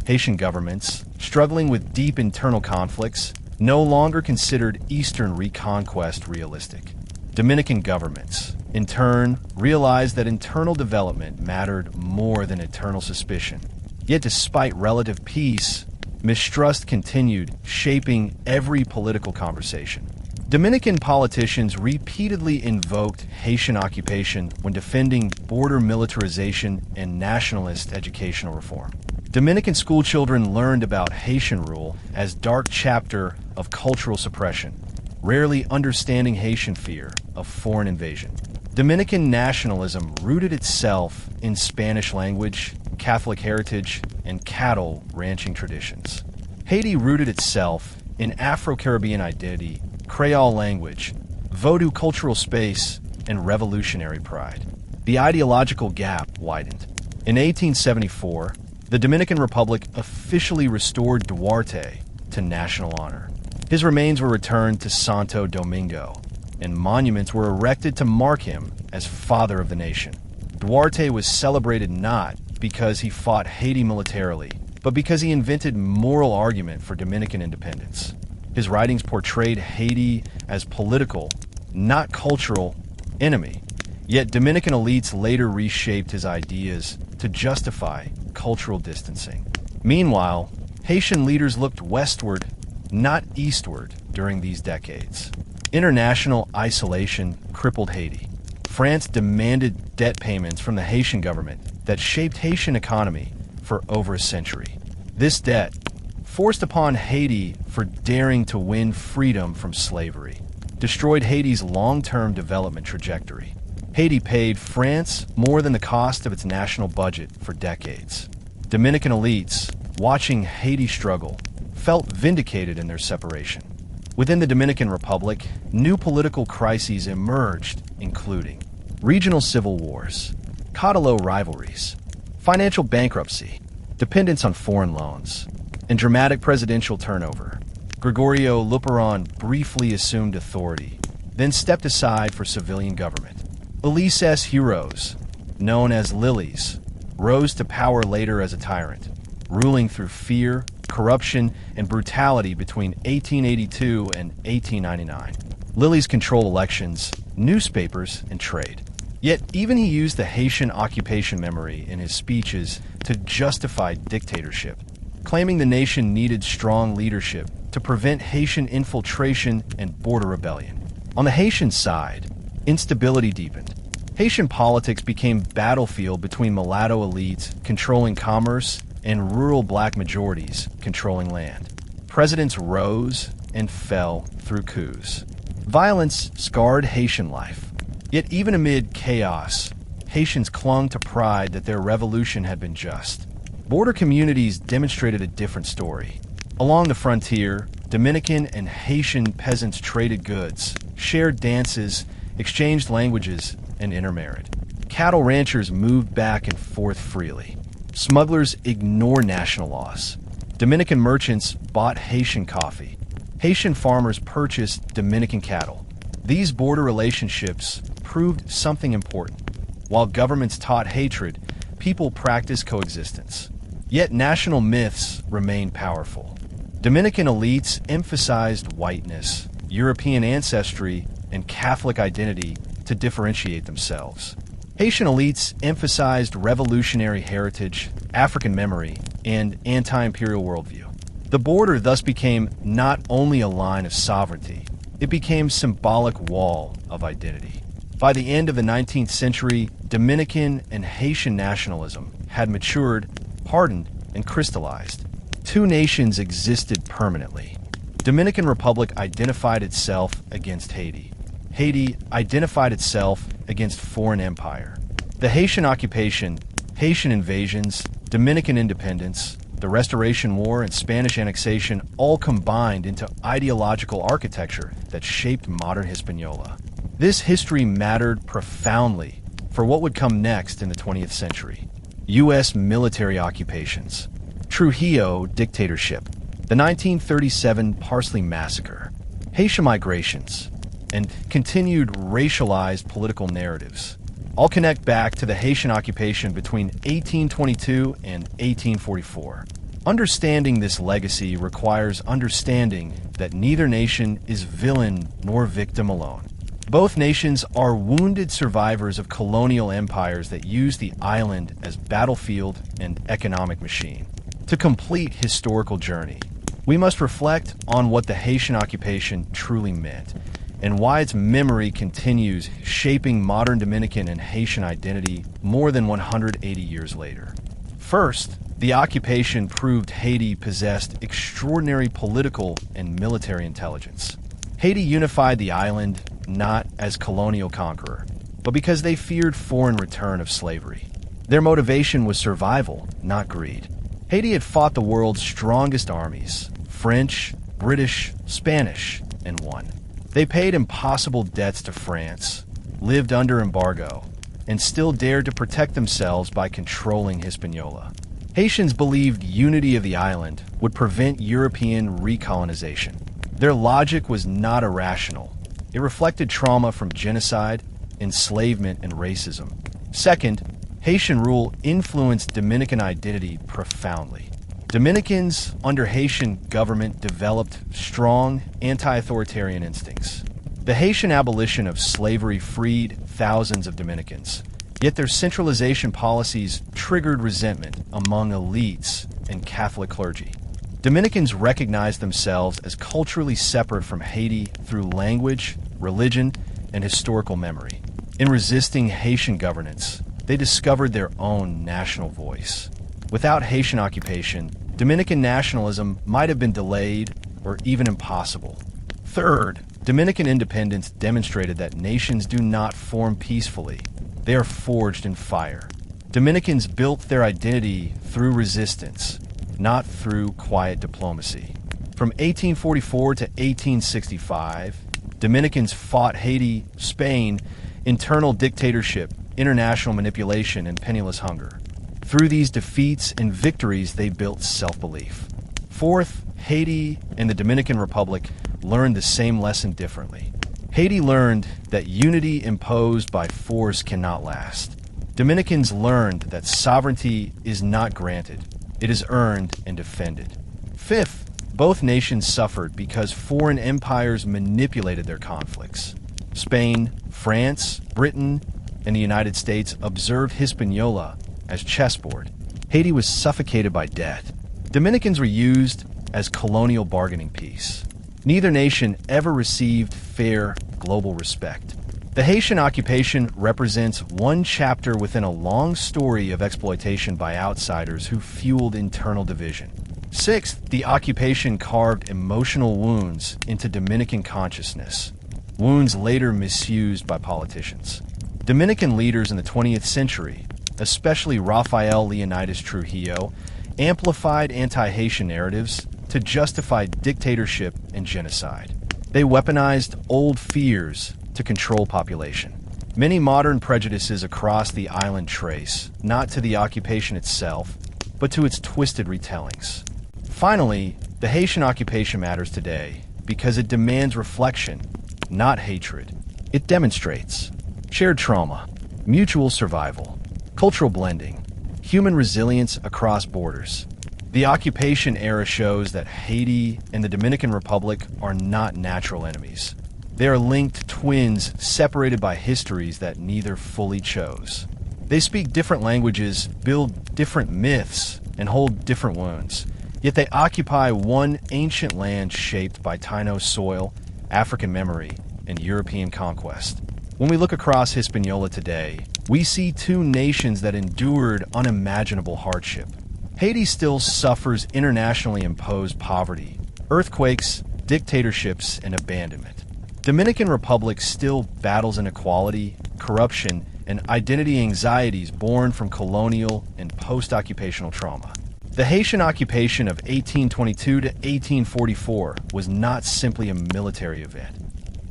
Haitian governments, struggling with deep internal conflicts, no longer considered Eastern reconquest realistic. Dominican governments, in turn, realized that internal development mattered more than eternal suspicion. Yet despite relative peace, mistrust continued, shaping every political conversation. Dominican politicians repeatedly invoked Haitian occupation when defending border militarization and nationalist educational reform. Dominican schoolchildren learned about Haitian rule as dark chapter of cultural suppression, rarely understanding Haitian fear of foreign invasion. Dominican nationalism rooted itself in Spanish language, Catholic heritage, and cattle ranching traditions. Haiti rooted itself in Afro-Caribbean identity, Creole language, Vodou cultural space, and revolutionary pride. The ideological gap widened. In 1874, the Dominican Republic officially restored Duarte to national honor. His remains were returned to Santo Domingo, and monuments were erected to mark him as father of the nation. Duarte was celebrated not because he fought Haiti militarily, but because he invented moral argument for Dominican independence. His writings portrayed Haiti as political, not cultural, enemy. Yet Dominican elites later reshaped his ideas to justify cultural distancing. Meanwhile, Haitian leaders looked westward, not eastward, during these decades. International isolation crippled Haiti. France demanded debt payments from the Haitian government that shaped Haitian economy for over a century. This debt, forced upon Haiti for daring to win freedom from slavery, destroyed Haiti's long-term development trajectory. Haiti paid France more than the cost of its national budget for decades. Dominican elites, watching Haiti struggle, felt vindicated in their separation. Within the Dominican Republic, new political crises emerged, including regional civil wars, Cotelo rivalries, financial bankruptcy, dependence on foreign loans, and dramatic presidential turnover. Gregorio Luperon briefly assumed authority, then stepped aside for civilian government. Elise's heroes, known as Lilies, rose to power later as a tyrant, ruling through fear, corruption, and brutality between 1882 and 1899. Lilies controlled elections, newspapers, and trade. Yet even he used the Haitian occupation memory in his speeches to justify dictatorship, claiming the nation needed strong leadership to prevent Haitian infiltration and border rebellion. On the Haitian side, instability deepened. Haitian politics became battlefield between mulatto elites controlling commerce and rural black majorities controlling land. Presidents rose and fell through coups. Violence scarred Haitian life. Yet even amid chaos, Haitians clung to pride that their revolution had been just. Border communities demonstrated a different story. Along the frontier, Dominican and Haitian peasants traded goods, shared dances, exchanged languages, and intermarried. Cattle ranchers moved back and forth freely. Smugglers ignored national laws. Dominican merchants bought Haitian coffee. Haitian farmers purchased Dominican cattle. These border relationships proved something important. While governments taught hatred, people practiced coexistence. Yet national myths remained powerful. Dominican elites emphasized whiteness, European ancestry, and Catholic identity to differentiate themselves. Haitian elites emphasized revolutionary heritage, African memory, and anti-imperial worldview. The border thus became not only a line of sovereignty, it became a symbolic wall of identity. By the end of the 19th century, Dominican and Haitian nationalism had matured, hardened, and crystallized. Two nations existed permanently. Dominican Republic identified itself against Haiti. Haiti identified itself against foreign empire. The Haitian occupation, Haitian invasions, Dominican independence, the Restoration War, and Spanish annexation all combined into ideological architecture that shaped modern Hispaniola. This history mattered profoundly for what would come next in the 20th century. U.S. military occupations, Trujillo dictatorship, the 1937 Parsley Massacre, Haitian migrations, and continued racialized political narratives all connect back to the Haitian occupation between 1822 and 1844. Understanding this legacy requires understanding that neither nation is villain nor victim alone. Both nations are wounded survivors of colonial empires that used the island as battlefield and economic machine. To complete historical journey, we must reflect on what the Haitian occupation truly meant and why its memory continues shaping modern Dominican and Haitian identity more than 180 years later. First, the occupation proved Haiti possessed extraordinary political and military intelligence. Haiti unified the island not as colonial conqueror, but because they feared foreign return of slavery. Their motivation was survival, not greed. Haiti had fought the world's strongest armies, French, British, Spanish, and won. They paid impossible debts to France, lived under embargo, and still dared to protect themselves by controlling Hispaniola. Haitians believed unity of the island would prevent European recolonization. Their logic was not irrational. It reflected trauma from genocide, enslavement, and racism. Second, Haitian rule influenced Dominican identity profoundly. Dominicans under Haitian government developed strong anti-authoritarian instincts. The Haitian abolition of slavery freed thousands of Dominicans, yet their centralization policies triggered resentment among elites and Catholic clergy. Dominicans recognized themselves as culturally separate from Haiti through language, religion, and historical memory. In resisting Haitian governance, they discovered their own national voice. Without Haitian occupation, Dominican nationalism might have been delayed or even impossible. Third, Dominican independence demonstrated that nations do not form peacefully. They are forged in fire. Dominicans built their identity through resistance, not through quiet diplomacy. From 1844 to 1865, Dominicans fought Haiti, Spain, internal dictatorship, international manipulation, and penniless hunger. Through these defeats and victories, they built self-belief. Fourth, Haiti and the Dominican Republic learned the same lesson differently. Haiti learned that unity imposed by force cannot last. Dominicans learned that sovereignty is not granted. It is earned and defended. Fifth, both nations suffered because foreign empires manipulated their conflicts. Spain, France, Britain, and the United States observed Hispaniola as chessboard. Haiti was suffocated by debt. Dominicans were used as colonial bargaining piece. Neither nation ever received fair global respect. The Haitian occupation represents one chapter within a long story of exploitation by outsiders who fueled internal division. Sixth, the occupation carved emotional wounds into Dominican consciousness, wounds later misused by politicians. Dominican leaders in the 20th century, especially Rafael Leonidas Trujillo, amplified anti-Haitian narratives to justify dictatorship and genocide. They weaponized old fears to control population. Many modern prejudices across the island trace, not to the occupation itself, but to its twisted retellings. Finally, the Haitian occupation matters today because it demands reflection, not hatred. It demonstrates shared trauma, mutual survival, cultural blending, human resilience across borders. The occupation era shows that Haiti and the Dominican Republic are not natural enemies. They are linked twins separated by histories that neither fully chose. They speak different languages, build different myths, and hold different wounds. Yet they occupy one ancient land shaped by Taino soil, African memory, and European conquest. When we look across Hispaniola today, we see two nations that endured unimaginable hardship. Haiti still suffers internationally imposed poverty, earthquakes, dictatorships, and abandonment. Dominican Republic still battles inequality, corruption, and identity anxieties born from colonial and post-occupational trauma. The Haitian occupation of 1822 to 1844 was not simply a military event.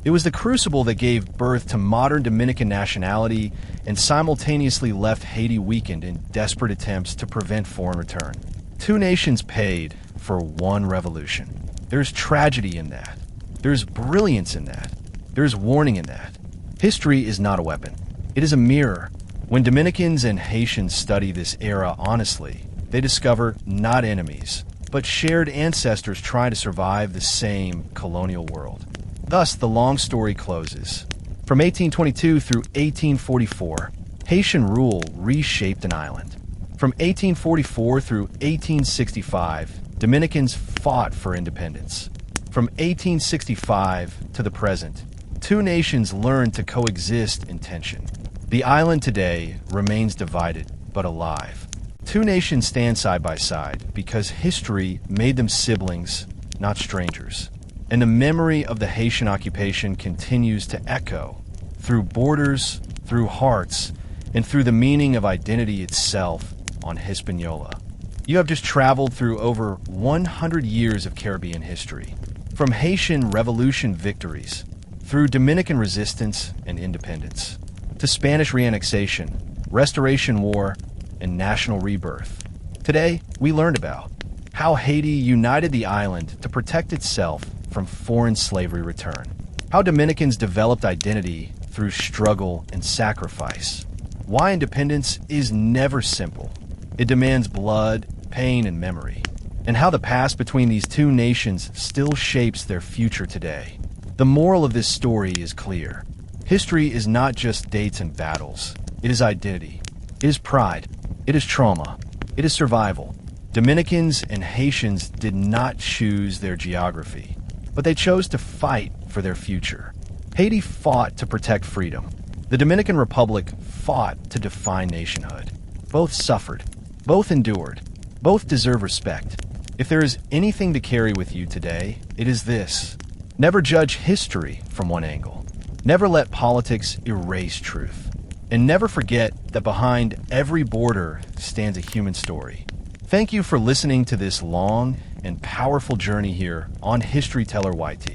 It was the crucible that gave birth to modern Dominican nationality and simultaneously left Haiti weakened in desperate attempts to prevent foreign return. Two nations paid for one revolution. There's tragedy in that. There's brilliance in that. There's warning in that. History is not a weapon. It is a mirror. When Dominicans and Haitians study this era honestly, they discover not enemies, but shared ancestors trying to survive the same colonial world. Thus, the long story closes. From 1822 through 1844, Haitian rule reshaped an island. From 1844 through 1865, Dominicans fought for independence. From 1865 to the present, two nations learned to coexist in tension. The island today remains divided, but alive. Two nations stand side by side because history made them siblings, not strangers. And the memory of the Haitian occupation continues to echo through borders, through hearts, and through the meaning of identity itself on Hispaniola. You have just traveled through over 100 years of Caribbean history, from Haitian revolution victories, through Dominican resistance and independence, to Spanish reannexation, Restoration War, and national rebirth. Today, we learned about how Haiti united the island to protect itself from foreign slavery return, how Dominicans developed identity through struggle and sacrifice, why independence is never simple. It demands blood, pain, and memory, and how the past between these two nations still shapes their future today. The moral of this story is clear. History is not just dates and battles. It is identity. It is pride. It is trauma. It is survival. Dominicans and Haitians did not choose their geography, but they chose to fight for their future. Haiti fought to protect freedom. The Dominican Republic fought to define nationhood. Both suffered. Both endured. Both deserve respect. If there is anything to carry with you today, it is this. Never judge history from one angle. Never let politics erase truth. And never forget that behind every border stands a human story. Thank you for listening to this long and powerful journey here on History Teller YT.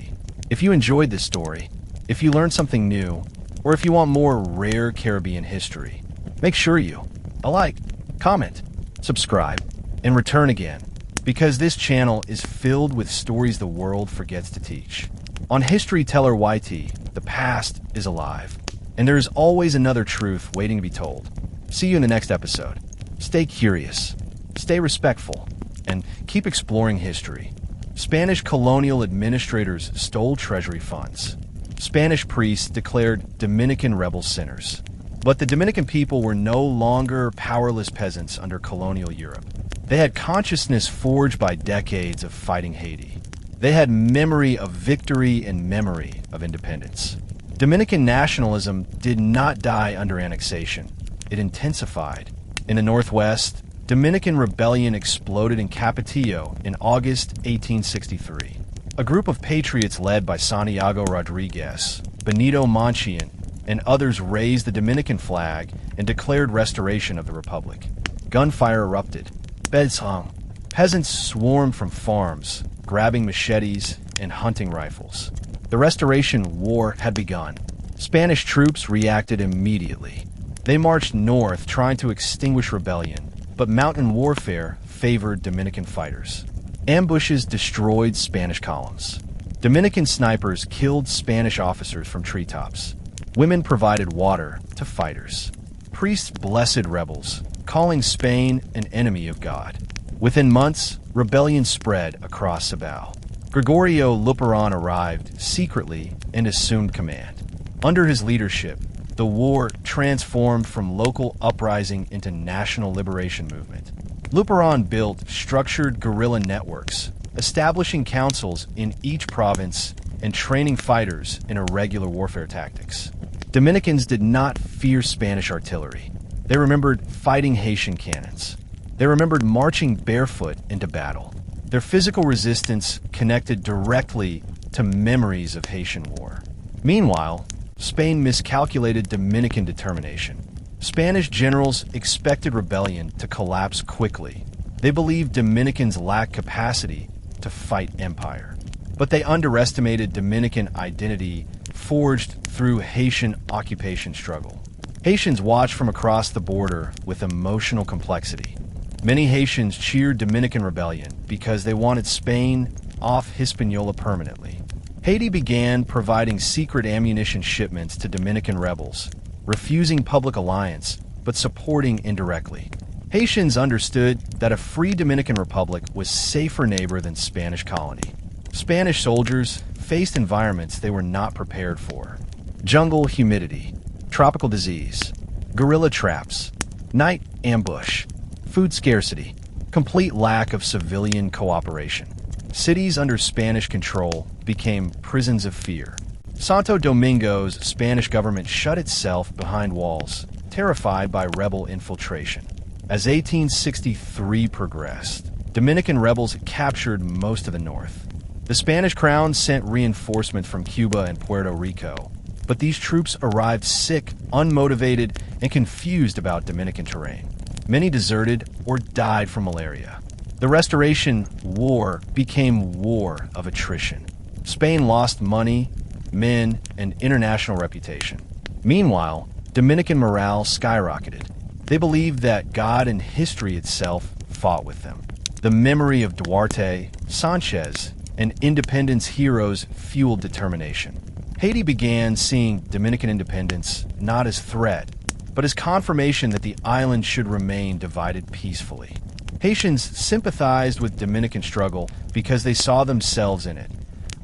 If you enjoyed this story, if you learned something new, or if you want more rare Caribbean history, make sure you like, comment, subscribe, and return again, because this channel is filled with stories the world forgets to teach. On History Teller YT, the past is alive, and there is always another truth waiting to be told. See you in the next episode. Stay curious, stay respectful, and keep exploring history. Spanish colonial administrators stole treasury funds. Spanish priests declared Dominican rebels sinners. But the Dominican people were no longer powerless peasants under colonial Europe. They had consciousness forged by decades of fighting Haiti. They had memory of victory and memory of independence. Dominican nationalism did not die under annexation. It intensified. In the Northwest, Dominican rebellion exploded in Capetillo in August 1863. A group of patriots led by Santiago Rodriguez, Benito Monchian, and others raised the Dominican flag and declared restoration of the Republic. Gunfire erupted. Beds hung. Peasants swarmed from farms, grabbing machetes and hunting rifles. The Restoration War had begun. Spanish troops reacted immediately. They marched north trying to extinguish rebellion, but mountain warfare favored Dominican fighters. Ambushes destroyed Spanish columns. Dominican snipers killed Spanish officers from treetops. Women provided water to fighters. Priests blessed rebels, calling Spain an enemy of God. Within months, rebellion spread across Sabao. Gregorio Luperon arrived secretly and assumed command. Under his leadership, the war transformed from local uprising into national liberation movement. Luperon built structured guerrilla networks, establishing councils in each province and training fighters in irregular warfare tactics. Dominicans did not fear Spanish artillery. They remembered fighting Haitian cannons. They remembered marching barefoot into battle. Their physical resistance connected directly to memories of Haitian war. Meanwhile, Spain miscalculated Dominican determination. Spanish generals expected rebellion to collapse quickly. They believed Dominicans lacked capacity to fight empire. But they underestimated Dominican identity forged through Haitian occupation struggle. Haitians watched from across the border with emotional complexity. Many Haitians cheered Dominican rebellion because they wanted Spain off Hispaniola permanently. Haiti began providing secret ammunition shipments to Dominican rebels, refusing public alliance but supporting indirectly. Haitians understood that a free Dominican Republic was safer neighbor than Spanish colony. Spanish soldiers faced environments they were not prepared for. Jungle humidity, tropical disease, guerrilla traps, night ambush, food scarcity, complete lack of civilian cooperation. Cities under Spanish control became prisons of fear. Santo Domingo's Spanish government shut itself behind walls, terrified by rebel infiltration. As 1863 progressed, Dominican rebels captured most of the north. The Spanish crown sent reinforcements from Cuba and Puerto Rico, but these troops arrived sick, unmotivated, and confused about Dominican terrain. Many deserted or died from malaria. The Restoration War became war of attrition. Spain lost money, men, and international reputation. Meanwhile, Dominican morale skyrocketed. They believed that God and history itself fought with them. The memory of Duarte, Sánchez, and independence heroes fueled determination. Haiti began seeing Dominican independence not as threat, but as confirmation that the island should remain divided peacefully. Haitians sympathized with Dominican struggle because they saw themselves in it.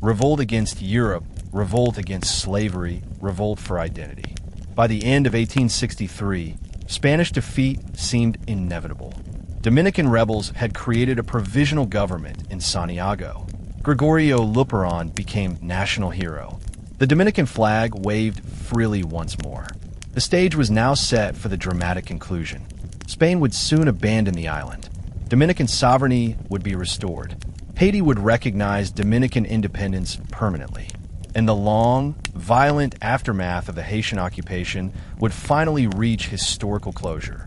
Revolt against Europe, revolt against slavery, revolt for identity. By the end of 1863, Spanish defeat seemed inevitable. Dominican rebels had created a provisional government in Santiago. Gregorio Luperon became national hero. The Dominican flag waved freely once more. The stage was now set for the dramatic conclusion. Spain would soon abandon the island. Dominican sovereignty would be restored. Haiti would recognize Dominican independence permanently. And the long, violent aftermath of the Haitian occupation would finally reach historical closure.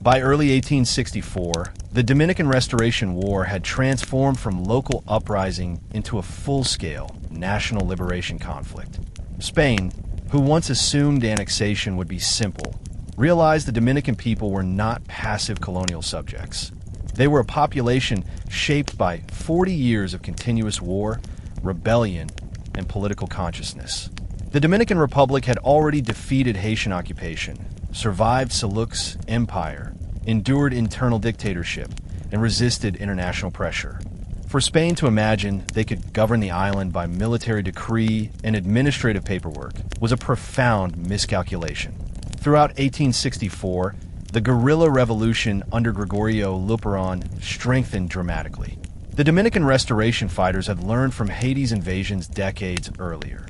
By early 1864, the Dominican Restoration War had transformed from local uprising into a full-scale national liberation conflict. Spain, who once assumed annexation would be simple, realized the Dominican people were not passive colonial subjects. They were a population shaped by 40 years of continuous war, rebellion, and political consciousness. The Dominican Republic had already defeated Haitian occupation, survived Soulouque's empire, endured internal dictatorship, and resisted international pressure. For Spain to imagine they could govern the island by military decree and administrative paperwork was a profound miscalculation. Throughout 1864, the guerrilla revolution under Gregorio Luperon strengthened dramatically. The Dominican restoration fighters had learned from Haiti's invasions decades earlier.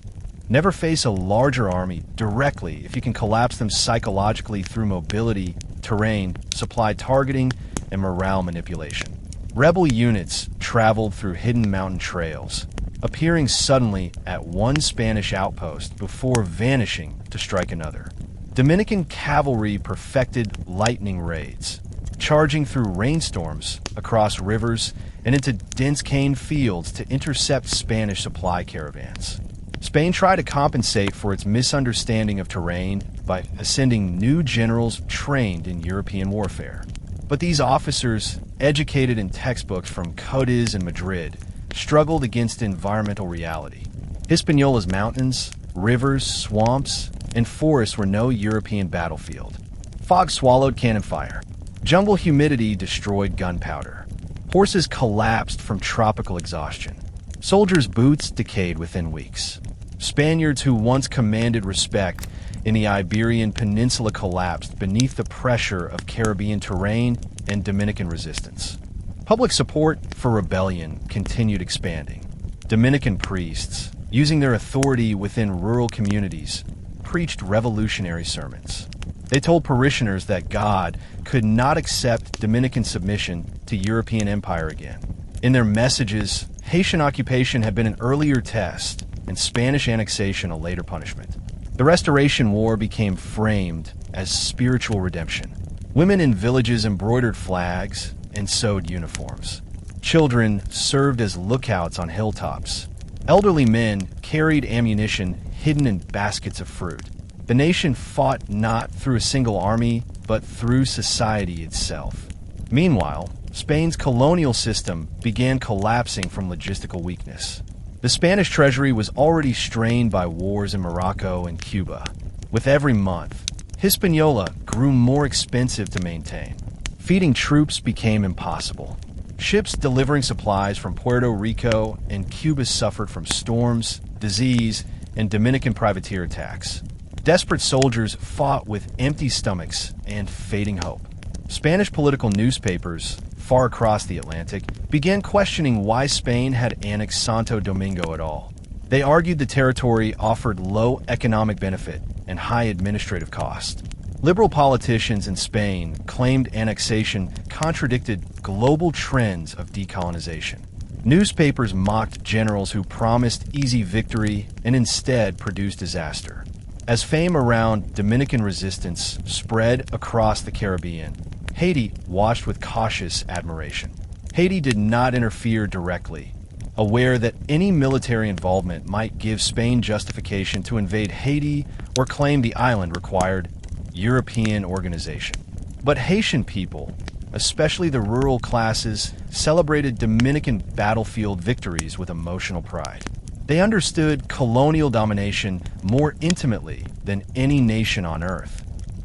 Never face a larger army directly if you can collapse them psychologically through mobility, terrain, supply targeting, and morale manipulation. Rebel units traveled through hidden mountain trails, appearing suddenly at one Spanish outpost before vanishing to strike another. Dominican cavalry perfected lightning raids, charging through rainstorms, across rivers, and into dense cane fields to intercept Spanish supply caravans. Spain tried to compensate for its misunderstanding of terrain by sending new generals trained in European warfare. But these officers, educated in textbooks from Cadiz and Madrid, struggled against environmental reality. Hispaniola's mountains, rivers, swamps, and forests were no European battlefield. Fog swallowed cannon fire. Jungle humidity destroyed gunpowder. Horses collapsed from tropical exhaustion. Soldiers' boots decayed within weeks. Spaniards who once commanded respect in the Iberian Peninsula collapsed beneath the pressure of Caribbean terrain and Dominican resistance. Public support for rebellion continued expanding. Dominican priests, using their authority within rural communities, preached revolutionary sermons. They told parishioners that God could not accept Dominican submission to European empire again. In their messages, Haitian occupation had been an earlier test and Spanish annexation a later punishment. The Restoration War became framed as spiritual redemption. Women in villages embroidered flags and sewed uniforms. Children served as lookouts on hilltops. Elderly men carried ammunition hidden in baskets of fruit. The nation fought not through a single army, but through society itself. Meanwhile, Spain's colonial system began collapsing from logistical weakness. The Spanish treasury was already strained by wars in Morocco and Cuba. With every month, Hispaniola grew more expensive to maintain. Feeding troops became impossible. Ships delivering supplies from Puerto Rico and Cuba suffered from storms, disease, and Dominican privateer attacks. Desperate soldiers fought with empty stomachs and fading hope. Spanish political newspapers, far across the Atlantic, began questioning why Spain had annexed Santo Domingo at all. They argued the territory offered low economic benefit and high administrative cost. Liberal politicians in Spain claimed annexation contradicted global trends of decolonization. Newspapers mocked generals who promised easy victory and instead produced disaster. As fame around Dominican resistance spread across the Caribbean, Haiti watched with cautious admiration. Haiti did not interfere directly, aware that any military involvement might give Spain justification to invade Haiti or claim the island required European organization. But Haitian people, especially the rural classes, celebrated Dominican battlefield victories with emotional pride. They understood colonial domination more intimately than any nation on earth.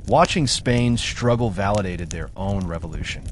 Watching Spain's struggle validated their own revolution.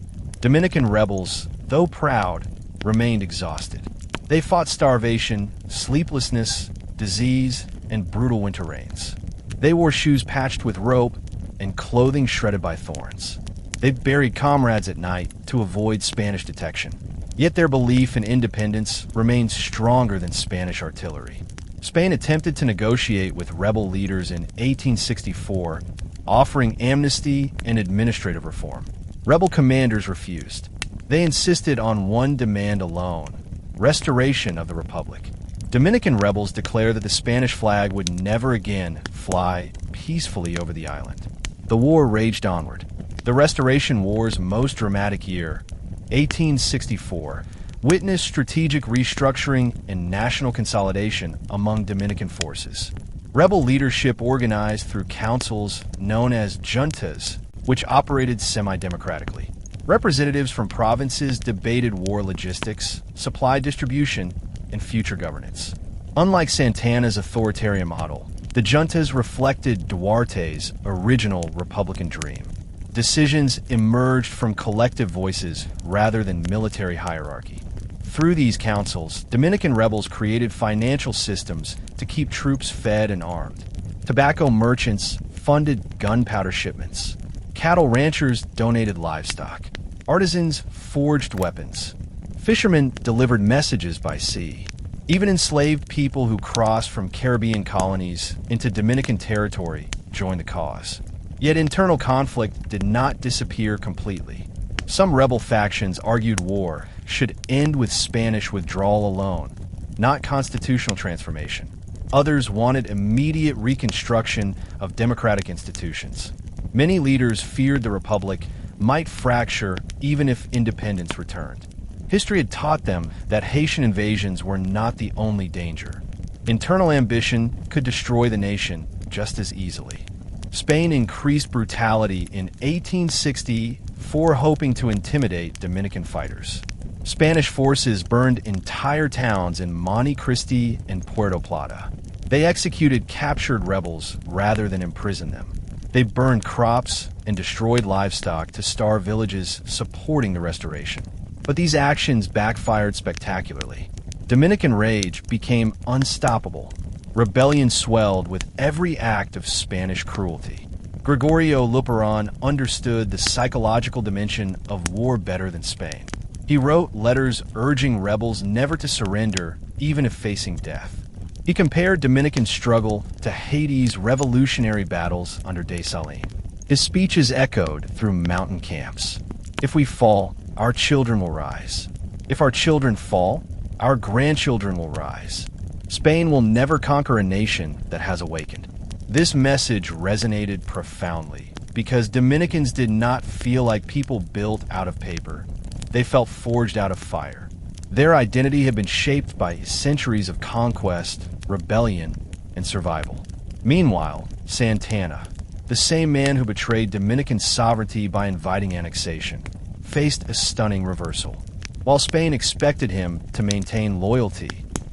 Dominican rebels, though proud, remained exhausted. They fought starvation, sleeplessness, disease, and brutal winter rains. They wore shoes patched with rope and clothing shredded by thorns. They buried comrades at night to avoid Spanish detection. Yet their belief in independence remained stronger than Spanish artillery. Spain attempted to negotiate with rebel leaders in 1864, offering amnesty and administrative reform. Rebel commanders refused. They insisted on one demand alone: restoration of the republic. Dominican rebels declared that the Spanish flag would never again fly peacefully over the island. The war raged onward. The Restoration War's most dramatic year, 1864, witnessed strategic restructuring and national consolidation among Dominican forces. Rebel leadership organized through councils known as juntas, which operated semi-democratically. Representatives from provinces debated war logistics, supply distribution, and future governance. Unlike Santana's authoritarian model, the juntas reflected Duarte's original Republican dream. Decisions emerged from collective voices rather than military hierarchy. Through these councils, Dominican rebels created financial systems to keep troops fed and armed. Tobacco merchants funded gunpowder shipments. Cattle ranchers donated livestock. Artisans forged weapons. Fishermen delivered messages by sea. Even enslaved people who crossed from Caribbean colonies into Dominican territory joined the cause. Yet internal conflict did not disappear completely. Some rebel factions argued war should end with Spanish withdrawal alone, not constitutional transformation. Others wanted immediate reconstruction of democratic institutions. Many leaders feared the republic might fracture even if independence returned. History had taught them that Haitian invasions were not the only danger. Internal ambition could destroy the nation just as easily. Spain increased brutality in 1864, hoping to intimidate Dominican fighters. Spanish forces burned entire towns in Monte Cristi and Puerto Plata. They executed captured rebels rather than imprison them. They burned crops and destroyed livestock to starve villages supporting the restoration. But these actions backfired spectacularly. Dominican rage became unstoppable. Rebellion swelled with every act of Spanish cruelty. Gregorio Luperon understood the psychological dimension of war better than Spain. He wrote letters urging rebels never to surrender, even if facing death. He compared Dominican struggle to Haiti's revolutionary battles under Dessalines. His speeches echoed through mountain camps. If we fall, our children will rise. If our children fall, our grandchildren will rise. Spain will never conquer a nation that has awakened. This message resonated profoundly because Dominicans did not feel like people built out of paper. They felt forged out of fire. Their identity had been shaped by centuries of conquest, rebellion, and survival. Meanwhile, Santana, the same man who betrayed Dominican sovereignty by inviting annexation, faced a stunning reversal. While Spain expected him to maintain loyalty,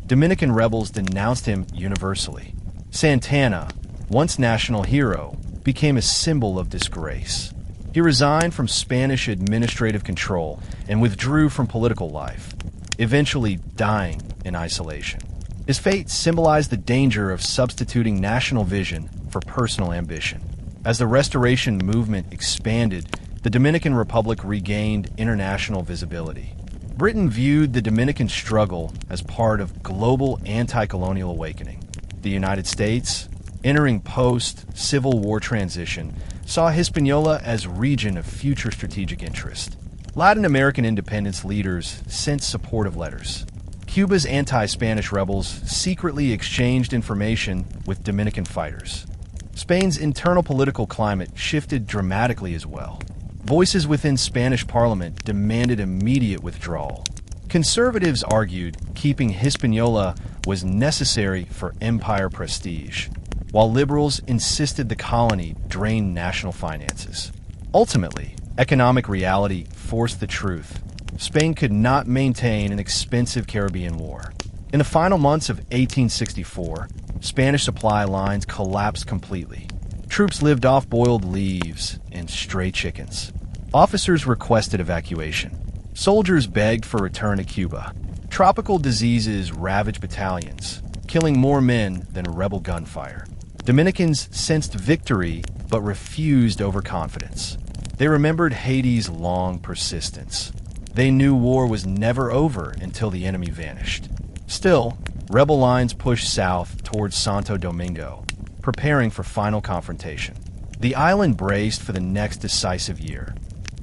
Dominican rebels denounced him universally. Santana, once national hero, became a symbol of disgrace. He resigned from Spanish administrative control and withdrew from political life, eventually dying in isolation. His fate symbolized the danger of substituting national vision for personal ambition. As the Restoration movement expanded, the Dominican Republic regained international visibility. Britain viewed the Dominican struggle as part of global anti-colonial awakening. The United States, entering post-Civil War transition, saw Hispaniola as region of future strategic interest. Latin American independence leaders sent supportive letters. Cuba's anti-Spanish rebels secretly exchanged information with Dominican fighters. Spain's internal political climate shifted dramatically as well. Voices within Spanish parliament demanded immediate withdrawal. Conservatives argued keeping Hispaniola was necessary for empire prestige, while liberals insisted the colony drain national finances. Ultimately, economic reality forced the truth. Spain could not maintain an expensive Caribbean war. In the final months of 1864, Spanish supply lines collapsed completely. Troops lived off boiled leaves and stray chickens. Officers requested evacuation. Soldiers begged for return to Cuba. Tropical diseases ravaged battalions, killing more men than rebel gunfire. Dominicans sensed victory but refused overconfidence. They remembered Haiti's long persistence. They knew war was never over until the enemy vanished. Still, rebel lines pushed south towards Santo Domingo, preparing for final confrontation. The island braced for the next decisive year,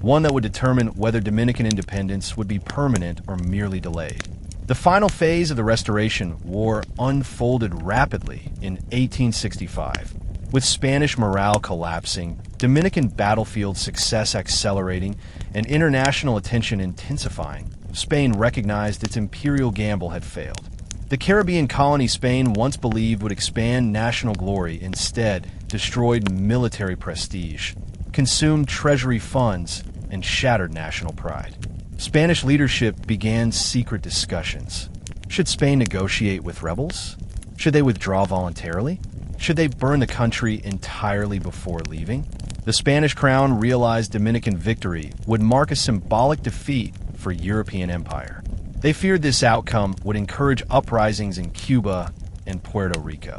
one that would determine whether Dominican independence would be permanent or merely delayed. The final phase of the Restoration War unfolded rapidly in 1865. With Spanish morale collapsing, Dominican battlefield success accelerating, and international attention intensifying, Spain recognized its imperial gamble had failed. The Caribbean colony Spain once believed would expand national glory instead destroyed military prestige, consumed treasury funds, and shattered national pride. Spanish leadership began secret discussions. Should Spain negotiate with rebels? Should they withdraw voluntarily? Should they burn the country entirely before leaving? The Spanish crown realized Dominican victory would mark a symbolic defeat for European empire. They feared this outcome would encourage uprisings in Cuba and Puerto Rico.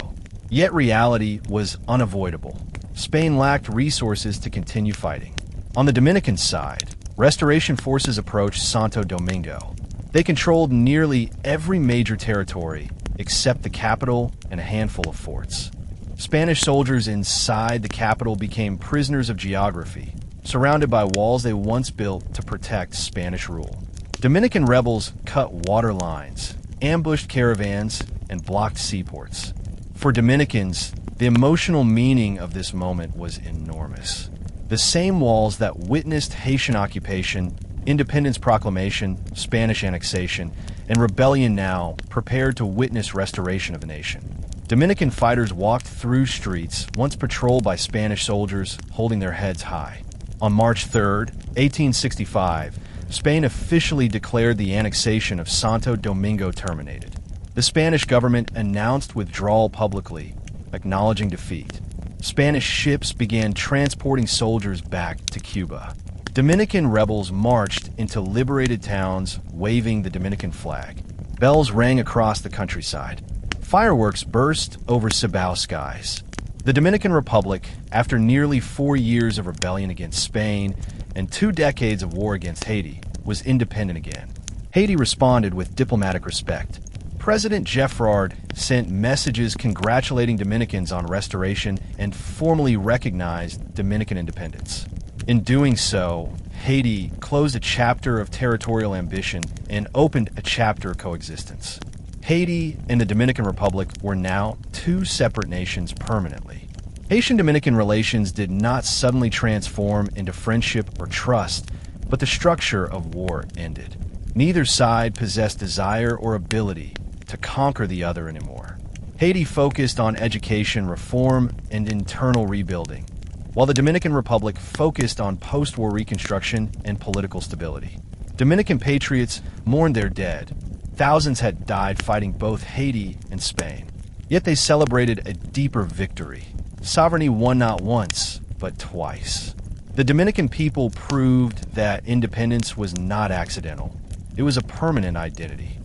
Yet reality was unavoidable. Spain lacked resources to continue fighting. On the Dominican side, Restoration forces approached Santo Domingo. They controlled nearly every major territory except the capital and a handful of forts. Spanish soldiers inside the capital became prisoners of geography, surrounded by walls they once built to protect Spanish rule. Dominican rebels cut water lines, ambushed caravans, and blocked seaports. For Dominicans, the emotional meaning of this moment was enormous. The same walls that witnessed Haitian occupation, independence proclamation, Spanish annexation, and rebellion now prepared to witness restoration of the nation. Dominican fighters walked through streets once patrolled by Spanish soldiers holding their heads high. On March 3, 1865, Spain officially declared the annexation of Santo Domingo terminated. The Spanish government announced withdrawal publicly, acknowledging defeat. Spanish ships began transporting soldiers back to Cuba. Dominican rebels marched into liberated towns waving the Dominican flag. Bells rang across the countryside. Fireworks burst over Cibao skies. The Dominican Republic, after nearly 4 years of rebellion against Spain and 2 decades of war against Haiti, was independent again. Haiti responded with diplomatic respect. President Gerard sent messages congratulating Dominicans on restoration and formally recognized Dominican independence. In doing so, Haiti closed a chapter of territorial ambition and opened a chapter of coexistence. Haiti and the Dominican Republic were now 2 separate nations permanently. Haitian-Dominican relations did not suddenly transform into friendship or trust, but the structure of war ended. Neither side possessed desire or ability to conquer the other anymore. Haiti focused on education reform and internal rebuilding, while the Dominican Republic focused on post-war reconstruction and political stability. Dominican patriots mourned their dead. Thousands had died fighting both Haiti and Spain. Yet they celebrated a deeper victory. Sovereignty won not once, but twice. The Dominican people proved that independence was not accidental. It was a permanent identity.